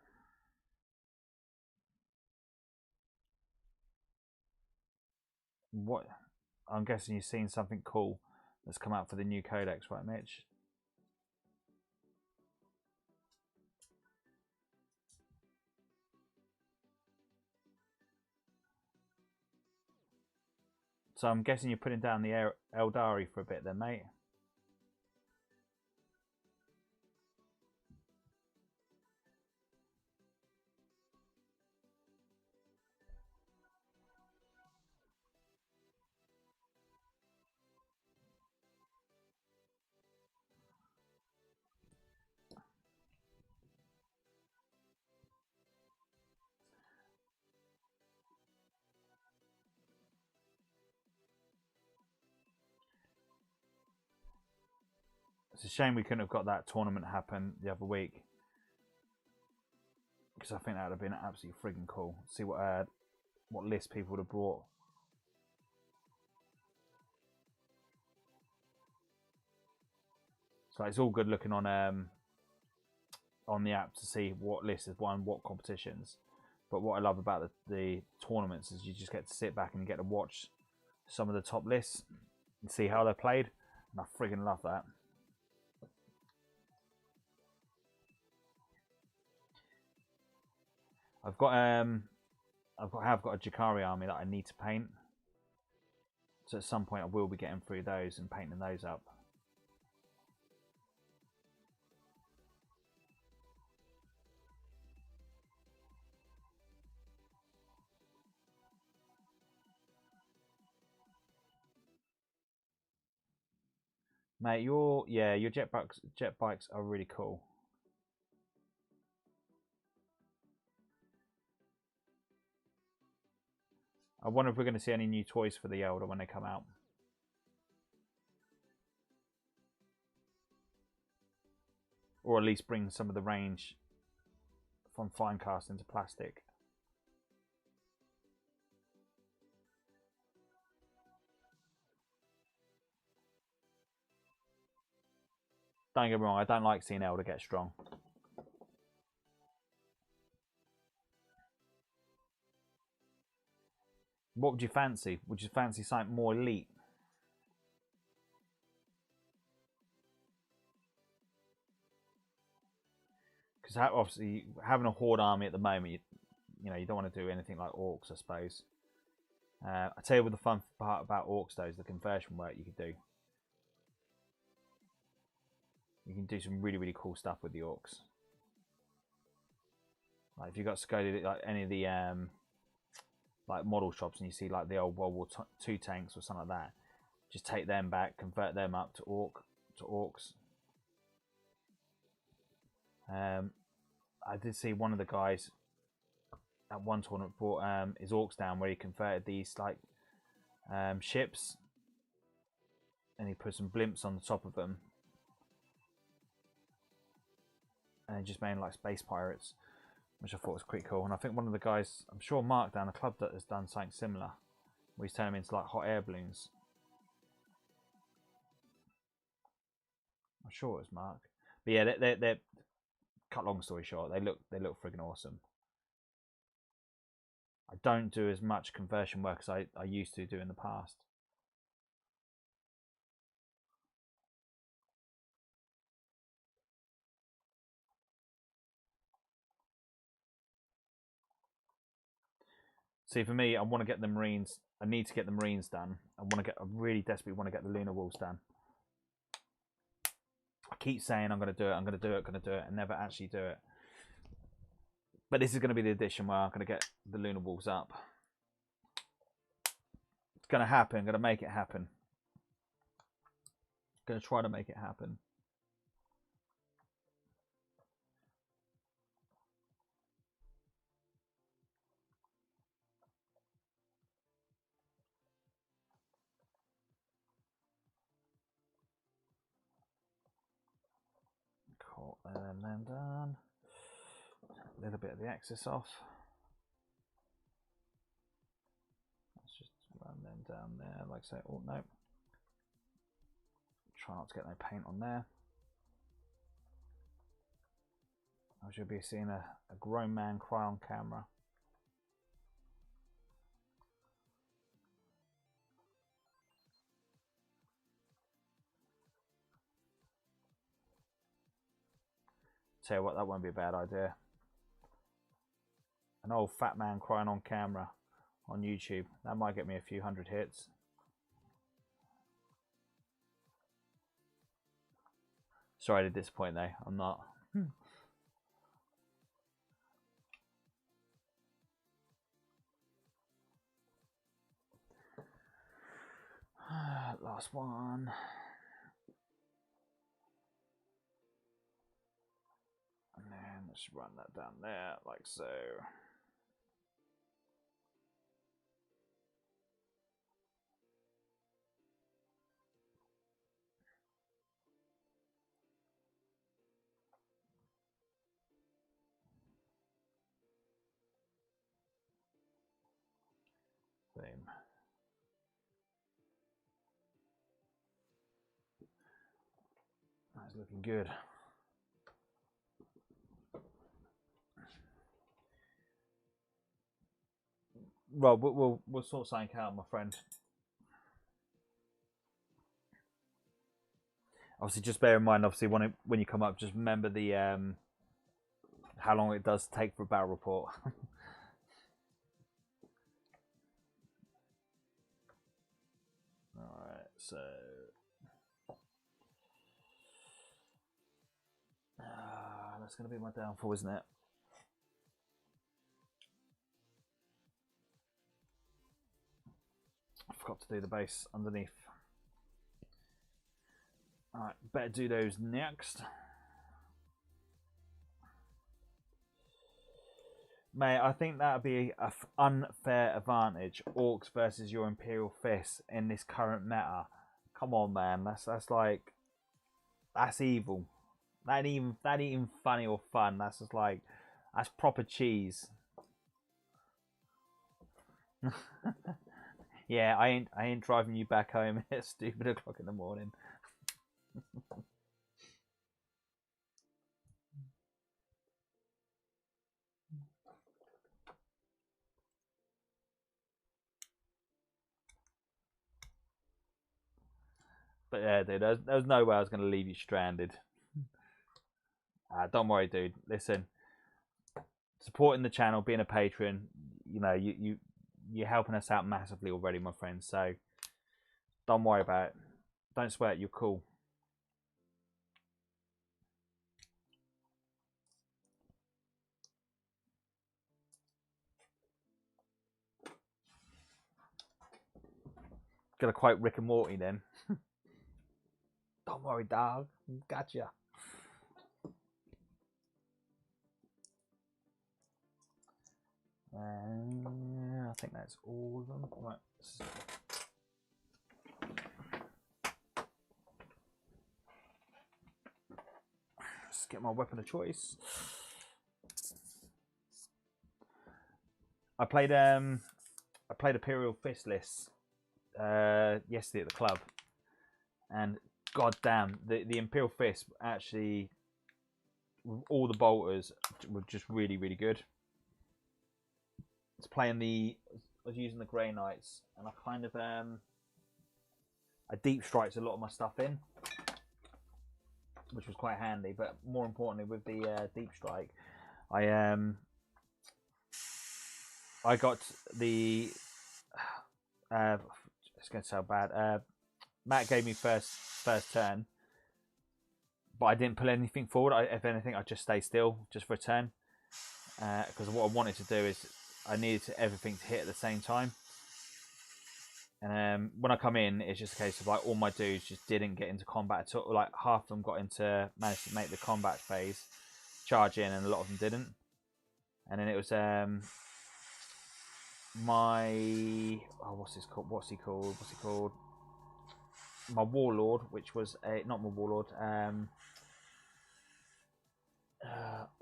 What? I'm guessing you've seen something cool that's come out for the new codex, right, Mitch? So I'm guessing you're putting down the Eldari for a bit then, mate. It's a shame we couldn't have got that tournament happen the other week, because I think that would have been absolutely frigging cool. See what list people would have brought. So it's all good looking on the app to see what list has won what competitions. But what I love about the tournaments is you just get to sit back and get to watch some of the top lists and see how they're played. And I friggin' love that. I've got a Jakari army that I need to paint. So at some point I will be getting through those and painting those up. Mate, your jet bikes are really cool. I wonder if we're going to see any new toys for the Elder when they come out. Or at least bring some of the range from Finecast into plastic. Don't get me wrong, I don't like seeing Elder get strong. What would you fancy? Would you fancy something more elite? Because obviously, having a Horde army at the moment, you don't want to do anything like Orcs, I suppose. I tell you what the fun part about Orcs, though, is the conversion work you could do. You can do some really, really cool stuff with the Orcs. Like if you got to go to like any of the like model shops and you see like the old World War II tanks or something like that, just take them back, convert them up to Orcs. I did see one of the guys at one tournament brought his Orcs down where he converted these like ships and he put some blimps on the top of them and just made like space pirates, which I thought was pretty cool. And I think one of the guys, I'm sure Mark down the club, that has done something similar where he's turned them into like hot air balloons. I'm sure it was Mark. But yeah, cut long story short, they look friggin' awesome. I don't do as much conversion work as I used to do in the past. See, for me, I want to get the Marines. I need to get the Marines done. I really desperately want to get the Lunar Walls done. I keep saying I'm going to do it, I'm going to do it, I'm going to do it, and never actually do it. But this is going to be the edition where I'm going to get the Lunar Walls up. It's going to happen. I'm going to make it happen. I'm going to try to make it happen. Cool. And then done. A little bit of the excess off. Let's just run them down there, like I say. Oh no! Try not to get no paint on there. I should be seeing a grown man cry on camera. Tell you what, that won't be a bad idea. An old fat man crying on camera on YouTube. That might get me a few hundred hits. Sorry to disappoint though, I'm not. Last one. And then let's run that down there like so. Boom. That's looking good. Rob, we'll sort something out, my friend. Obviously, just bear in mind, obviously, when you come up, just remember the how long it does take for a battle report. All right, so that's going to be my downfall, isn't it? I forgot to do the base underneath. Alright, better do those next. Mate, I think that would be an unfair advantage, Orcs versus your Imperial Fists in this current meta. Come on, man, that's like, that's evil. That ain't even funny or fun. That's just like, that's proper cheese. Yeah, I ain't driving you back home at stupid o'clock in the morning. But yeah, dude, there's no way I was going to leave you stranded. Don't worry, dude. Listen, supporting the channel, being a patron, you know, you're helping us out massively already, my friends. So don't worry about it. Don't sweat. You're cool. Gonna quote Rick and Morty then. Don't worry, dog. Gotcha. I think that's all of them. Right. Let's get my weapon of choice. I played Imperial Fistless yesterday at the club, and god damn, the Imperial Fist actually all the bolters were just really, really good. I was using the Grey Knights, and I kind of I deep striked a lot of my stuff in, which was quite handy. But more importantly, with the deep strike, I got the it's going to sound bad. Matt gave me first turn, but I didn't pull anything forward. If anything, I just stay still just for a turn, because what I wanted to do is I needed everything to hit at the same time. And when I come in, it's just a case of like all my dudes just didn't get into combat at all. Like half of them managed to make the combat phase, charge in, and a lot of them didn't. And then it was what's he called? My warlord, which was not my warlord.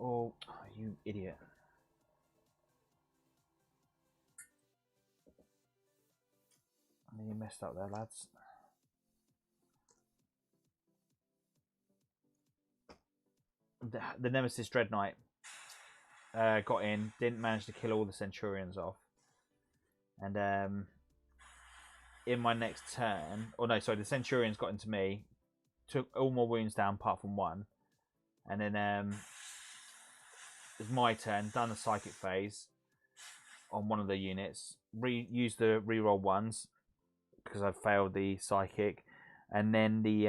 Oh, you idiot! I mean, you messed up there, lads. The Nemesis Dread Knight got in, didn't manage to kill all the Centurions off, and in my next turn, the Centurions got into me, took all my wounds down apart from one, and then it was my turn, done the psychic phase on one of the units, used the reroll ones because I failed the psychic, and then the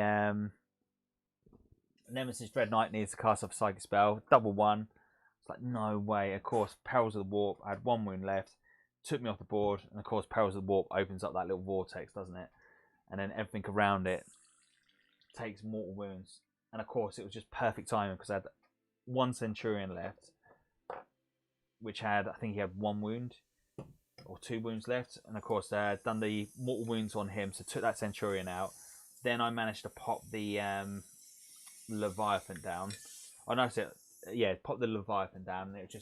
Nemesis Dread Knight needs to cast off a psychic spell, double one. It's like, no way. Of course, Perils of the Warp, I had one wound left, took me off the board, and of course Perils of the Warp opens up that little vortex, doesn't it? And then everything around it takes mortal wounds, and of course it was just perfect timing because I had one Centurion left, which I think he had one wound or two wounds left, and of course I had done the mortal wounds on him, so took that Centurion out. Then I managed to pop the Leviathan down. Oh no, pop the Leviathan down, and it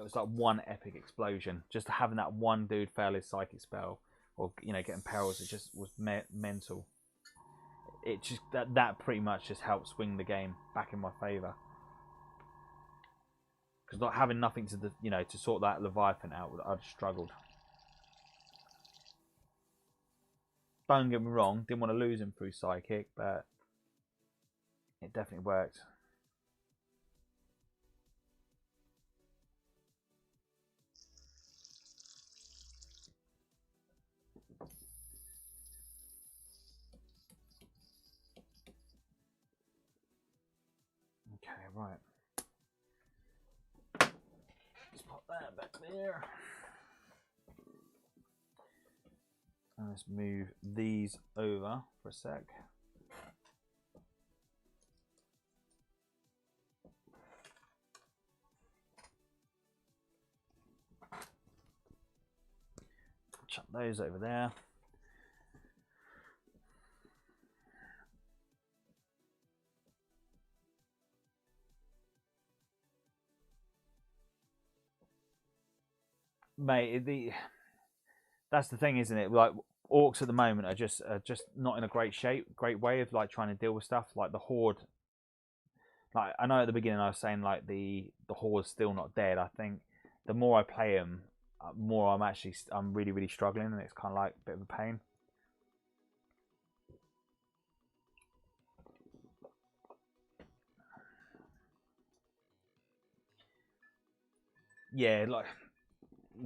was like one epic explosion. Just having that one dude fail his psychic spell, or getting perils, it just was mental. It just that pretty much just helped swing the game back in my favour. Because not having nothing to sort that Leviathan out, I'd struggled. Don't get me wrong, didn't want to lose him through psychic, but it definitely worked. Okay, right. Let's pop that back there. And let's move these over for a sec. Chuck those over there. Mate, that's the thing, isn't it? Like orcs at the moment are just not in a great way of like trying to deal with stuff. Like the horde. Like I know at the beginning I was saying like the horde's still not dead. I think the more I play them, more I'm really, really struggling, and it's kind of like a bit of a pain. Yeah, like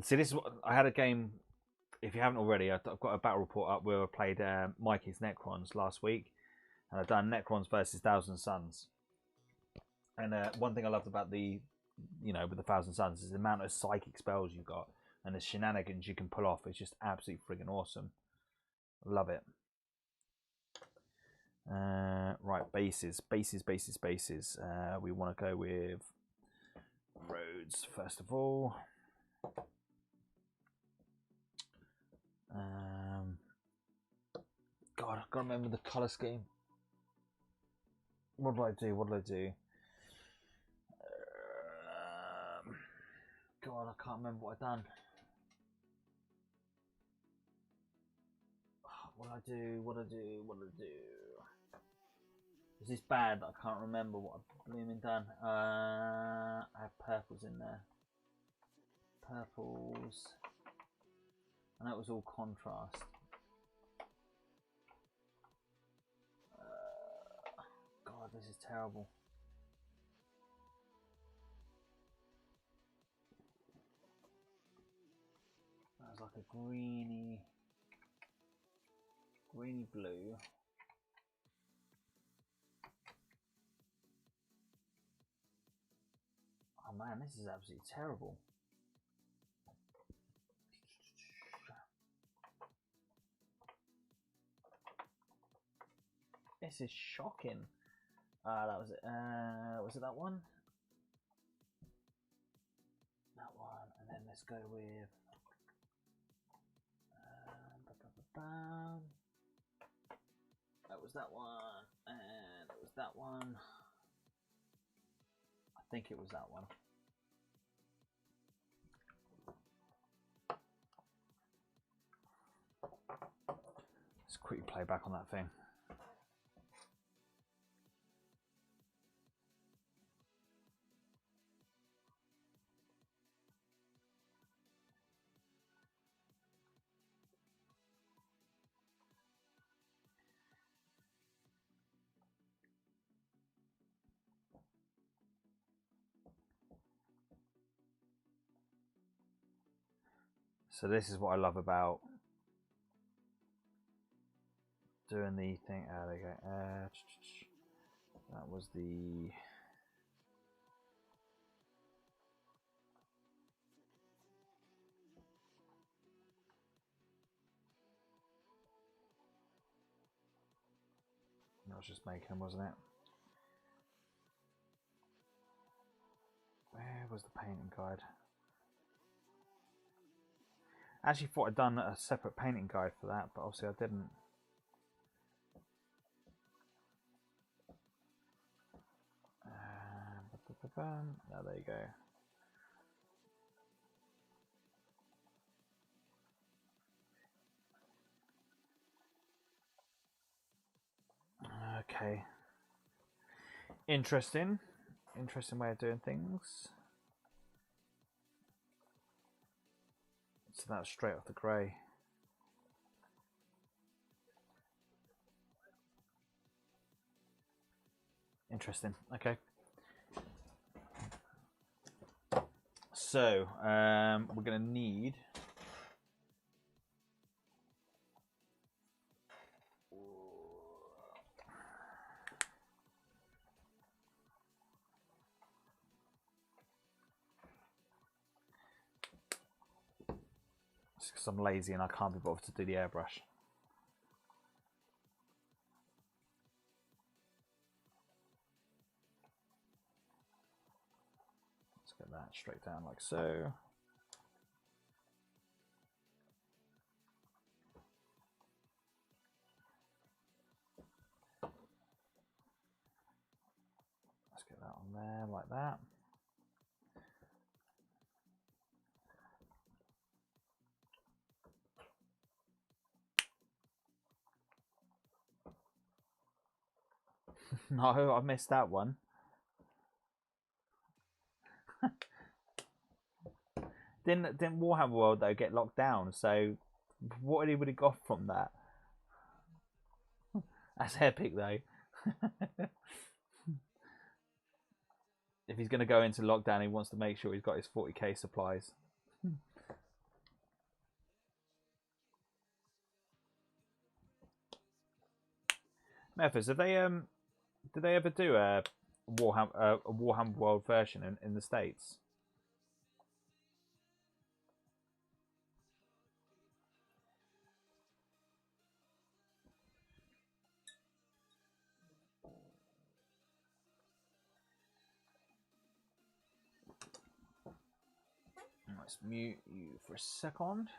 see, this is what I had a game. If you haven't already, I've got a battle report up where I played Mikey's Necrons last week, and I've done Necrons versus Thousand Suns. And one thing I loved about with the Thousand Suns is the amount of psychic spells you've got and the shenanigans you can pull off. It's just absolutely friggin' awesome. Love it. Right, bases. We want to go with roads first of all. God, I've got to remember the colour scheme. What did I do? God, I can't remember what I've done. What did I do? Is this bad? I can't remember what I've blooming done. I have purples in there. Purples. And that was all contrast. God, this is terrible. That was like a greeny blue. Oh man, this is absolutely terrible. This is shocking. That was it. Was it that one? That one, and then let's go with. That was that one, and it was that one. I think it was that one. Let's quickly play back on that thing. So this is what I love about doing the thing. There you go. That was the. I was just making them, wasn't it? Where was the painting guide? I actually thought I'd done a separate painting guide for that, but obviously I didn't. Oh, there you go. Okay. Interesting way of doing things. So that's straight off the grey. Interesting. Okay. So we're going to need. Because I'm lazy and I can't be bothered to do the airbrush. Let's get that straight down like so. Let's get that on there like that. No, I missed that one. Didn't Warhammer World though get locked down? So what would he got from that? That's epic though. If he's going to go into lockdown, he wants to make sure he's got his 40k supplies. Memphis, have they did they ever do a Warhammer World version in the States? Let's mute you for a second.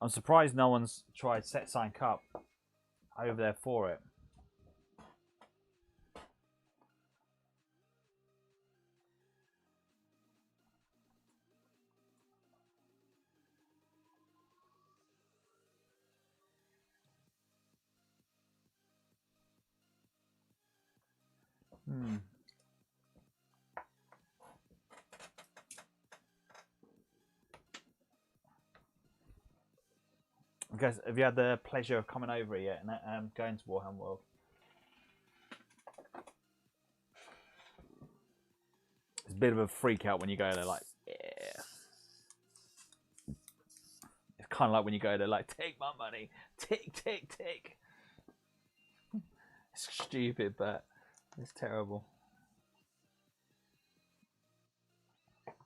I'm surprised no one's tried set sign up over there for it. Guys, have you had the pleasure of coming over here yet and going to Warhammer World? It's a bit of a freak out when you go there, like, yeah. It's kind of like when you go there, like, take my money, take. It's stupid, but it's terrible. Okay.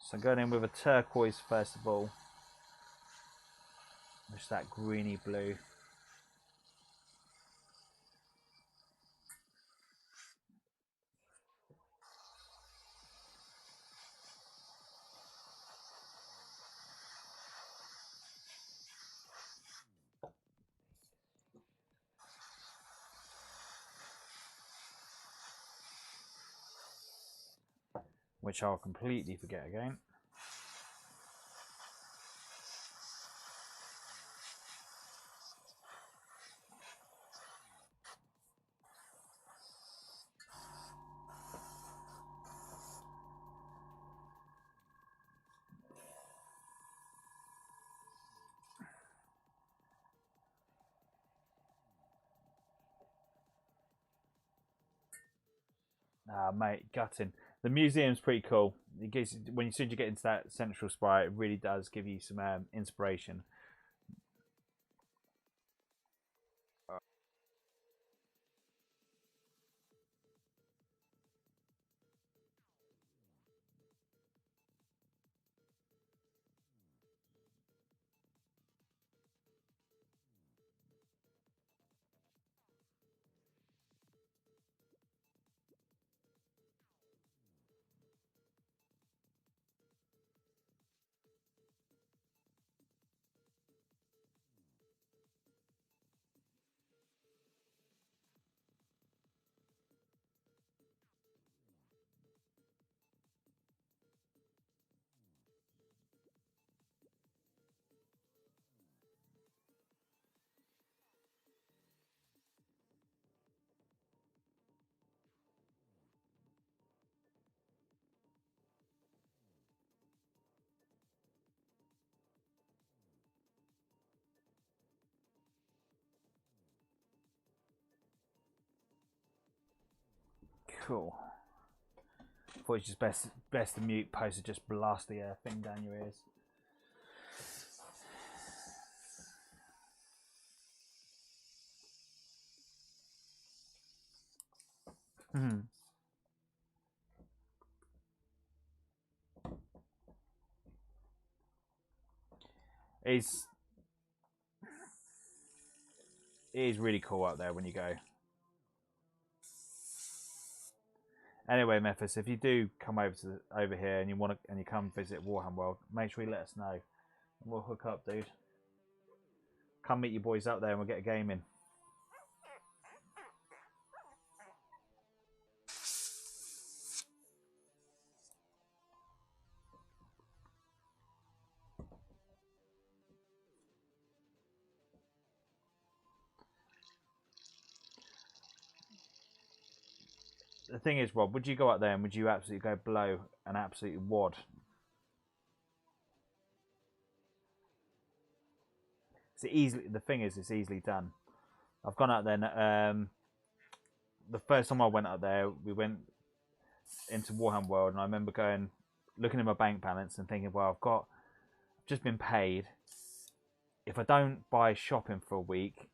So I'm going in with a turquoise first of all. Just that greeny blue. Which I'll completely forget again. Ah, mate, gutting. The museum's pretty cool. It gives, when as soon as you get into that central spire, it really does give you some inspiration. Cool. Thought it's just best to mute post to just blast the thing down your ears. It is really cool up there when you go. Anyway, Memphis, if you do come over here and you come visit Warhammer World, make sure you let us know, and we'll hook up, dude. Come meet your boys out there, and we'll get a game in. The thing is, Rob, would you go out there and would you absolutely go blow an absolute wad? The thing is, it's easily done. I've gone out there. The first time I went out there, we went into Warhammer World, and I remember looking at my bank balance and thinking, well, I've just been paid. If I don't buy shopping for a week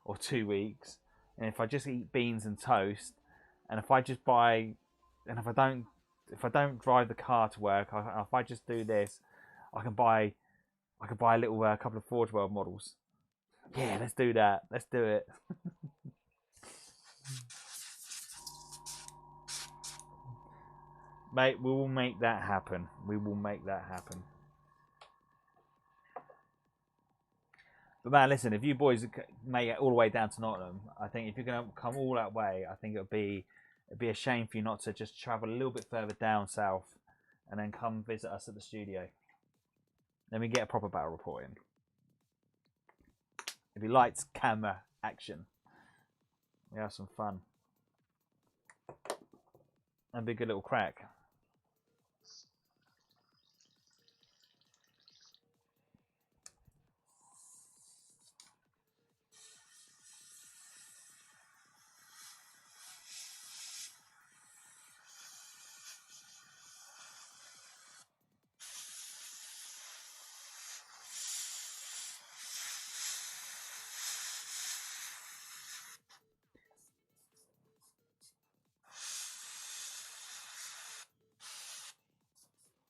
or 2 weeks, and if I just eat beans and toast, and if I just buy, and if I don't drive the car to work, if I just do this, I can buy a little couple of Forge World models. Yeah, let's do that. Let's do it. Mate, we will make that happen. We will make that happen. But man, listen, if you boys make it all the way down to Nottingham, I think if you're going to come all that way, I think it'd be a shame for you not to just travel a little bit further down south and then come visit us at the studio. Then we get a proper battle report in. If you liked camera action, we have some fun. That'd be a good little crack.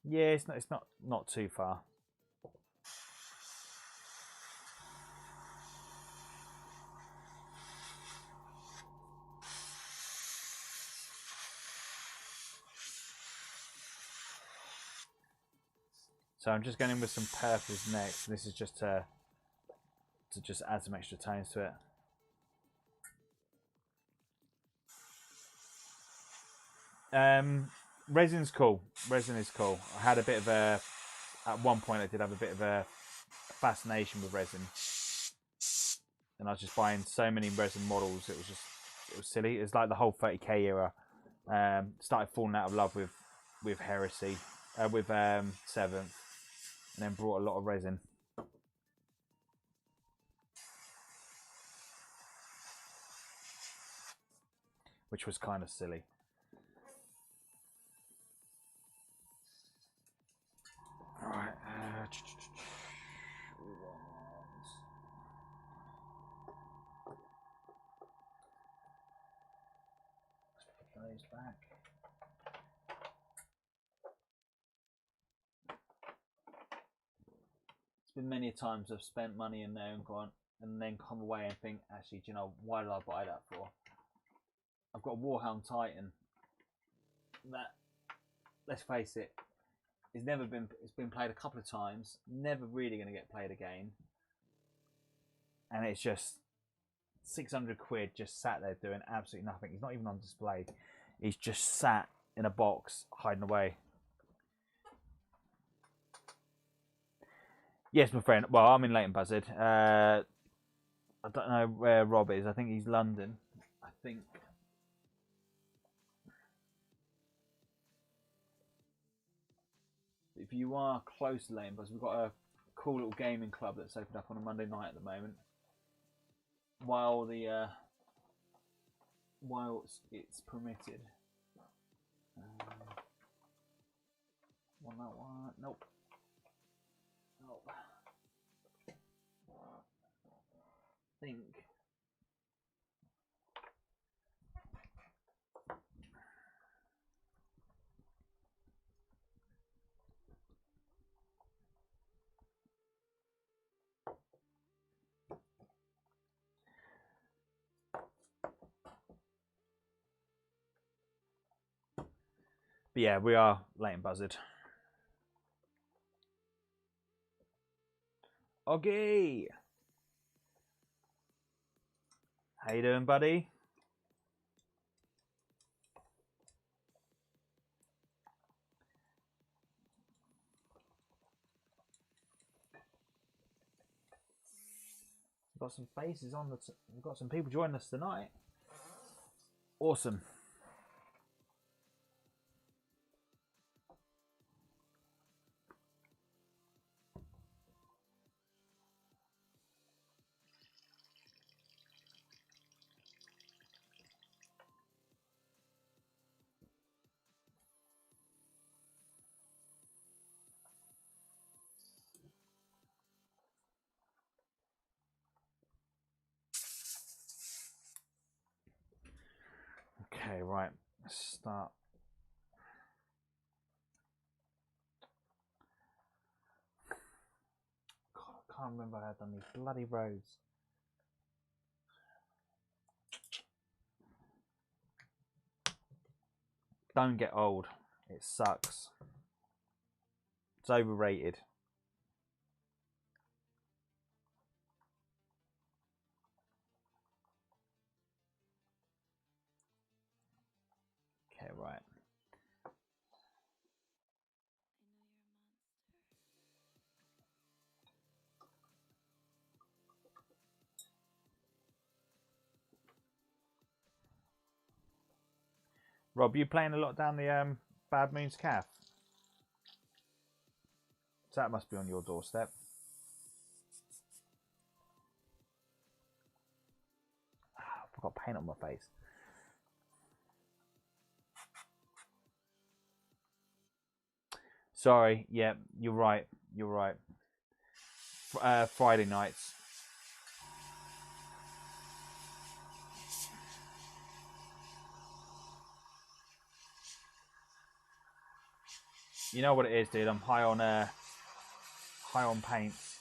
Yeah, it's not too far. So I'm just going in with some purples next. This is just to just add some extra tones to it. Resin's cool. Resin is cool. I had a bit of a, at one point I did have a bit of a fascination with resin, and I was just buying so many resin models. It was silly. It's like the whole 30k era. Started falling out of love with Heresy, with Seventh, and then brought a lot of resin. Which was kind of silly. Alright, let's put those back. It's been many times I've spent money in there and gone, and then come away and think, actually, do you know, why did I buy that for? I've got a Warhound Titan that, let's face it, it's been played a couple of times, never really going to get played again, and it's just 600 quid just sat there doing absolutely nothing. He's not even on display. He's just sat in a box hiding away. Yes, my friend. Well, I'm in Leighton Buzzard. I don't know where Rob is. I think he's London. I think. If you are close to Leighton Buzzard, we've got a cool little gaming club that's opened up on a Monday night at the moment. While it's permitted. Want that one? Nope. Nope. Think. But yeah, we are Leighton Buzzard. Okay. How you doing, buddy? We've got some faces on we've got some people joining us tonight. Awesome. right. Let's start. God, I can't remember how I've done these bloody roads. Don't get old. It sucks. It's overrated. Okay, right. Rob, you playing a lot down the Bad Moons Calf? So that must be on your doorstep. I've got paint on my face. Sorry, yeah, you're right. You're right. Friday nights. You know what it is, dude. I'm high on paints.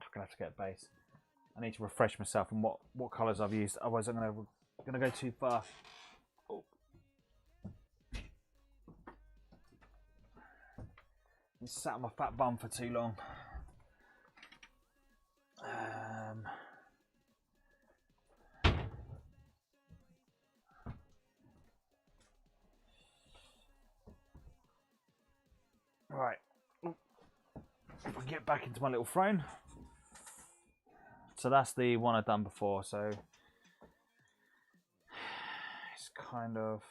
I'm gonna have to get a base. I need to refresh myself on what colours I've used. Otherwise, I'm gonna go too far. Oh. Been sat on my fat bum for too long. Right. If I get back into my little frame. So that's the one I've done before. So it's kind of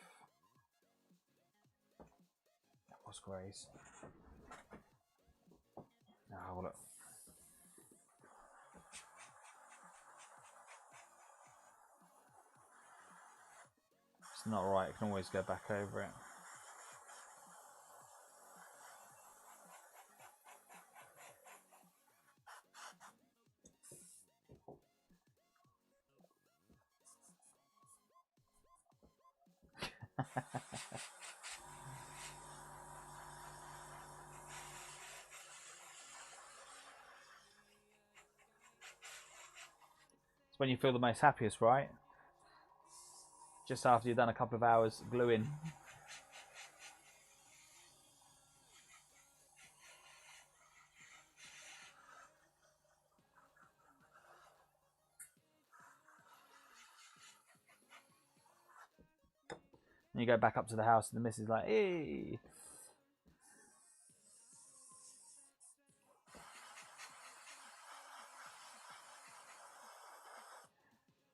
what's grays. Now have a look. It's not right. I can always go back over it. It's when you feel the most happiest, right? Just after you've done a couple of hours gluing. And you go back up to the house and the missus is like, hey.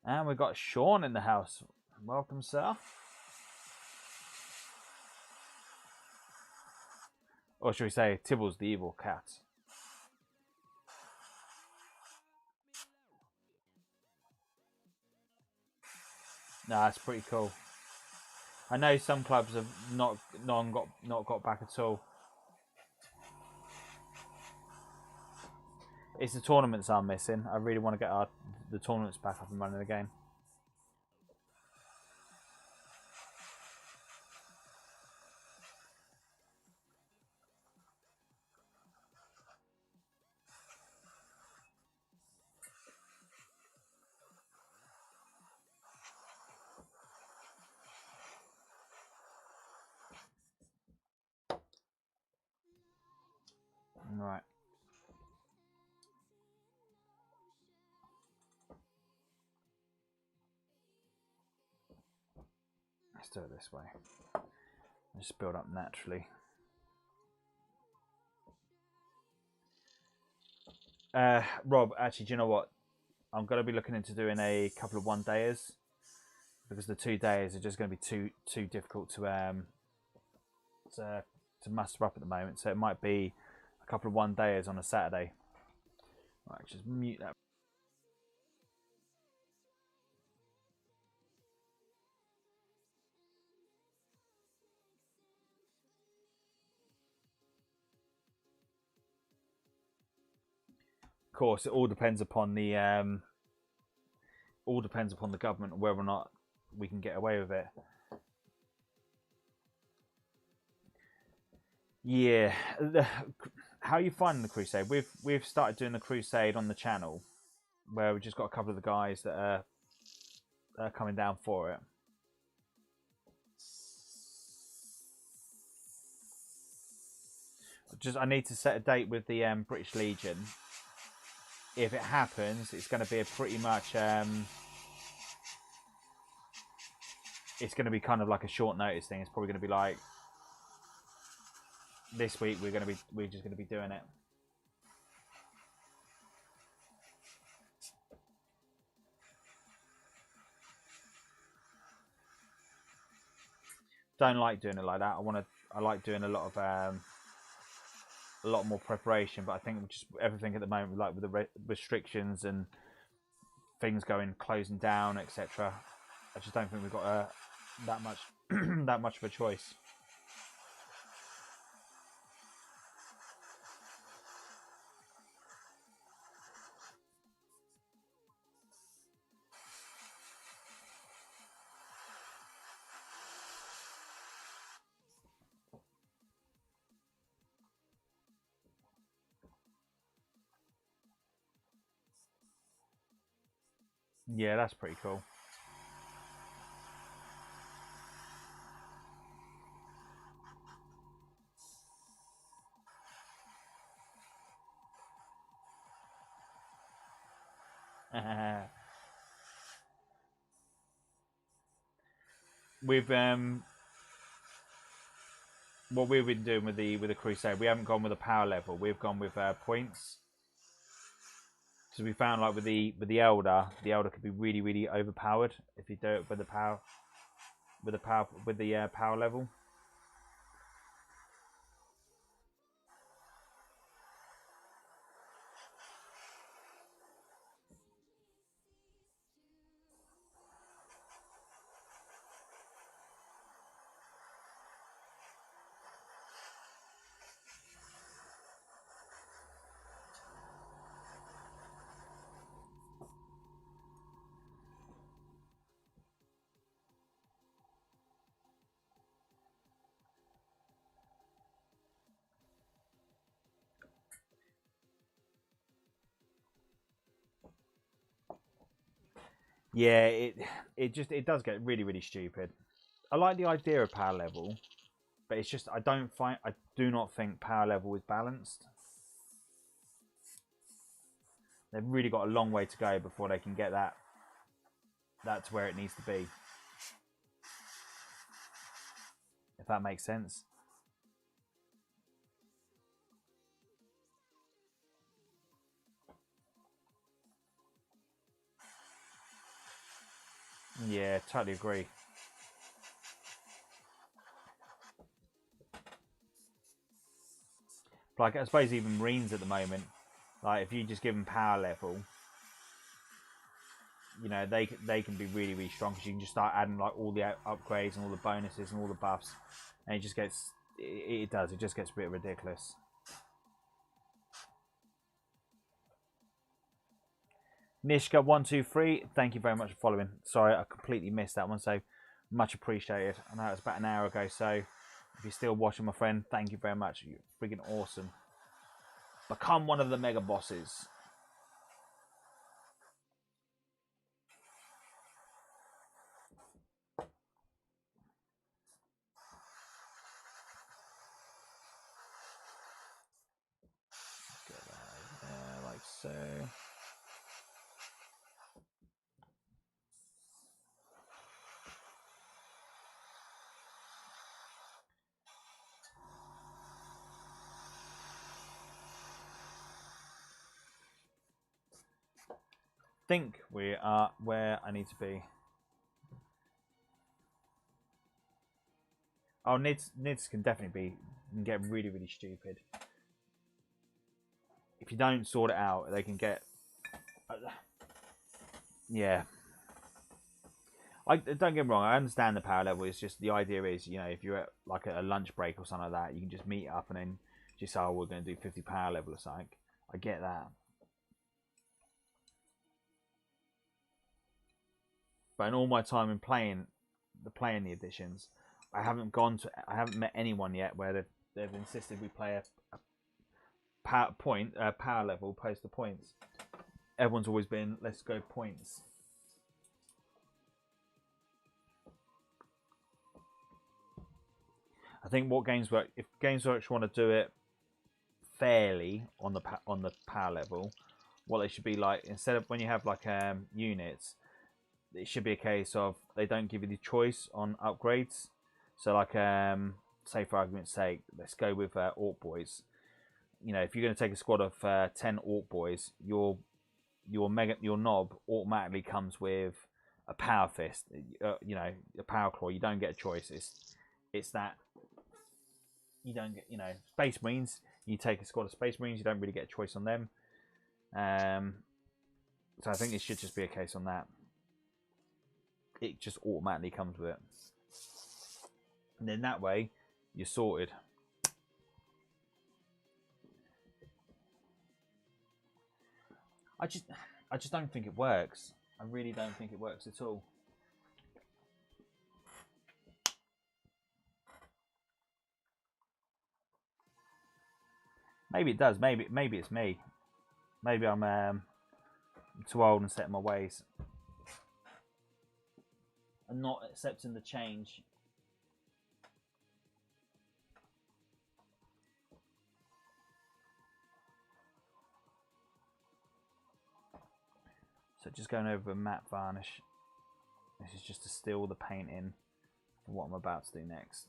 And we've got Sean in the house. Welcome, sir. Or should we say, Tibble's the evil cat? Nah, that's pretty cool. I know some clubs have not got back at all. It's the tournaments I'm missing. I really want to get the tournaments back up and running again. Right. Let's do it this way. Just build up naturally. Rob, actually, do you know what? I'm going to be looking into doing a couple of 1-dayers because the 2 days are just going to be too difficult to muster up at the moment. So it might be a couple of 1-dayers on a Saturday. Right, just mute that. course, it all depends upon the government, whether or not we can get away with it. Yeah, how are you finding the crusade? We've started doing the crusade on the channel, where we've just got a couple of the guys that are coming down for it. I need to set a date with the British Legion. If it happens, it's going to be a pretty much it's going to be kind of like a short notice thing. It's probably going to be like this week we're just going to be doing it. Don't like doing it like that. I like doing a lot more preparation, but I think just everything at the moment, like with the restrictions and things closing down, etc. I just don't think we've got that much that much of a choice. Yeah, that's pretty cool. We've what we've been doing with the crusade, we haven't gone with a power level. We've gone with points. So we found like with the elder could be really overpowered if you do it with the power power level. Yeah, it does get really stupid. I like the idea of power level, but it's just I do not think power level is balanced. They've really got a long way to go before they can get that to where it needs to be. If that makes sense. Yeah, totally agree. Like I suppose even Marines at the moment, like if you just give them power level, you know they can be really strong because you can just start adding like all the upgrades and all the bonuses and all the buffs, and it just gets it just gets a bit ridiculous. Nishka123, thank you very much for following. Sorry, I completely missed that one, so much appreciated. I know it was about an hour ago, so if you're still watching, my friend, thank you very much. You're freaking awesome. Become one of the mega bosses. Get that over there, like so. Think we are where I need to be. Oh, Nids can definitely get really stupid. If you don't sort it out, they can get. Yeah. Don't get me wrong. I understand the power level. It's just the idea is, you know, if you're at like a lunch break or something like that, you can just meet up and then just say, "Oh, we're going to do 50 power level or something." I get that. But in all my time in playing the editions, I haven't met anyone yet where they've insisted we play a power level opposed to points. Everyone's always been, let's go points. I think if Games Workshop want to do it fairly on the power level, what they should be like, instead of when you have like units, it should be a case of they don't give you the choice on upgrades. So like say for argument's sake, let's go with Orc Boys. You know, if you're going to take a squad of 10 Orc Boys, your knob automatically comes with a power fist, you know, a power claw. You don't get a choice. It's that you don't get, you know, Space Marines. You take a squad of Space Marines, you don't really get a choice on them. So I think it should just be a case on that. It just automatically comes with it, and then that way you're sorted. I just don't think it works. I really don't think it works at all. Maybe it does. Maybe it's me. Maybe I'm too old and set in my ways. I'm not accepting the change. So just going over a matte varnish. This is just to steal the paint in for what I'm about to do next.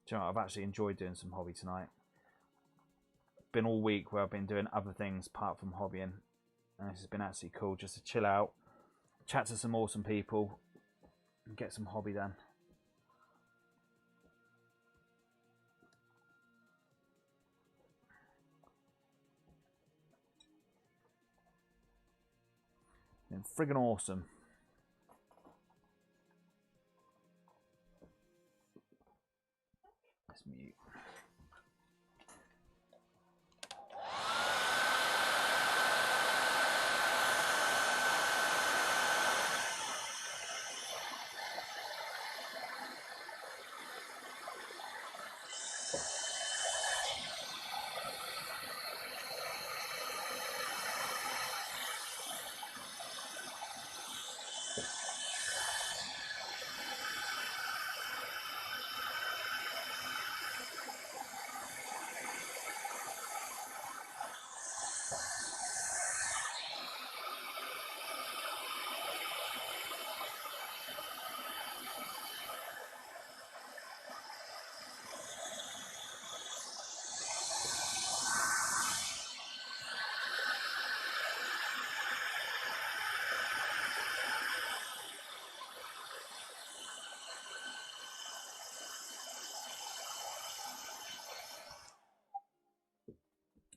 Do you know what? I've actually enjoyed doing some hobby tonight. Been all week where I've been doing other things apart from hobbying, and this has been absolutely cool just to chill out, chat to some awesome people, and get some hobby done. Been friggin' awesome. Let's mute.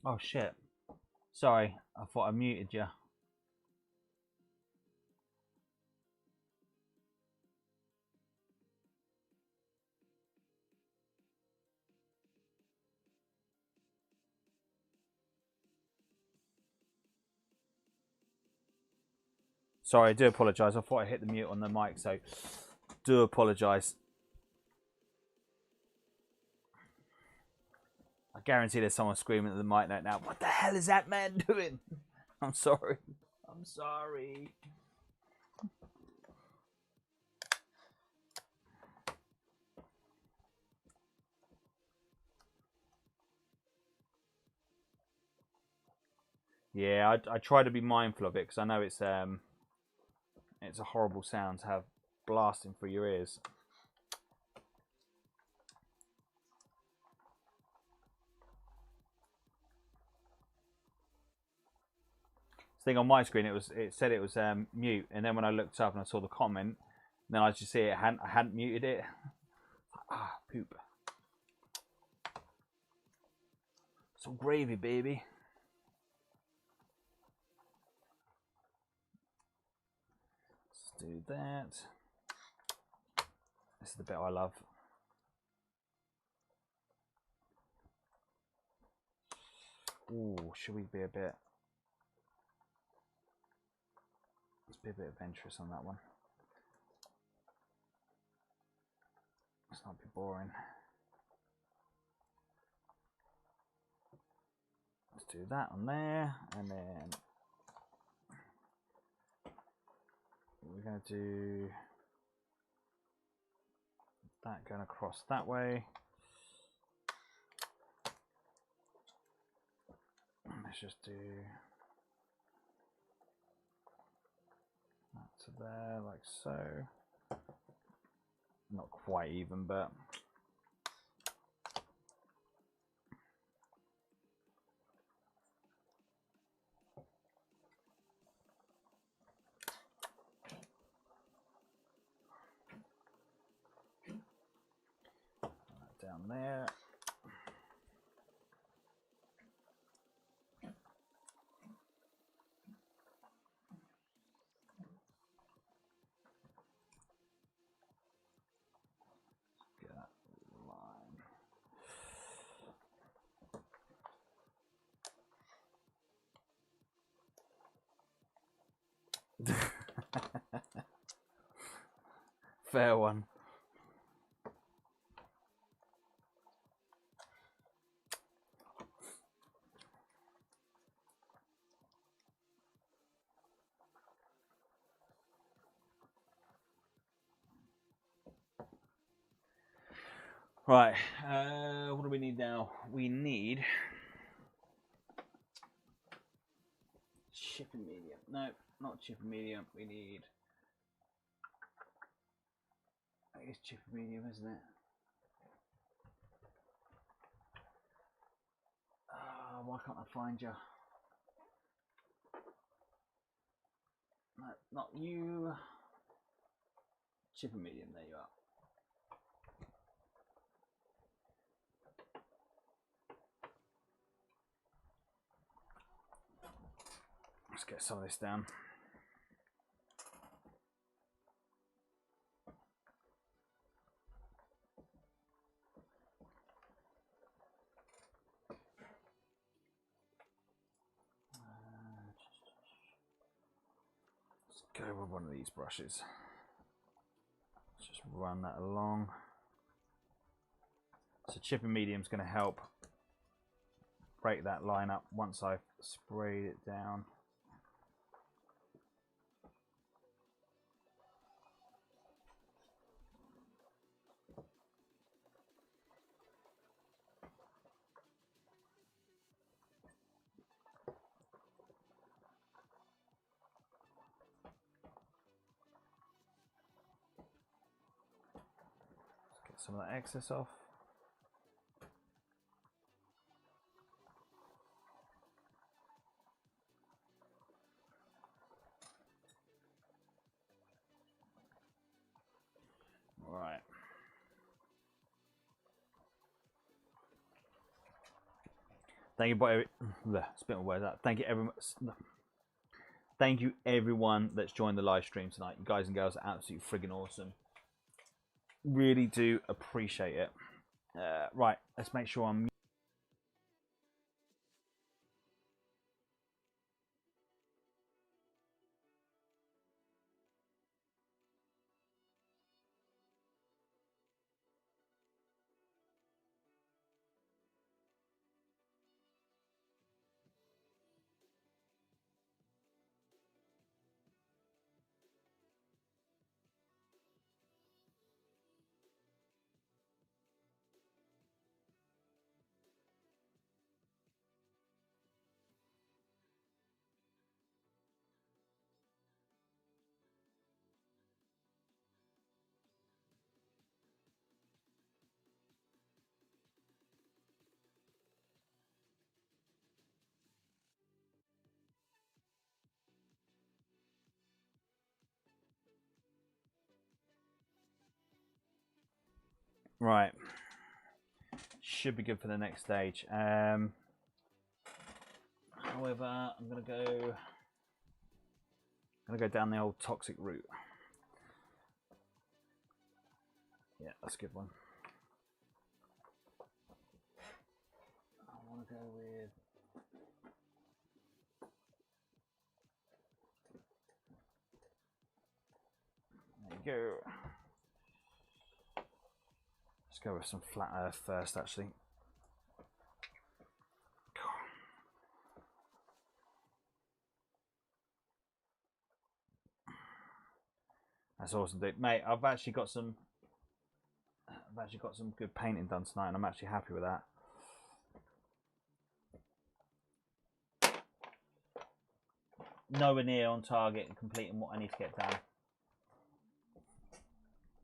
Oh shit. Sorry, I thought I muted you. Sorry, I do apologise. I thought I hit the mute on the mic, so do apologise. I guarantee there's someone screaming at the mic right now. What the hell is that man doing? I'm sorry. I'm sorry. Yeah, I try to be mindful of it because I know it's a horrible sound to have blasting through your ears. Thing on my screen, it said it was mute, and then when I looked up and I saw the comment, then I just see I hadn't muted it. Ah, poop. Some gravy, baby. Let's do that. This is the bit I love. Ooh, should we be a bit... Let's be a bit adventurous on that one. Let's not be boring. Let's do that on there, and then we're going to do that going across that way. Let's just do that to there, like so. Not quite even, but down there. Get that line. Fair one. Right, what do we need now? We need chipping medium. No, not chipping medium. We need, I guess chipping medium, isn't it? Why can't I find you? No, not you. Chipping medium, there you are. Let's get some of this down. Let's go with one of these brushes. Let's just run that along. So chipping medium is going to help break that line up once I've sprayed it down. Let's get some of that excess off. Right. Thank you, boy. Spit my words out. Thank you, everyone. Thank you, everyone that's joined the live stream tonight. You guys and girls are absolutely friggin' awesome. Really do appreciate it. Right, let's make sure I'm. Right. Should be good for the next stage. However, I'm gonna go down the old toxic route. Yeah, that's a good one. I want to go with... There you go. Let's go with some flat earth first, actually. That's awesome, dude. Mate, I've actually got some good painting done tonight, and I'm actually happy with that. Nowhere near on target and completing what I need to get done.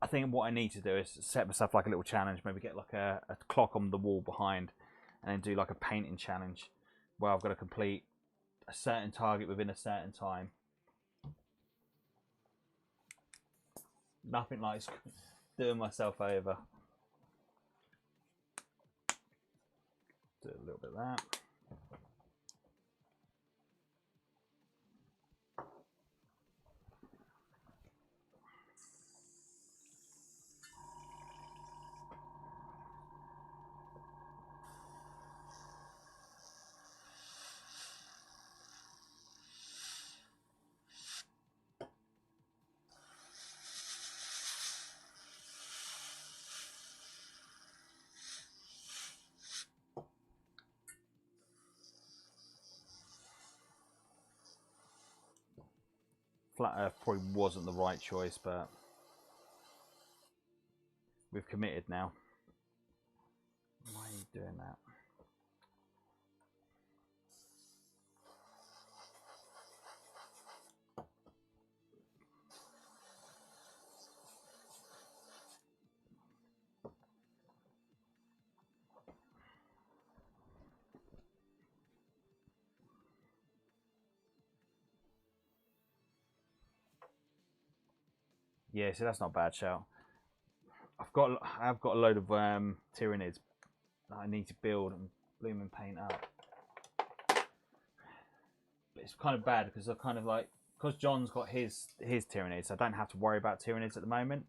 I think what I need to do is set myself like a little challenge, maybe get like a clock on the wall behind, and then do like a painting challenge where I've got to complete a certain target within a certain time. Nothing like doing myself over. Do a little bit of that. Flat Earth probably wasn't the right choice, but we've committed now. Why are you doing that? Yeah, so that's not a bad shout. I've got a load of Tyranids that I need to build and bloom and paint up. But it's kind of bad because I've kind of like, because John's got his Tyranids, I don't have to worry about Tyranids at the moment.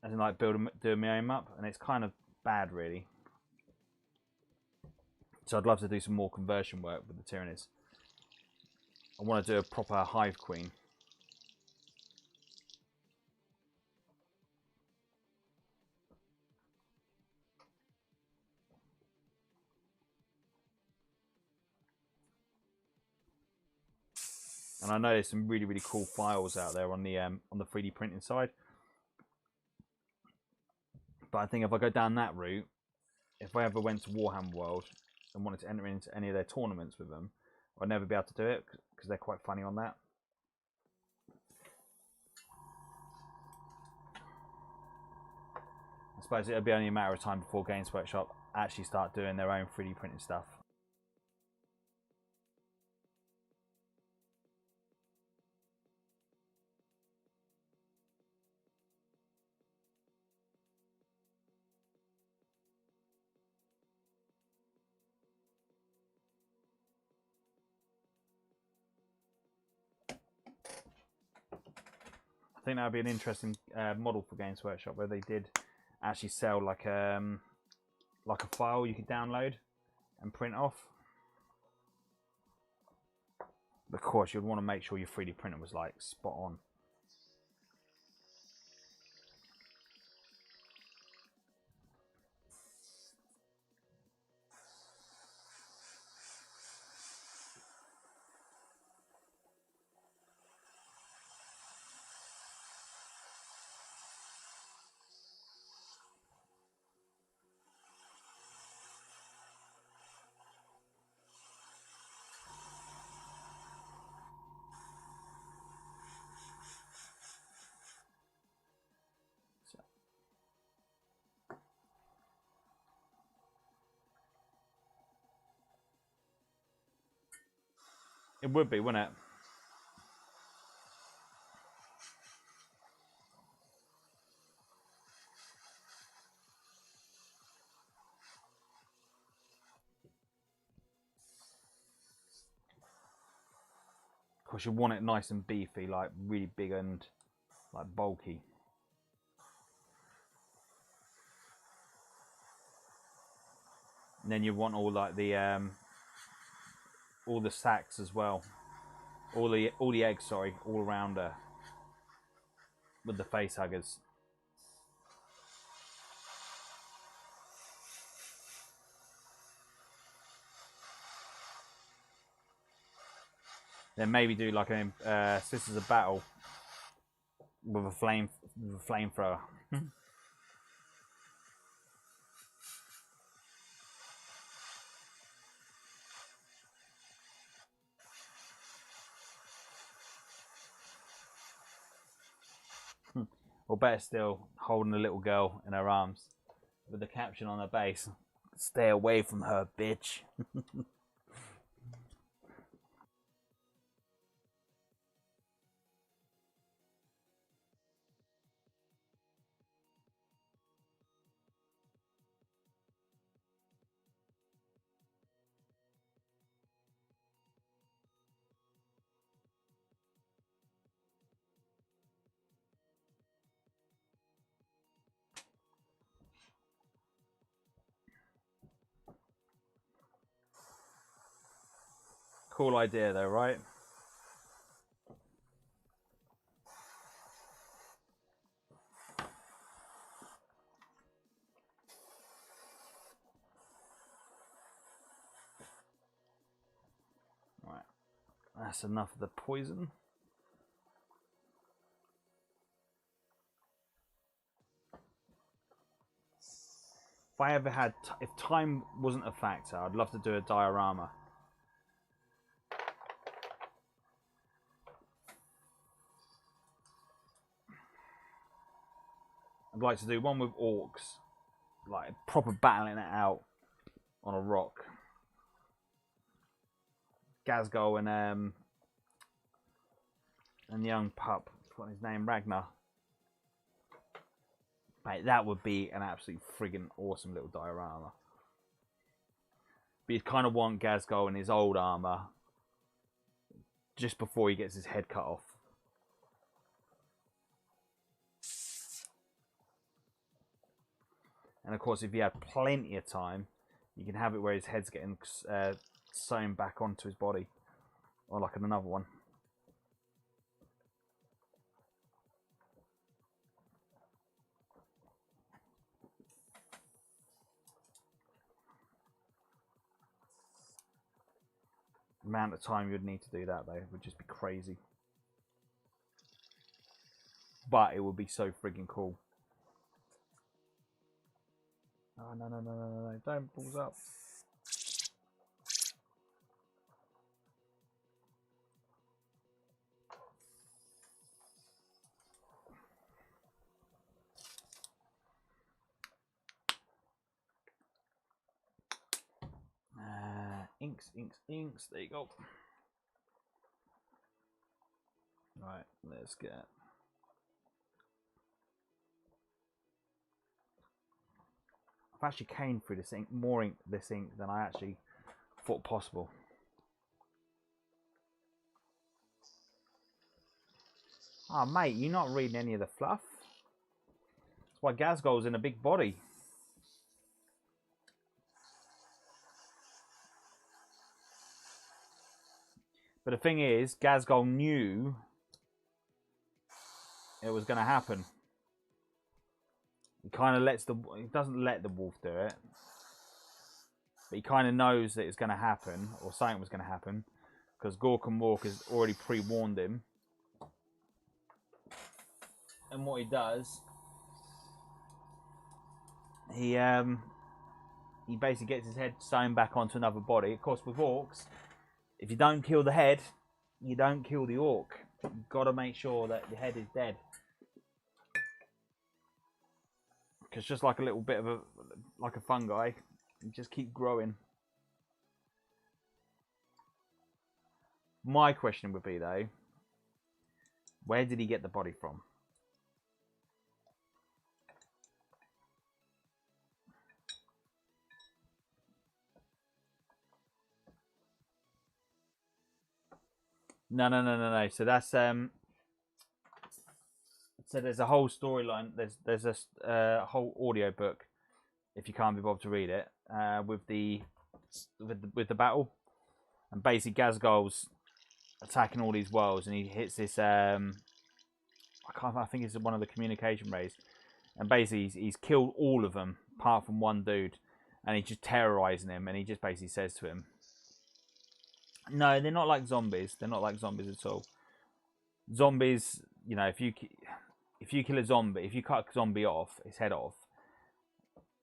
As in like doing my own up, and it's kind of bad really. So I'd love to do some more conversion work with the Tyranids. I want to do a proper hive queen. And I know there's some really, really cool files out there on the 3D printing side. But I think if I go down that route, if I ever went to Warhammer World and wanted to enter into any of their tournaments with them, I'd never be able to do it because they're quite funny on that. I suppose it'll be only a matter of time before Games Workshop actually start doing their own 3D printing stuff. I think that would be an interesting model for Games Workshop, where they did actually sell like a file you could download and print off. Of course, you'd want to make sure your 3D printer was like spot on. It would be, wouldn't it? Of course, you want it nice and beefy, like really big and like bulky. And then you want all like the all the sacs as well, all the eggs, sorry, all around her with the face huggers. Then maybe do like a Sisters of Battle with a flamethrower. Or better still, holding a little girl in her arms with the caption on her base: "Stay away from her, bitch." Cool idea though, right? Right, that's enough of the poison. If I ever had, if time wasn't a factor, I'd love to do a diorama. I'd like to do one with orcs, like proper battling it out on a rock. Gazgol and young pup, what's his name, Ragnar. Mate, that would be an absolute friggin' awesome little diorama. But you'd kind of want Gazgol in his old armor just before he gets his head cut off. And of course, if you had plenty of time, you can have it where his head's getting sewn back onto his body, or like in another one. The amount of time you'd need to do that though would just be crazy. But it would be so friggin' cool. Oh, no, don't balls up. Inks, there you go. Right, let's get... I've actually caned through this ink, more ink this ink than I actually thought possible. Oh mate, you're not reading any of the fluff. That's why Gazgol's in a big body. But the thing is, Gazgol knew it was going to happen. He kind of he doesn't let the wolf do it. But he kind of knows that it's going to happen, or something was going to happen, because Gork and Mork has already pre-warned him. And what he does, he basically gets his head sewn back onto another body. Of course, with orcs, if you don't kill the head, you don't kill the orc. You've got to make sure that the head is dead. Because just like a little bit of like a fungi, you just keep growing. My question would be though, where did he get the body from? No. So that's so there's a whole storyline. There's a whole audio book. If you can't be bothered to read it, with the battle, and basically Gazgol's attacking all these worlds, and he hits this. I think it's one of the communication rays, and basically he's killed all of them apart from one dude, and he's just terrorizing him, and he just basically says to him, "No, they're not like zombies. They're not like zombies at all. Zombies, you know, if you kill a zombie, if you cut a zombie off, its head off,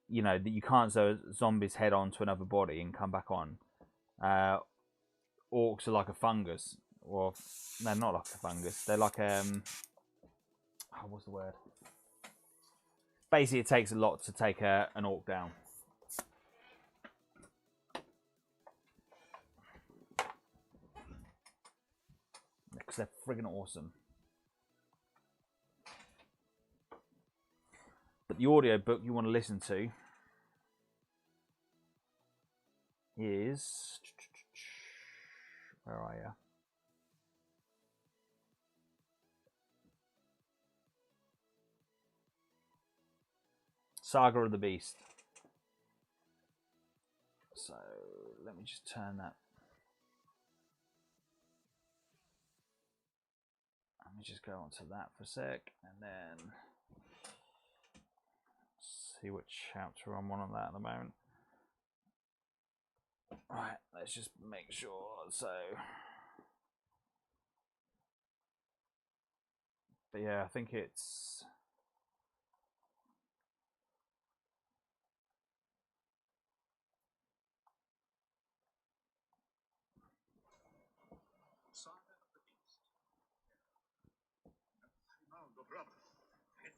you know, that you can't sew a zombie's head onto another body and come back on. Orcs are like a fungus, or no, not like a fungus. They're like what's the word? Basically, it takes a lot to take an orc down. Because they're friggin' awesome. But the audio book you want to listen to is... Where are you? Saga of the Beast. So, let me just turn that. Let me just go onto that for a sec, and then see what chapter I'm on that at the moment. Right, let's just make sure. So, but yeah, I think it's...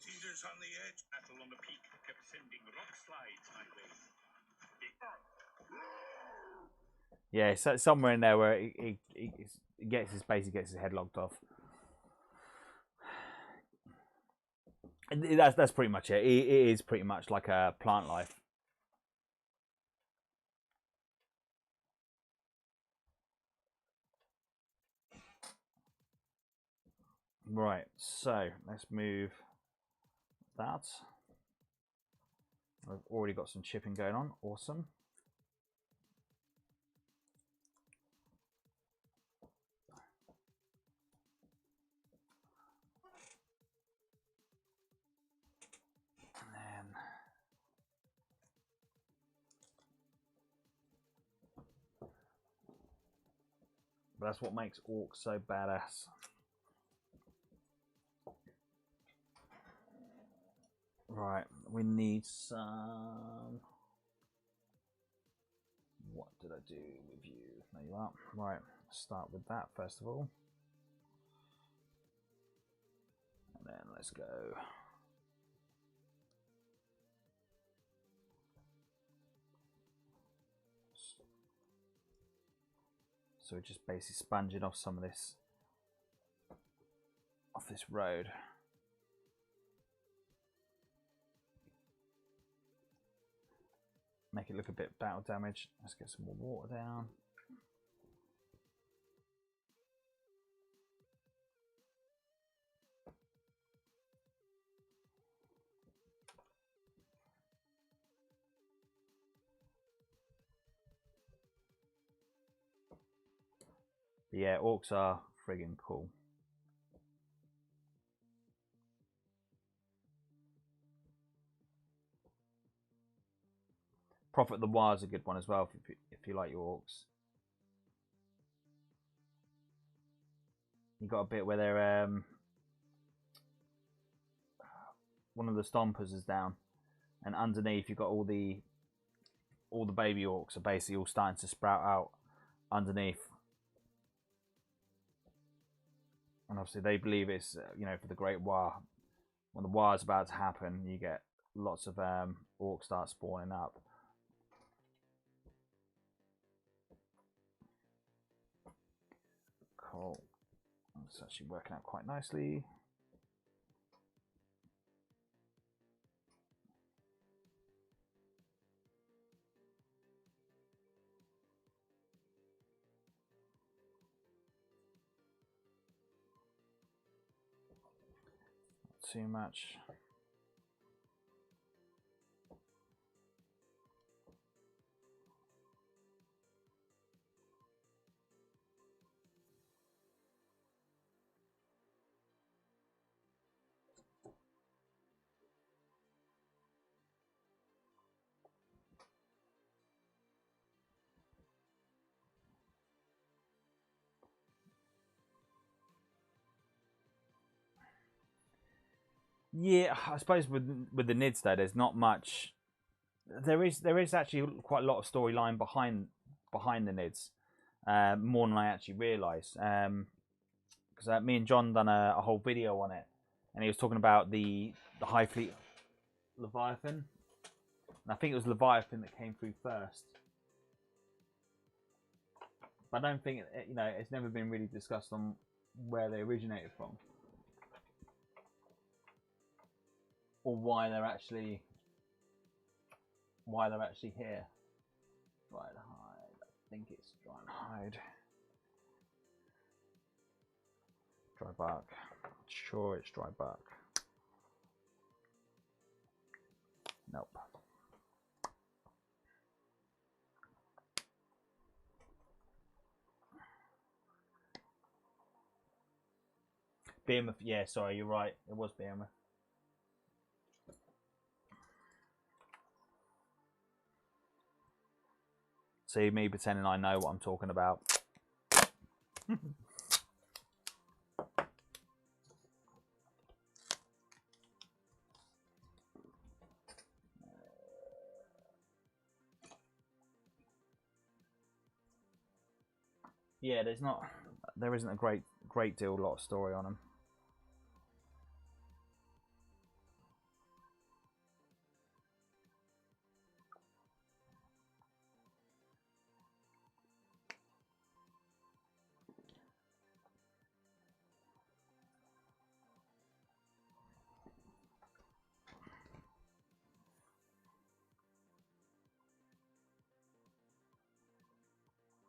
Teeters on the edge, battle on the peak, kept sending rock slides my way. Yeah, so somewhere in there where he gets his head locked off. And that's pretty much it. It is pretty much like a plant life. Right, so let's move that. I've already got some chipping going on. Awesome. And then but that's what makes orcs so badass. Right, we need some... What did I do with you? There you are. Right, start with that first of all. And then let's go. So we're just basically sponging off some of this, off this road. Make it look a bit battle damage. Let's get some more water down. But yeah, orcs are friggin' cool. Prophet of the Wild is a good one as well if you like your orcs. You got a bit where they're one of the stompers is down, and underneath you've got all the baby orcs are basically all starting to sprout out underneath. And obviously they believe it's you know, for the Great War. When the war is about to happen, you get lots of orcs start spawning up. Cool. It's actually working out quite nicely. Not too much. Yeah, I suppose with the Nids though, there's not much. There is actually quite a lot of storyline behind the Nids, more than I actually realise. Because me and John done a whole video on it, and he was talking about the High Fleet Leviathan. And I think it was Leviathan that came through first. But I don't think it's never been really discussed on where they originated from, or why they're actually here. Dry and hide. I think it's dry and hide. Dry bark. Sure, it's dry bark. Nope. Behemoth. Yeah, sorry, you're right. It was Behemoth. See me pretending I know what I'm talking about. Yeah, there isn't a great deal, lot of story on them.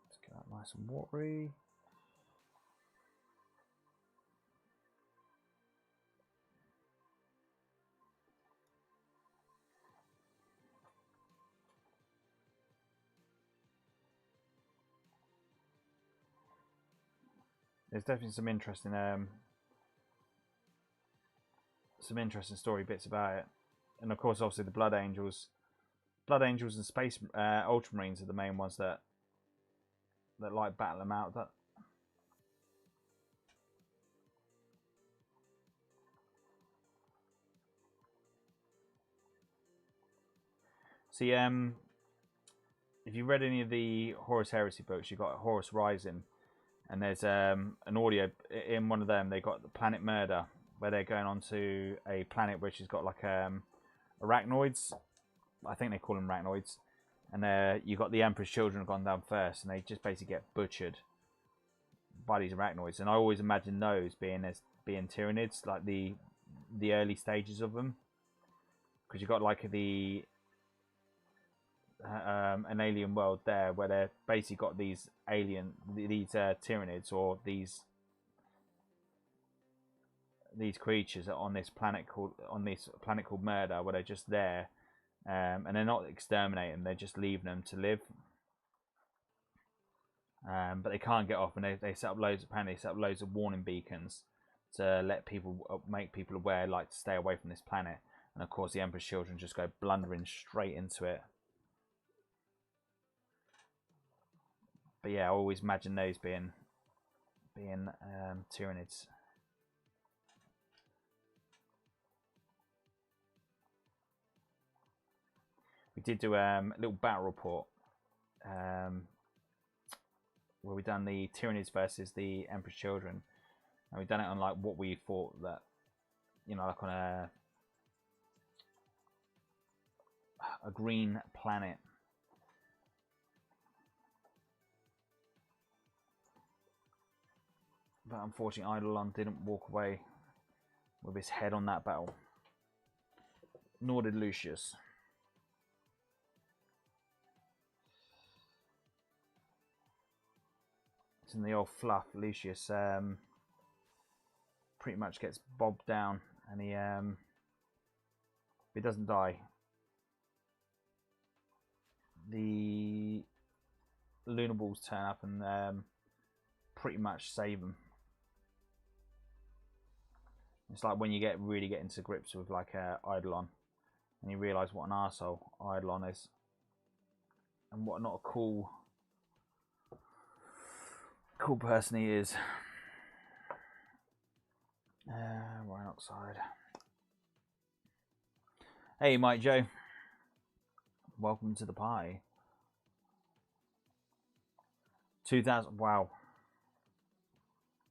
Let's get that nice and watery. There's definitely some interesting story bits about it, and of course, obviously, the Blood Angels and Space Ultramarines are the main ones that like battle them out. See, if you read any of the Horus Heresy books, you got Horus Rising, and there's an audio in one of them. They got the Planet Murder, where they're going on to a planet which has got like arachnoids. I think they call them arachnoids. And you got the Emperor's children have gone down first, and they just basically get butchered by these arachnoids. And I always imagine those being Tyranids, like the early stages of them, because you got like an alien world there where they're basically got these Tyranids, or these creatures on this planet called Murder, where they're just there, and they're not exterminating, they're just leaving them to live. But they can't get off, and they set up loads of warning beacons to make people aware, like, to stay away from this planet. And of course, the Emperor's children just go blundering straight into it. But yeah, I always imagine those being Tyranids. We did do a little battle report where we done the Tyranids versus the Emperor's children, and we done it on like what we thought that, like on a green planet. But unfortunately, Eidolon didn't walk away with his head on that battle. Nor did Lucius. It's in the old fluff. Lucius pretty much gets bobbed down, and he doesn't die. The Lunar Balls turn up and pretty much save him. It's like when you really get into grips with like Eidolon, and you realise what an arsehole Eidolon is, and what not a cool person he is. Iron oxide. Hey, Mike Joe. Welcome to the pie. 2000. Wow,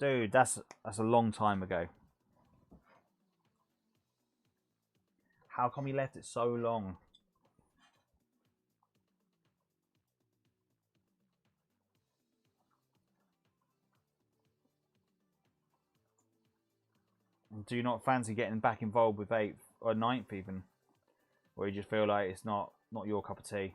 dude, that's a long time ago. How come you left it so long? Do you not fancy getting back involved with 8th or 9th even? Or you just feel like it's not your cup of tea?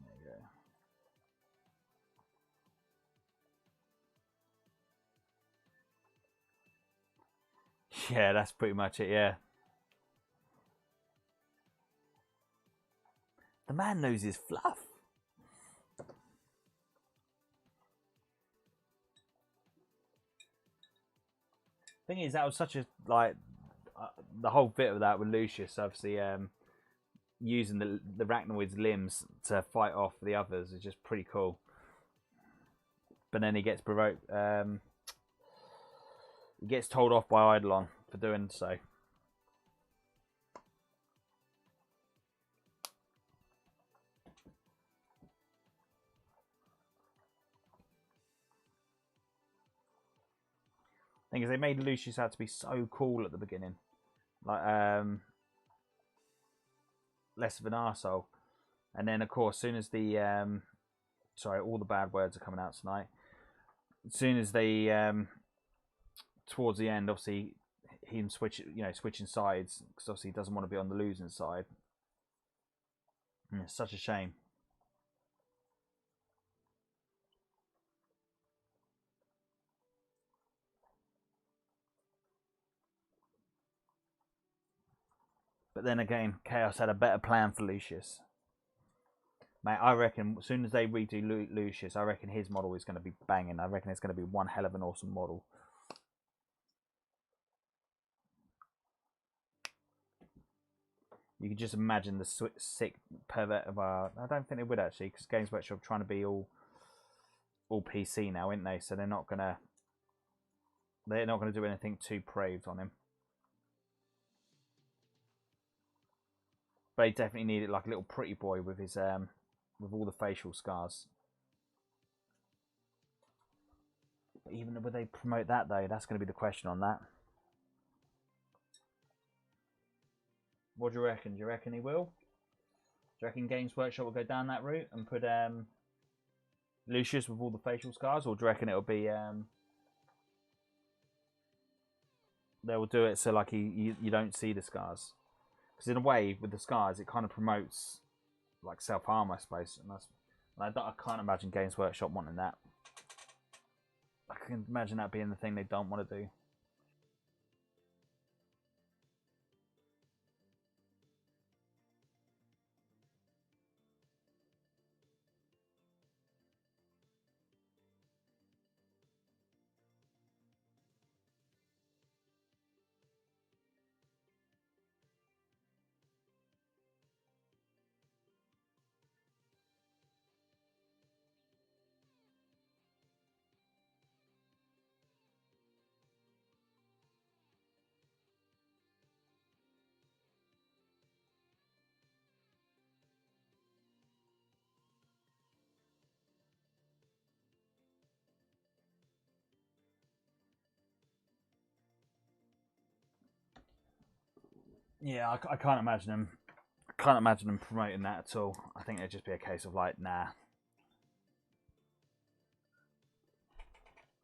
There you go. Yeah, that's pretty much it, yeah. The man knows his fluff. Thing is, that was such a, like, the whole bit of that with Lucius, obviously, using the Arachnoid's limbs to fight off the others is just pretty cool. But then he gets provoked. He gets told off by Eidolon for doing so. Thing is, they made Lucius out to be so cool at the beginning, like less of an arsehole. And then, of course, as soon as the sorry, all the bad words are coming out tonight. As soon as they towards the end, obviously, him switching sides because obviously he doesn't want to be on the losing side. And it's such a shame. But then again, Chaos had a better plan for Lucius. Mate, I reckon as soon as they redo Lucius, I reckon his model is going to be banging. I reckon it's going to be one hell of an awesome model. You can just imagine the sick pervert of our... I don't think they would actually, because Games Workshop are trying to be all PC now, aren't they? So they're not gonna do anything too praved on him. But they definitely need it like a little pretty boy with his with all the facial scars. Even would they promote that though? That's going to be the question on that. What do you reckon? Do you reckon he will? Do you reckon Games Workshop will go down that route and put Lucius with all the facial scars, or do you reckon it'll be they will do it so like you don't see the scars? Because in a way, with the scars, it kind of promotes like self harm, I suppose, and I can't imagine Games Workshop wanting that. I can imagine that being the thing they don't want to do. Yeah, I can't imagine them. I can't imagine them promoting that at all. I think it'd just be a case of like, nah.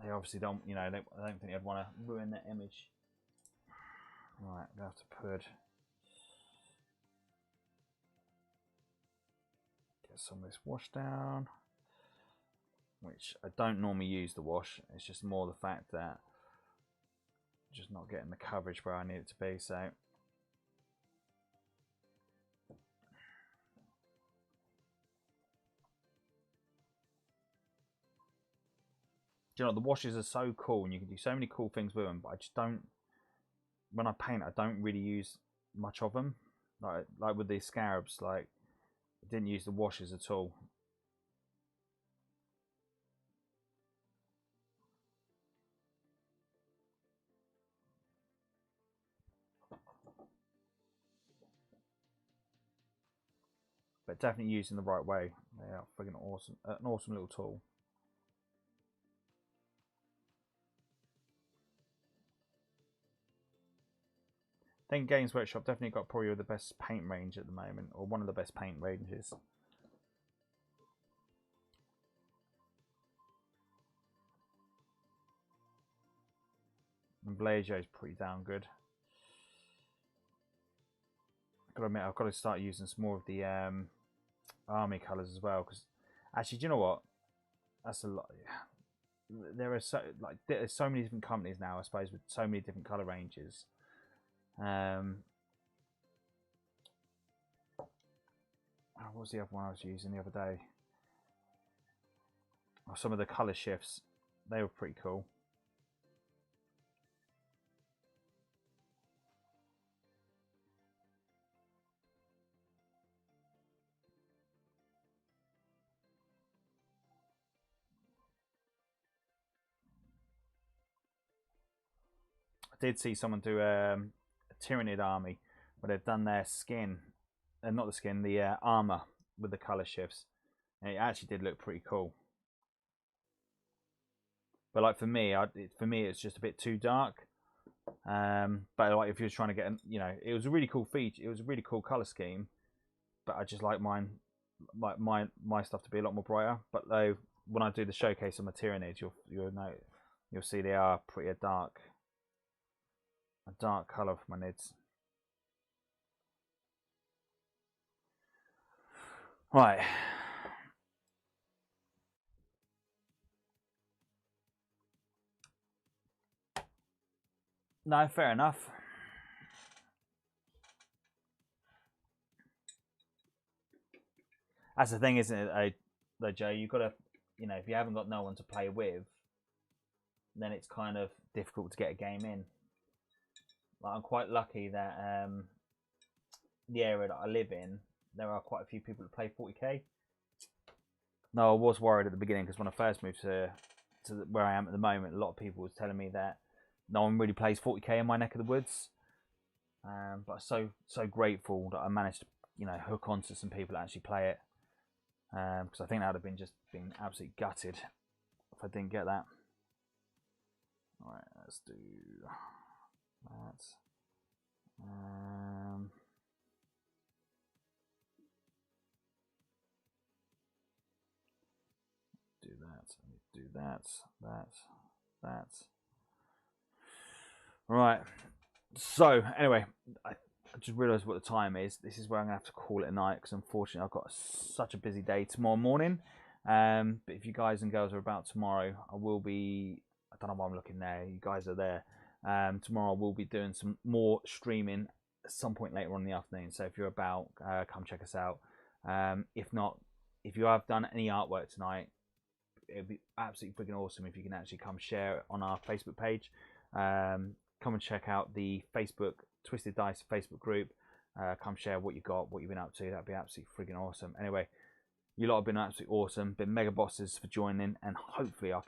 They obviously don't, I don't think they'd want to ruin their image. Right, we have to put get some of this wash down, which I don't normally use the wash. It's just more the fact that I'm just not getting the coverage where I need it to be. So. Do you know, the washes are so cool and you can do so many cool things with them, but I just don't when I paint, I don't really use much of them. Like with these scarabs, like I didn't use the washes at all. But definitely using the right way. They are friggin' awesome. An awesome little tool. I think Games Workshop definitely got probably the best paint range at the moment, or one of the best paint ranges. And Blazer is pretty damn good. I've got to admit, I've got to start using some more of the army colours as well. Because actually, do you know what? That's a lot. There are there's so many different companies now, I suppose, with so many different colour ranges. What was the other one I was using the other day? Oh, some of the colour shifts, they were pretty cool. I did see someone do a Tyranid army where they've done their skin, not the skin, the armour with the colour shifts. And it actually did look pretty cool. But like for me, it's just a bit too dark. But like if you're trying to get, it was a really cool feature. It was a really cool color scheme. But I just like my stuff to be a lot more brighter. But though when I do the showcase on my Tyranids, you'll see they are pretty a dark color for my nids. Right. No, fair enough. That's the thing, isn't it, though, Joe? You've got to, if you haven't got no one to play with, then it's kind of difficult to get a game in. Like, I'm quite lucky that the area that I live in, there are quite a few people that play 40k. No, I was worried at the beginning because when I first moved to where I am at the moment, a lot of people was telling me that no one really plays 40k in my neck of the woods. But I'm so grateful that I managed to, hook onto some people that actually play it. Because I think that would have been absolutely gutted if I didn't get that. All right, let's do that. Do that. Do that. Right. So anyway, I just realised what the time is. This is where I'm gonna have to call it a night because unfortunately I've got such a busy day tomorrow morning. But if you guys and girls are about tomorrow, I will be. I don't know why I'm looking there. You guys are there. Tomorrow we'll be doing some more streaming at some point later on in the afternoon. So if you're about, come check us out. If not, if you have done any artwork tonight, it'd be absolutely freaking awesome if you can actually come share it on our Facebook page. Come and check out the Facebook Twisted Dice Facebook group. Come share what you got, what you've been up to. That'd be absolutely freaking awesome. Anyway, you lot have been absolutely awesome. Been mega bosses for joining, and hopefully I'll catch